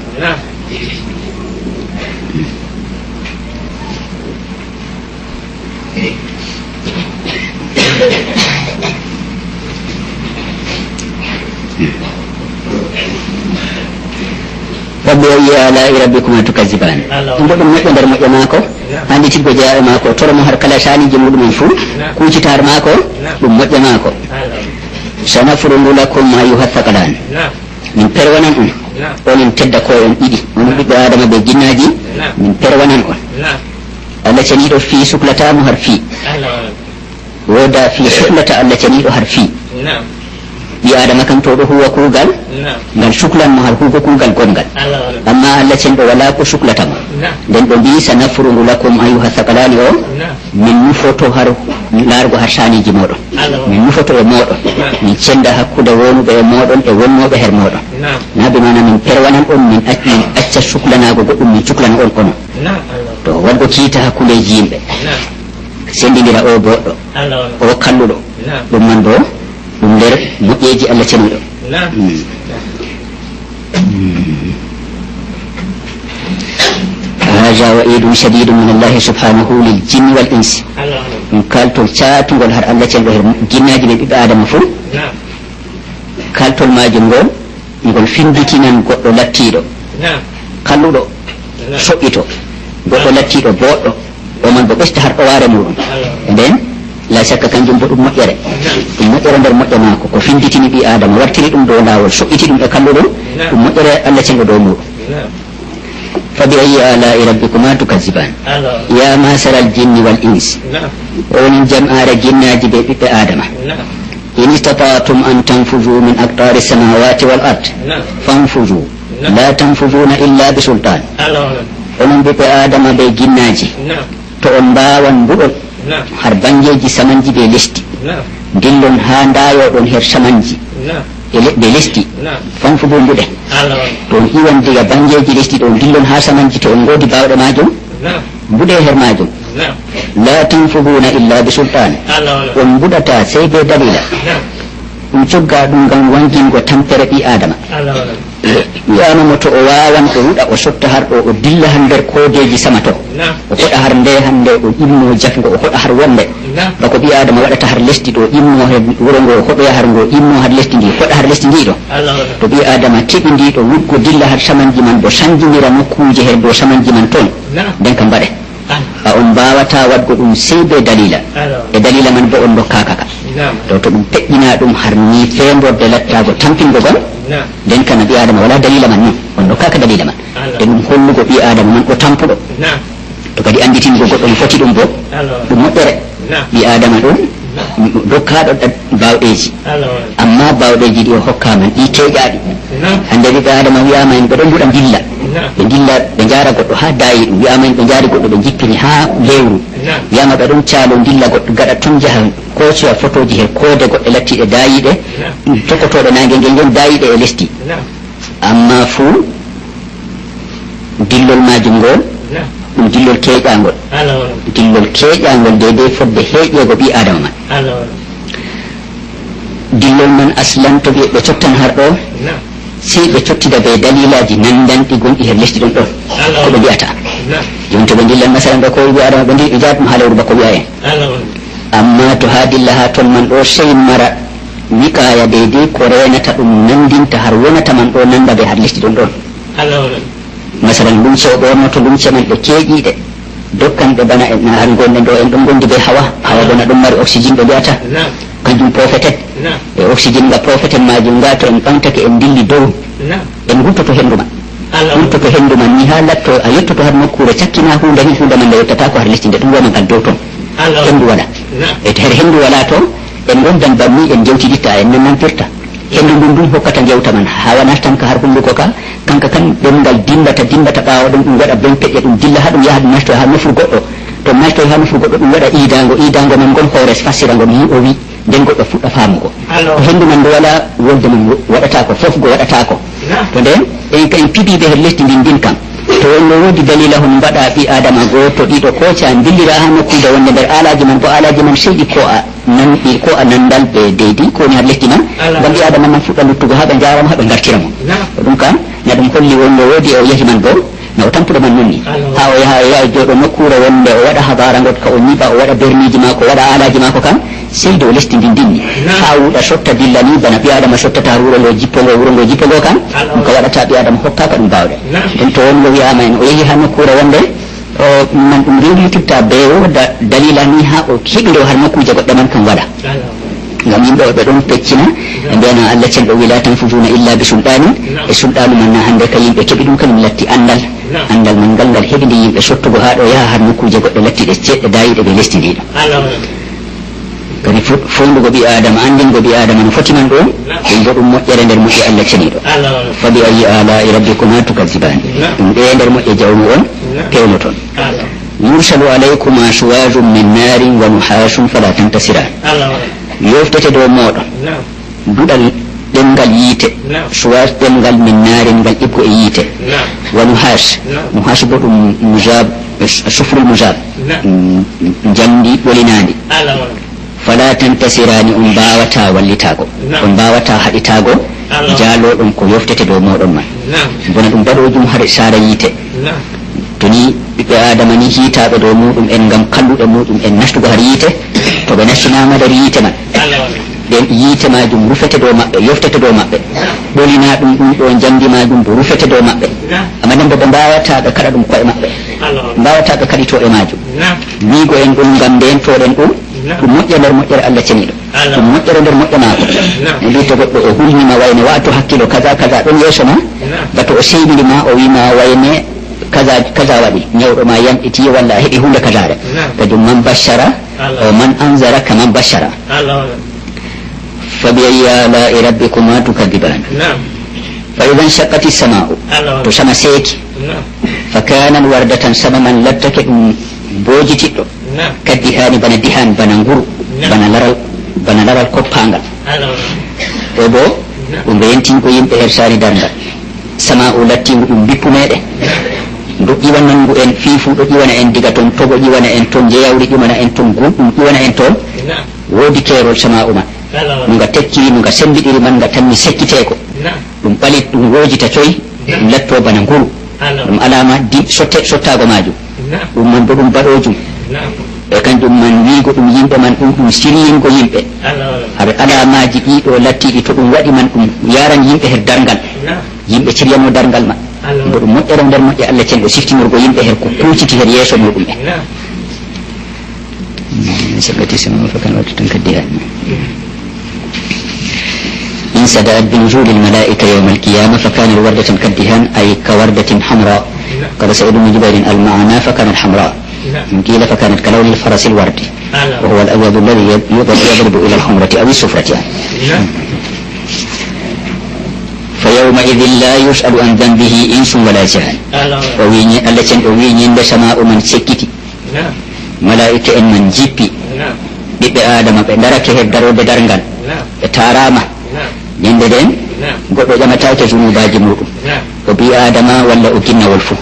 فبأي آلاء ربكما تكذبان ɗum moƴƴo nder moƴƴo maako anditirgo jeyaɓe maako toromo har kala saniji muɗumen fuu kucitar maako ɗum moƴƴo maako sanafrudu lakum ayuha thaqalan min perwanan on onen tedda ko on ɗiɗi on ɓiɓɓe adama ɓe jinnaji min perwanan on Allah ceniɗo fi suklatamo har fi woda fi suklata Allah ceniɗo har fi ɓi adama kam to ɗo huwa kuugal ngal suklanmo har huugo kuugal gongal amma Allah cenɗo wala ko suklatamo nden ɓe mbi sanafrudu lakum ayuha thaqalani o min nufoto har laargo har saniji moɗon min nufoto e moɗon min cenda hakkude wonuɓe e moɗon e wonnoɓe her moɗon nabi mana min perwanan on min acca suklanago goɗɗum min cuklana on ono to wadgo kiita hakkudeji yimɓe sendidira o boɗɗo o kalluɗo ɗum man bo ɗum nder moƴƴeji Allah ceniɗo هذا وعيد شديد من الله سبحانه للجن والإنس kaltol caatugol har Allah cenɗo her jinnaji ɓe ɓiɓɓe adama fuu kaltol majum ngol finditinan goɗɗo lattiɗo kalluɗo soƴƴito goɗɗo lattiɗo boɗɗo o man bo ɓesda har ɗoware muɗum nden la sakka kanjum bo ɗum moƴƴere nder moƴƴe maako ko finditini ɓi adama wartiri ɗum dow lawol soƴƴiti ɗum e kalluɗum ɗum moƴƴere Allah cenɗo dow muɗum فبأي آلاء ربكما تكذبان يا معشر الجن والإنس ومن جمع جناج بيت آدم إن استطعتم أن تنفذوا من أقطار السماوات والأرض فانفذوا لا تنفذون إلا بسلطان ومن بيت آدم بجناج تؤمبا وانبؤل harbanjeji samanji be lesti dillon ha ndayoɗon her samanji be lesti fanfudu mbuɗen to on iwan diga banjeji lesti ɗo dillon ha samanji to on godi bawɗe majum mbuɗe her majum la tanfuduna illa bi sultan on mbuɗata sey be dalila ɗum cogga ɗum ngam wangingo tampere ɓi adama wiyanamo to o wawan o wuɗa o sotta har ɗo o dilla han nder kodeji sama to o hoɗa har nde hande o immo jafgo o hoɗa har wonde bako ɓi adama waɗata har lesdi ɗo immo he wuro ngo hoɗoya har ngo immo har lesdi ndi hoɗa har lesdi ndi ɗo to ɓi adama teɓi ndi ɗo wuggo dilla har samanji man bo sanjinira nokkuje her dow samanji man toon nden kam mbaɗe a on mbawata wadgo ɗum sey be dalila e dalila man bo on dokkaka ka to ɗum peƴƴina ɗum har ni femborde lattago tampingo gon nden kana ɓi adama wala dalila man non on dokkaka dalila man e ɗum hollugo ɓi adama man o tampuɗo to kadi anditinigo goɗɗo no foti ɗum bo ɗum moƴƴere ɓi adama ɗum dokkaɗo bawɗeji amma bawɗeji ɗi o hokkama ɗi keƴaɗi hande ɓiɓɓe adama wiyama en ɓeɗo mbuɗa dilla ɓe dilla ɓe jara goɗɗo ha dayi ɗum wiyama en ɓe jari goɗɗo ɓe jippini ha lewru wiyama ɓeɗon calo dilla goɗɗo gaɗa toon jaha kocoya photoji he koode goɗɗe lattiɗe dayiɗe tokkotoɗe nangue ngue gon dayiɗe e lesti amma fuu dillol majum ngol ɗum dillol keƴangol dedei fodde heeƴego ɓi adama man dillol man aslan to ɓe cottan har ɗo sey ɓe cottida be dalilaji nandanɗi gonɗi her lesdi ɗon ɗon ko ɓe mbiyata joni to ɓe dillan masalan ɗo ko ɓi adama ɓe jaatuma ha lewru bako wiya en amma to ha dilla ha toon man ɗo sey mara wiqaya dedei ko renata ɗum nandinta har wonata man ɗo nanda be har lesdi ɗon ɗon masalan lumce o ɓornoto lumce man ɗe keeƴiɗe dokkanɓe bana en har gonɗen ɗo en ɗon gondi be hawa bona ɗum mari oxygéne ɓe mbiyata kanjum profetet e oxygéne nga profeten majum nga to en ɓamtake en dilli dow en gurtoto hendu man ni ha latto a yettoto har nokkure cakkina hunde ni hunde man nde yettata ko har lesdi nde ɗum woman kal dow toon hendu waɗa e to her hendu wala to en gondan banni en jewtiditta en nonnantirta hendu ndum hokkata jewta man ha wonata tan ka har hunduko ka kanka kan ɗemngal dimbata ɓawo ɗum ɗum waɗa benkeƴe ɗum dilla ha ɗum yaha ɗum nasto ha nofru goɗɗo to nasto ha nofru goɗɗo ɗum waɗa iidango man gon hoores fassira ngo ni o wi nden goɗɗo fuɗɗa faamugo hendu man nde wala wolde man waɗata ko fofgo waɗata ko to nden en pibiɓe her lesdi ndin kam to wonno wodi dalila hon mbaɗa ɓi adama goto ɗiɗo ko ca dillira ha nokkude wonde nder alaji man bo alaji man seyɗi ko a nandal ɓe deydi ko ni har lesdi man ngam ɓi adama man fuɗɗa luttugo ha ɓe jaramo ha ɓe gartira mo ɗum kam na ɗum holli wonno wodi o yehi man bo na o tampuɗo man nonni ha o yaha o yaha joɗo nokkure wonde o waɗa habara god ka o ñiɓa o waɗa berniji mako o waɗa alaji mako kam sey dow lesdi ndi dinni ha wuuɗa sotta dillani bana ɓi adama sottata wuro ngo jippogo kam ɗum ka waɗata ɓi adama hokkaka ɗum bawɗe ɗum to wonno wiyama en o yehi ha nokkure wonde man ɗum rewlititta be woda dalila ni ha o heɓiro har nokkuje goɗɗe man kam waɗa ngam yimɓe ɓe ɗon peccina e mbiyana allah cenɗo wi la tanfuduna illa bi sulɗanin e sulɗanu man na hande ka yimɓe keeɓi ɗum kañum latti andal man ngal ngal heɓide yimɓe sottugo ha ɗo yaha har nokkuje goɗɗe lattiɗe ceɗɗe dayiɗe ɓe lesdi ndiɗo kadi fondugo ɓi adama andingo ɓi adama no foti man ɗo ɗum bo ɗum moƴƴere nder moƴƴe allah ceniɗo fa bi ayi alai rabbikuma tukazibani ɗum ɗe nder moƴƴe jawmu on pewno toon yursalu alaykuma suwajum min narin wa nuhasum fala tantasiran yoftete dow moɗon duɗal ɗemgal yiite suwas ɗemgal min narin ngal ɗibgo e yiite wa nuhas bo ɗum mujab sufrul mujab jamdi ɓolinadi fala tantasirani on mbawata wallitago on mbawata haɗitago jaloɗon ko yoftete dow moɗon man bona ɗum baɗojum har sara yiite to ni ɓiɓɓe adama ni hiitaɓe dow muɗum en ngam kalluɗe muɗum en nastugo har yiite to ɓe nastinama nder yiite man ɗen yiite majum rufete dow maɓɓe yoftete dow maɓɓe ɓolina ɗum ɗum ɗo jamdi majum bo rufete dow maɓɓe amma nden bo ɓe mbawata ɓe kaɗa ɗum koye maɓɓe mbawata ɓe kaɗito e majum wiigo en ɗum ngam ndentoɗen ɗum ɗum moƴƴere nder moƴƴere allah ceniɗo ɗum moƴƴere nder moƴƴe maako e mbi to goɗɗo o hulnima wayne watu hakkilo kaza ɗon yeeso ma bato o seydinima o wima wayne kaza waɗi ñawɗo ma yamɗiti walla a heɓi hunde kazare kadi man bashara o man anzara kaman bashara fa bi ayyi alai rabbikuma tukadiban fa idan shaqqati sama'u to sama seeki fa kanat wardatan sama man lattake ɗum bojitiɗɗo kaddi hani bana dihan bana nguru bana laral koppangal o bo ɗum ɓe yentinko yimɓe her sari darngal sama'u lattingu ɗum bippu meɗen ɗo ƴiwanangu en fiifu ɗo ƴiwana en diga toon togo ƴiwana en toon jeyawri ƴiwana en toon gumɗum ƴiwana en toon woodi keerol sama'u man nuga tekkiri nuga sembiɗiri man nga tanmi sekkiteko ɗum ɓalit ɗum wojita coyi ɗum latto bana nguru ɗum alama sottago majum ɗum man bo ɗum baɗojum e kanjum man wiigo ɗum yimɓe man ɗum siriyingo yimɓe har alamaji ɗiɗo lattiɗi to ɗum waɗi man ɗum yaran yimɓe her darngal yimɓe ciriyano darngal man bo ɗum moƴƴere nder moƴƴe allah cenɗo siftinurgo yimɓe her ko kucciti her yeeso muɗum en saggati sama fa kan wattu tan kaddi an إن سدأت بنزول الملائكة يوم القيامة فكان الوردة كالدهان أي كوردة حمراء قال سعيد بن جبير المعنى فكانت حمراء قيل فكانت كلون الفرس الورد وهو الأبيض الذي يضرب إلى الحمرة أو الصفرة فيومئذ لا يسأل عن ذنبه إنس ولا جان التي أوين سماء من سكتي ملائكة من جيبي بيبي آدم بندرك هدرو بدرنغان تاراما yande den goɗɗo ƴamatake zunubaji muɗum o bi adama walla o ginnawol fuu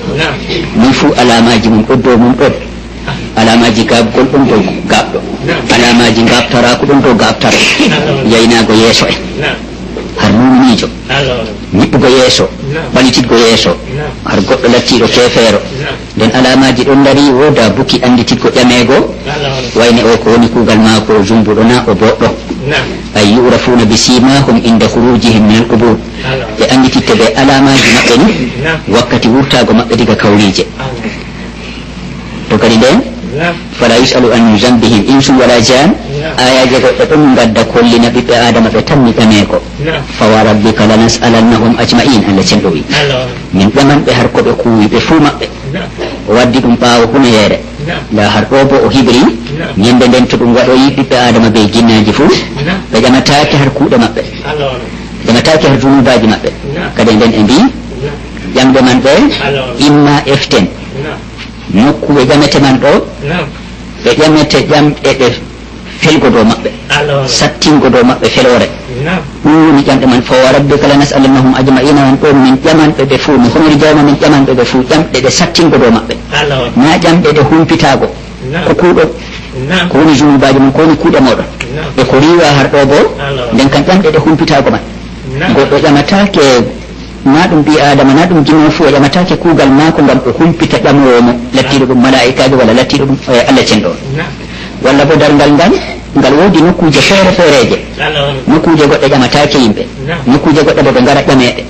min fuu alamaji mum ɗo dow mum ɗon alamaji gabgol ɗon dow gaɓɗo alamaji gabtaraku ɗon dow gabtaro yaynago yeeso en har numinijo ñiɓɓugo yeeso ɓalititgo yeeso har goɗɗo lattiɗo kefeero nden alamaji ɗon dari woda buki andititgo ƴamego wayne o ko woni kugal mako o jumbuɗo na o boɗɗo ay yurafuna bi simahum inda khurujihim min al-qubur e andititte be alamaji maɓɓe ni wakkati wurtago maɓɓe diga kawrije to kadi nden fala yusalu an zambihim insun wala jan ayaje goɗɗo ɗon gadda kollina ɓiɓɓe adama ɓe tanni ƴamego fa wa rabbika lanas'alannahum ajma'in allah cenɗo wi min ƴaman ɓe har koɓe kuwi ɓe fuu maɓɓe o waddi ɗum ɓaawo hunayere nda har ɗo bo o hibri ñande nden to ɗum waɗoyi ɓiɓɓe adama ɓe jinnaji fuu ɓe ƴamatake har kuuɗe maɓɓe ƴamatake har junubaji maɓɓe kadi nden e mbi ƴamde man ɓe imma eften nokku ɓe ƴamete man ɗo ɓe ƴamete ƴamɗe ɗe felgo dow maɓɓe sattingo dow maɓɓe felore ɗum woni ƴamɗe man fo wa rabbika lanas'alannahum ajma'ina on ɗon min ƴamanɓe ɓe fuu mi homiri jawma min ƴamanɓe ɓe fuu ƴamɗe ɗe sattingo dow maɓɓe na ƴamɗe ɗe humpitago ko kuuɗo ko woni junubaji mum ko woni kuuɗe moɗon e ko riwa har ɗo bo nden kam ƴamɗe ɗe humpitago man goɗɗo ƴamatake na ɗum ɓi adama na ɗum jimo fuu o ƴamatake kuugal maako ngam o humpita ƴamowomo lattiɗo ɗum malaikajo walla lattiɗo ɗum allah cenɗo walla bo darngal ngal woodi nokkuje feere feereje nokkuje goɗɗe ƴamatake yimɓe nokkuje goɗɗe bo ɓe ngara ƴameɗe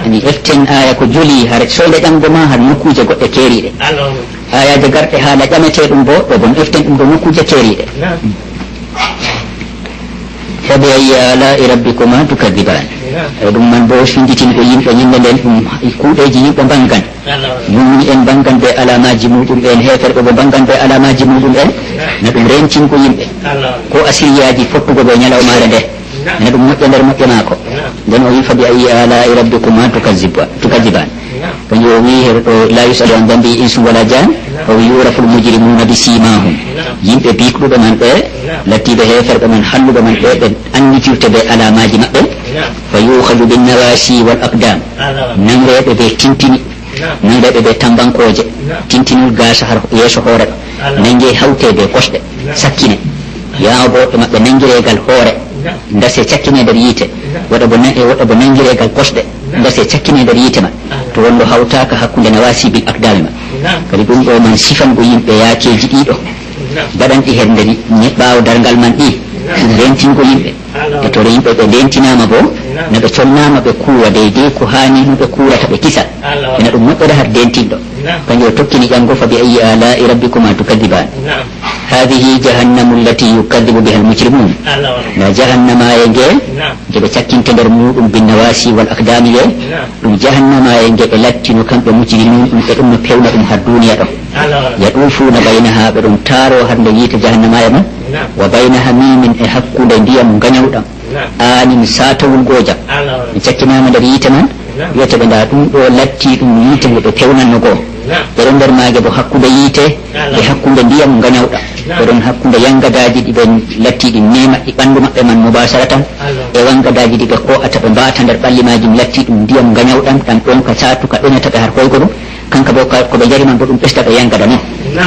ani eften aya ko joli har soyde ƴamgo ma har nokkuje goɗɗe keeriɗe ayaje garɗe haala ƴamete ɗum bo ɗo bon eften ɗum ɗo nokkuje keeriɗe fabi ayi ala'i rabbikuma tukadiban ɗum man bo finditin ko yimɓe ñinde nden ɗum kuuɗeji yimɓe bangan mumni en bangan ɓe alamaji muɗum en heferɓe ɓe bangan ɓe alamaji muɗum en na ɗum rentinko yimɓe ko asiriyaji fottugo ɓe ñalawmare nde na ɗum moƴƴe nder moƴƴe maako nden o wi fabi ayi ala'i rabbikuma tukadiban kañum o wi herɗo la yusalu an dambi insu wala jan o wi yurafu lmujrimuna bi simahum yimɓe bikɗuɓe man ɓe lattiɓe heferɓe man halluɓe man ɓe ɓe annitirte ɓe alamaji maɓɓe fa yuhadu binnawasi wal aqdam nangreɓe ɓe tintini nangreɓe ɓe tambankoje tintinol gasa har yeeso hoore ɗo nangue hawte ɓe kosɗe sakkine yaha boɗɗe maɓɓe nanguiregal hoore dase cakkine nder yiite waɗa bo nanguiregal kosɗe dase cakkine nder yiite ma to wonɗo hawtaka hakkude nawasi bil aqdami ma kadi ɗum ɗo man sifango yimɓe yaakeji ɗiɗo baɗanɗi hen nder ɓaawo dargal man ɗi ɗum rentingo yimɓe e to yimɓe ɓe ndentinama bo no ɓe connama ɓe kuwa deydey ko hani no ɓe kuurata ɓe kisa ena ɗum moƴƴoɗa har dentinɗo kanjum o tokkini ƴango fa bi ayi ala'i rabbikuma tukadiban hadihi jahannamu allati yukadibu biha almujrimun na jahannama e nge nge ɓe cakkinte nder muɗum binnawasi wal aqdami ye ɗum jahannama e nge ɓe lattino kamɓe mujrimun ɗum ɓe ɗum no pewna ɗum har duniya ɗo yaɗufuna baynaha ɓe ɗum taaro har nde yiite jahannama e man wa baynaha mimin e hakkude ndiyam gañawɗam anin satawol gojam mi cakkinama nder yiite man wiyete ɓe nda ɗum ɗo latti ɗum yiite nde ɓe pewnanno goo ɓeɗon nder maage bo hakkude yiite e hakkude ndiyam gañawɗam ɓeɗon hakkude yangadaji ɗi ɓe latti ɗi nema ɗi ɓanndu maɓɓe man mubasaratan e wangadaji ɗi ɓe ko ata ɓe mbata nder ɓallimaji latti ɗum ndiyam gañawɗam ɗam ɗon ka satuka ɗonata ɓe har koygo ɗum kanka bo ko ɓe jari man bo ɗum ɓesta ɓe yangada noon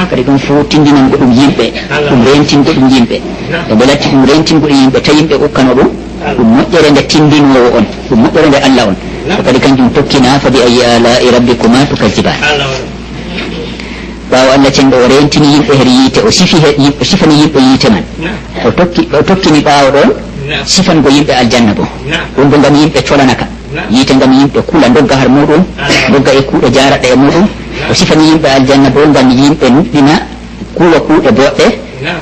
kadi ɗum fo tindinango ɗum yimɓe ɗum rentingo ɗum yimɓe e ɓe latti ɗum rentingo ɗum yimɓe ta yimɓe ukkano ɗum ɗum moƴƴere nde tindinowo on ɗum moƴƴere nde allah on ko kadi kanjum tokkina fa bi ayi ala'i rabbikuma tukadiban ɓawo allah cenɗo o rentini yimɓe her yiite o sifani yimɓe yiite man o tokkini ɓawo ɗon sifango yimɓe aljanna bo ɗum bo ngam yimɓe colanaka yiite ngam yimɓe kula dogga har muɗum dogga e kuuɗe jaraɗe e muɗum o sifani yimɓe aljanna bo ngam yimɓe nuɗɗina kuwa kuuɗe boɗɗe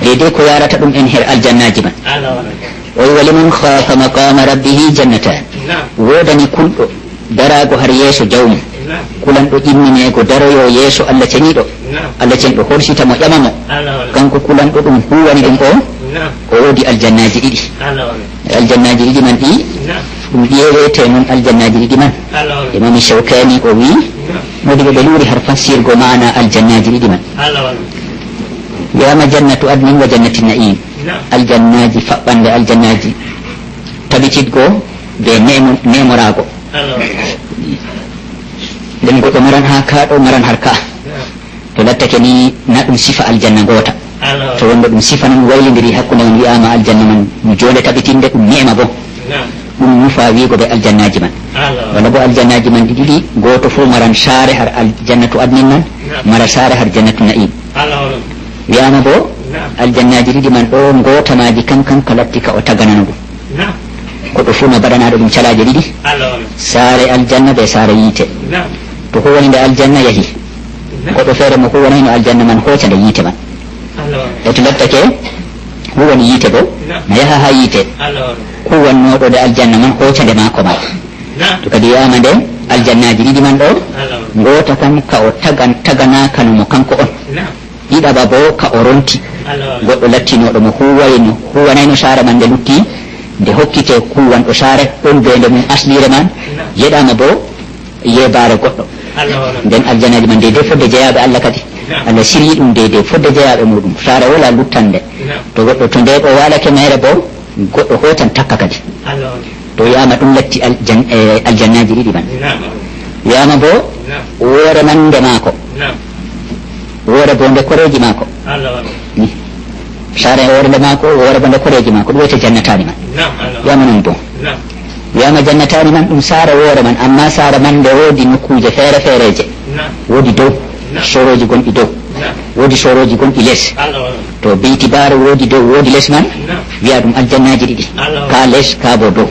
deydey ko yarata ɗum en her aljannaji man o wi waliman khafa maqama rabbihi jannatan wodani kulɗo darago har yeeso jawmum kulanɗo ƴimminego daroyo yeeso allah ceniɗo allah cenɗo horsitamo ƴamamo kanko kulanɗo ɗum huwani ɗum o woodi aljannaji ɗiɗi aljannaji ɗiɗi man ɗi ɗum ƴewete noon aljannaji ɗiɗi man imam shawkani o wi modiɓe ɓe luuri har fassirgo mana aljannaji ɗiɗi man wiyama jannatu adnin wa jannati na'im aljannaji faɓɓande aljannaji tabititgo be nemorago nden goɗɗo maran ha kaɗo maran har ka to lattake ni na ɗum sifa aljanna goota to wonde ɗum sifa noon waylidiri hakkude on wiyama aljanna man jonde tabitinde ɗum nema bo ɗum nufa wiigo ɓe aljannaji man walla bo aljannaji man ɗi ɗiɗi goto fo maran saare har aljannatu adnin man mara saare har jannatu na'im wiyama bo aljannaji ɗiɗi man ɗo gotamaji kankan ka latti ka o taganano ɗum koɗo fuu no baɗanaɗo ɗum calaje ɗiɗi saare aljanna ɓe saare yiite to huwani nde aljanna yahi goɗɗo feere mo huwanayno aljanna man hooca nde yiite man e to lattake huwani yiite bo no yaha ha yiite huwannoɗo nde aljanna man hooca nde maako ma to kadi wiyama nde aljannaji ɗiɗi man ɗo goota kam ka o taganakano mo kanko on ɗiɗaɓa bo ka o ronti goɗɗo lattinoɗo mo huwanayno saare man nde lutti nde hokkite huwanɗo saare ɗon bende mum aslire man yeɗama bo yebare goɗɗo nden aljannaji man de fodde jeeyaɓe allah kadi Allah siryi ɗum deydey fodde jeyaɓe muɗum sara wala luttande to goɗɗo to nde o walake mere bo goɗɗo hotan takka kadi to wiyama ɗum latti aljannaji ɗiɗi man wiyama bo woore man nde maako woore bo nde koreji maako ni sara woore nde maako woore bo nde koreji maako ɗum wiyete jannatani man wiyama non bon wiyama jannatani man ɗum sara woore man amma sara man nde woodi nokkuje feere feereje woodi dow soroji gonɗi dow woodi soroji gonɗi less to beyti baare woodi dow woodi less man wiya ɗum aljannaji ɗiɗi ka less ka bo dow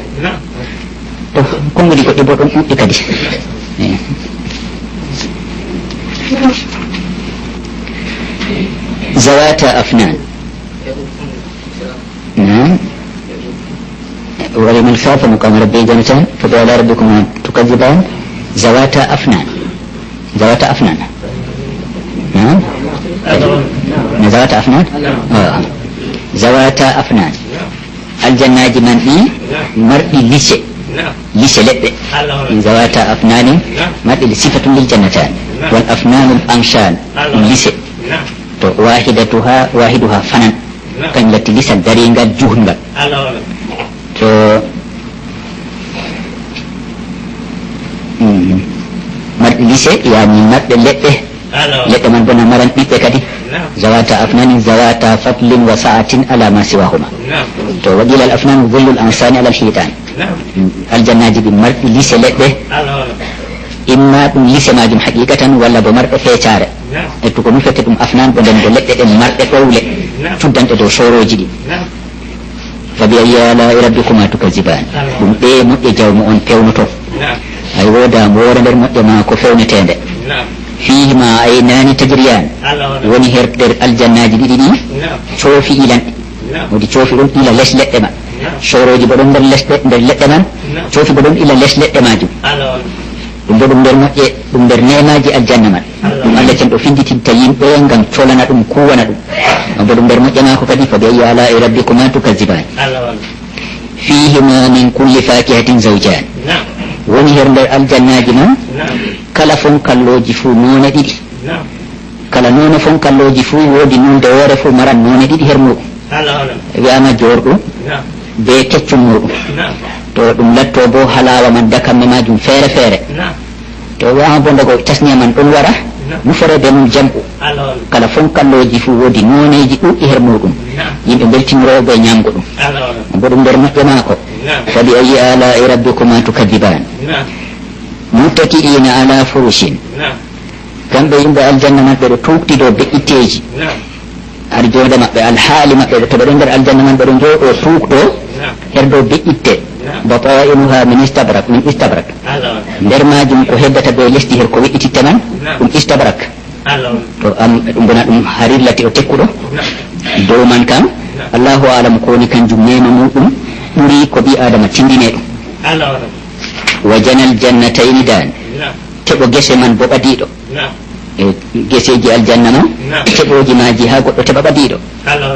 to konngudi goɗɗi bo ɗon ɗuɗɗi kadi zawata afnan ولمن خاف مقام ربه جنتان فبعلى ربكما تكذبان زواتا أفنان زواتا أفنان زواتا أفنان زواتا أفنان الجنة من مرء لسه لبه زواتا أفنان مرء صفة للجنتان والأفنان الأنشان لسه واحدها فنان كان التي لسه درينغا جهنغا to marɗi lise yani marɗe leɗɗe man bona maran ɓiɓɓe kadi zawata afnani zawata fatlin wa sa'atin ala ma siwahuma to waɗila al afnanu dhillu al ansani ala al hitan aljannaji ɗi marɗi lise leɗɗe imma ɗum lise majum haqiqatan walla bo marɗe feecare e to ko nufete ɗum afnan bo nden bo leɗɗe ɗen marɗe ɗowle cuddanɗe dow soroji ɗi فبأي آلاء ربكما تكذبان ɗum ɗe moƴƴe jawmu on pewnoto ay woda woore nder moƴƴe ma ko fewnetende fihima aynani tajriyan woni her nder aljannaji ɗiɗi ɗi coofi ilanɗi wodi coofi ɗon ila less leɗɗe ma soroji bo ɗon nder leɗɗe man coofi bo ɗon ila less leɗɗe majum ɗum bo ɗum nder moƴƴe ɗum nder nemaji aljanna man ɗum Allah can ɗo finditinta yimɓe ngam colana ɗum kuwana ɗum bo ɗum nder moƴƴe mako kadi fa bi ayyi ala'i rabbikuma tukazziban fihima min kulli fakihatin zawjan woni her nder aljannaji man kala fonkalloji fuu none ɗiɗi kala none fonkalloji fuu woodi nonde woore fuu maran none ɗiɗi her muɗum wiyama jorɗum be keccum muɗum to ɗum latto bo halawa man dakamme majum feere feere to wiyama bo ndago tasniya man ɗon wara nuforede mum jamɓu kala fonkalloji fuu woodi noneji ɗuɗɗi her muɗum yimɓe beltinoroɓe ñamgo ɗum bo ɗum nder moƴƴe maako fa bi ayyi ala'i rabbikuma tukadiban muttaki'ina ala furushin kamɓe yimɓe aljanna man ɓeɗo tukti dow be'itteji har jonde maɓɓe alhaali maɓɓe to ɓeɗo nder aljanna man ɓeɗo jooɗo tukɗo her dow be'itte batainuha min istabrak nder majum ko heddata dow lesdi her ko weƴƴititta man ɗum istabrak to ɗum bona ɗum harir lati o tekkuɗo dow man kam allahu alam ko woni kanjum nema muɗum ɓuri ko ɓi adama tindine ɗum wa janal jannatayni dan keɓo gese man bo ɓadiɗo e geseji aljanna man keɓoji maji ha goɗɗo teɓa ɓadiɗo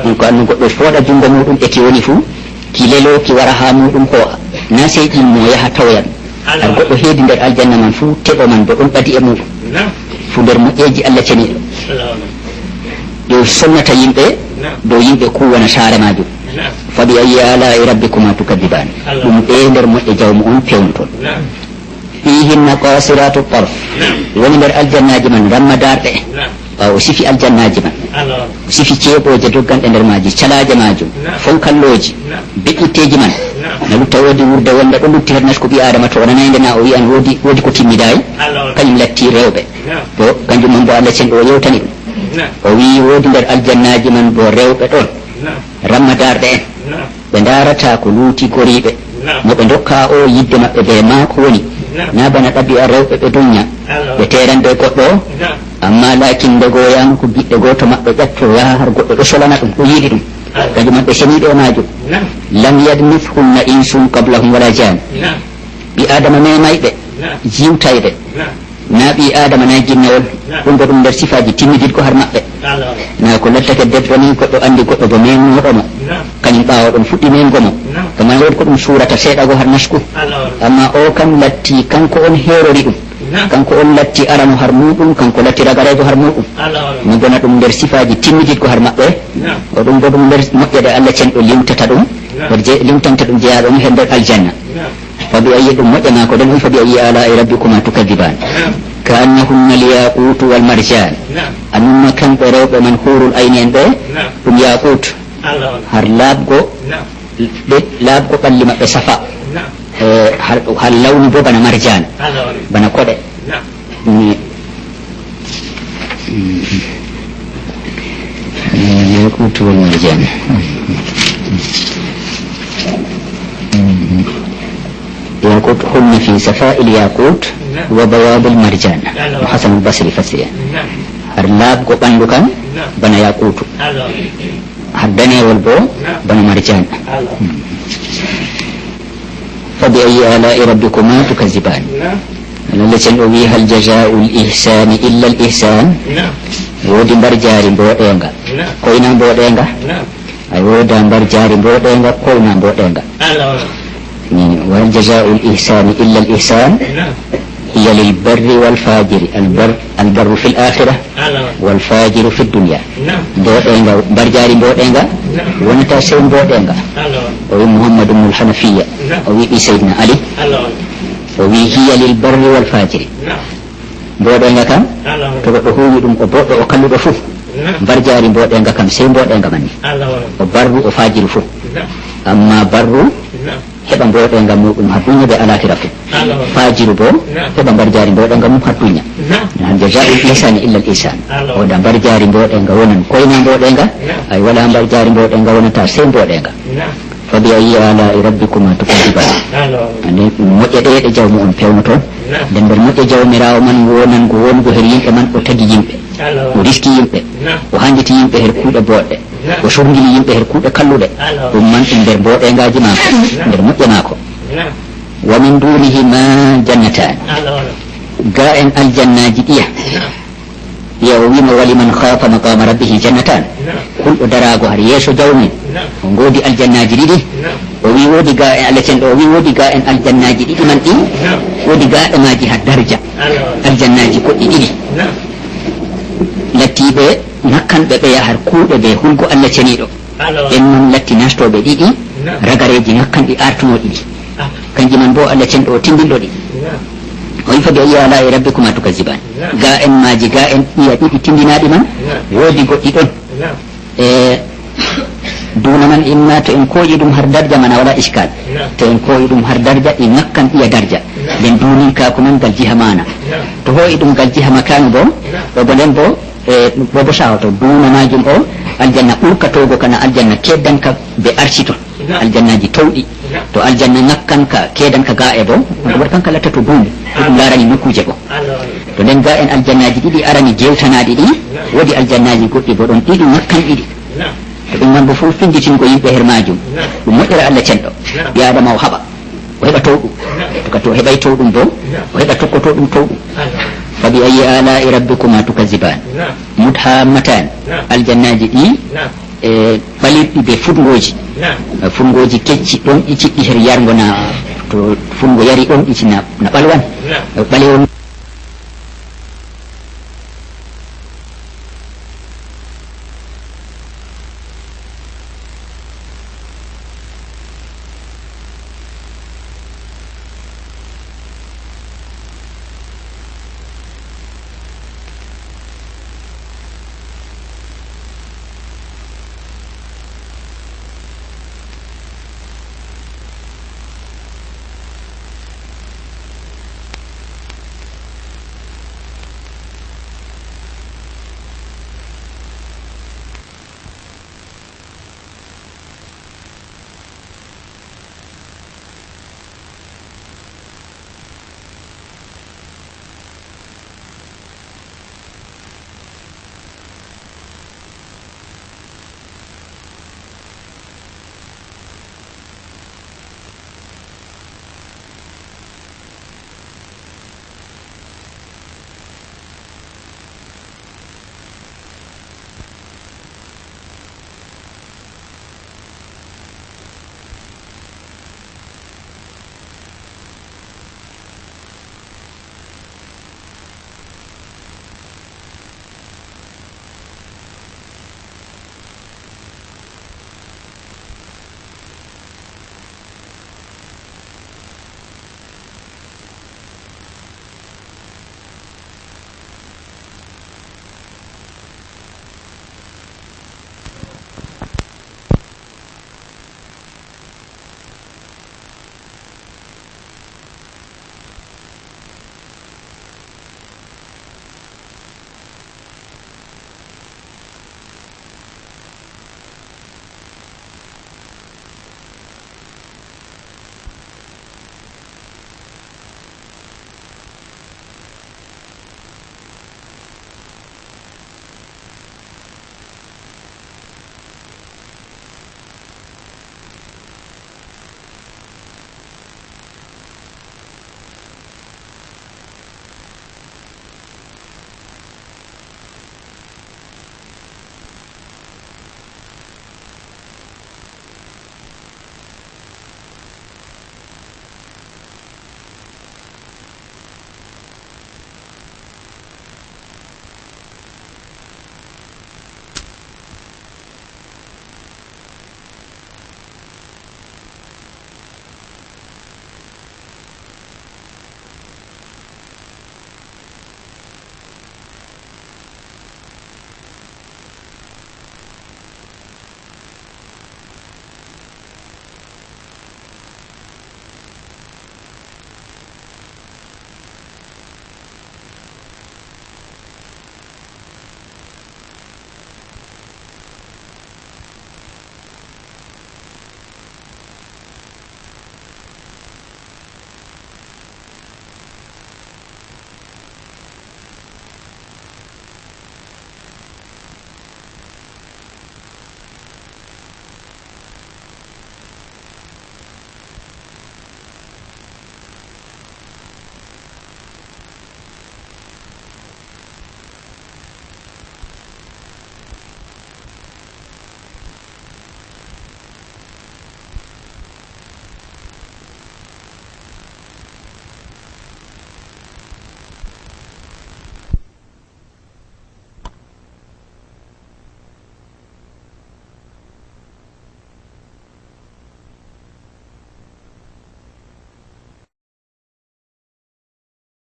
on ko annu goɗɗo fooɗa jungo muɗum eki woni fuu ki lelo ki wara ha muɗum ho'a na sey ƴimmo yaha tawya ɗum har goɗɗo heedi nder aljanna man fuu teɓo man bo ɗon ɓadi e muɗum fu nder moƴƴeji Allah ceniɗo ɗo sonnata yimɓe dow yimɓe kuwana saare majum fa bi ayyi ala'i rabbikuma tukadiban ɗum ɗe nder moƴƴe jawmu on pewnoton fihinna qasiratu tarf woni nder aljannaji man ramma darɗe ɓawo sifi aljannaji man sifi ceeɓoje dogganɗe nder maji calaje majum fonkalloji beƴƴitteji man na lutta woodi wurde wonde ɗo lutti her nasku ɓi adama to onanayde na o wiyan woodi ko timmidayi kañum latti rewɓe bo kanjum man bo Allah cenɗo o yewtani ɗum o wi woodi nder aljannaji man bo rewɓe ɗon ramma darɗe en ɓe darata ko luuti goriɓe mo ɓe dokka o yidde maɓɓe ɓe ma ko woni na bana ɗabi'a rewɓe ɓe dunya ɓe terande goɗɗo amma lakin nde goyama ko giɗɗe goto maɓɓe ƴatto yaha har goɗɗo ɗo solana ɗum ɗo yiɗi ɗum kanjum man ɓe seniɓe e majum lam yadmithunna insun qablahum wala jan ɓi adama memayɓe jiwtayɓe na ɓi adama na jinnewol ɗum bo ɗum nder sifaji timmiditko har maɓɓe na ko lattake debbo ni goɗɗo andi goɗɗo bo memnoɗomo kañum ɓawa ɗon fuɗɗi mengomo kama wodi ko ɗum surata seeɗa go har nasku amma o kam latti kanko on herori ɗum kanko on latti arano har muɗum kanko latti ragarejo har muɗum mi bona ɗum nder sifaji timmiditko har maɓɓe o ɗum bo ɗum nder moƴƴede Allah cenɗo limtata ɗum limtanta ɗum jeyaɗum he nder aljanna fa bi ayyi ɗum moƴƴana ko ɗen fa bi ayyi ala'i rabbikuma tukadiban ka annahunna alyaqutu wal marjan annuma kamɓe rewɓe man hurul ayni en ɓe ɗum yaqut har laabgo ɓalli maɓɓe safa har lawni bo bana marjan bana koɗe yaqut wal marjan ياقوت هن في صفاء الياقوت وبياض المرجان وحسن البصري فسيا هرلاب كو باندو كان بنا ياقوت هردني والبو بنا مرجان فبأي آلاء ربكما تكذبان لالتين أوي هل جزاء الإحسان إلا الإحسان ودي مرجاري بودينغا كوينا بودينغا أي ودا مرجاري بودينغا كوينا بودينغا وهل جزاء الإحسان إلا الإحسان هي للبر والفاجر البر في الآخرة والفاجر في الدنيا بودينغا برجاري بودينغا ونتا سين بودينغا وهي محمد بن الحنفية وهي سيدنا علي وهي هي للبر والفاجر بودينغا كم تبقى يدوم أبوه وكالو دفوه برجاري بودينغا كم سين بودينغا مني وبر وفاجر فوه أما بر heɓa mboɗenga muɗum ha dunya ɓe alakira fu fajiru bo heɓa mbar jari mboɗenga mum ha dunya han jazaa'ul ihsani illa al ihsan oɗa mbar jari mboɗenga wonan koyna mboɗenga ay wala mbar jari mboɗenga wonata sey mboɗenga fa bi ayyi ala'i rabbikuma tukadiban ande moƴƴe ɗe jawmu on pewno toon nden nder moƴƴe jawmirawo man wonan go wongo her yimɓe man o tagi yimɓe o riski yimɓe o handiti yimɓe her kuuɗe boɗɗe o sorgini yimɓe her kuuɗe kalluɗe ɗum man ɗum nder mboɗengaji mako nder moƴƴe mako wa min dunihima jannatan ga en aljannaji ɗiya ya o wima waliman khafa maqama rabbihi jannatan kulɗo darago har yeeso jawmin o ngoodi aljannaji ɗiɗi o wi woodi ga en Allah cenɗo o wi woodi ga en aljannaji ɗiɗi man ɗi woodi gaɗe maji ha darja aljannaji goɗɗi ɗiɗi lattiɓe nakkanɓe ɓe yahar kuuɗe ɓe hulgo Allah ceniɗo en noon latti nastoɓe ɗiɗi ragareji nakkanɗi artuno ɗiɗi kanji man bo Allah cenɗo o tindinɗo ɗi o wi fa bi ayyi ala'i rabbikuma tukazziban ga en maji ga en ɗiya ɗiɗi tindinaɗi man woodi goɗɗi ɗon e duna man imma to en koƴi ɗum har darja mana wala iskal to en koƴi ɗum har darja ɗi nakkan ɗiya darja nden duni ka ko nan gal jiha mana to hoyi ɗum gal jiha makanu bo ɗo bo nden bo bobo sawato duna majum o aljanna ɓurkatogo kana aljanna keddanka ɓe arci ton aljannaji towɗi to aljanna nakkanka kedanka ga e bo waɗ kanka latta to duuni ɗum larani nokkuje bo to nden ga en aljannaji ɗiɗi arani jewtanaɗi ɗi woodi aljannaji goɗɗi bo ɗon ɗiɗi nakkan ɗiɗi to ɗum man bo fof finditingo yimɓe her majum ɗum moƴƴere Allah cenɗo ɓi adama o haɓa o heɓa towɗum toka to heɓay towɗum bo o heɓa tokkoto ɗum towɗum fa bi ayyi ala'i rabbikuma tukazziban mudhammatan aljannaji ɗi e ɓalirɗi ɓe fungoji kecci ɗon ɗi ciɗɗi her yargo na to fungo yari ɗon ɗici na ɓalwan ɓalewol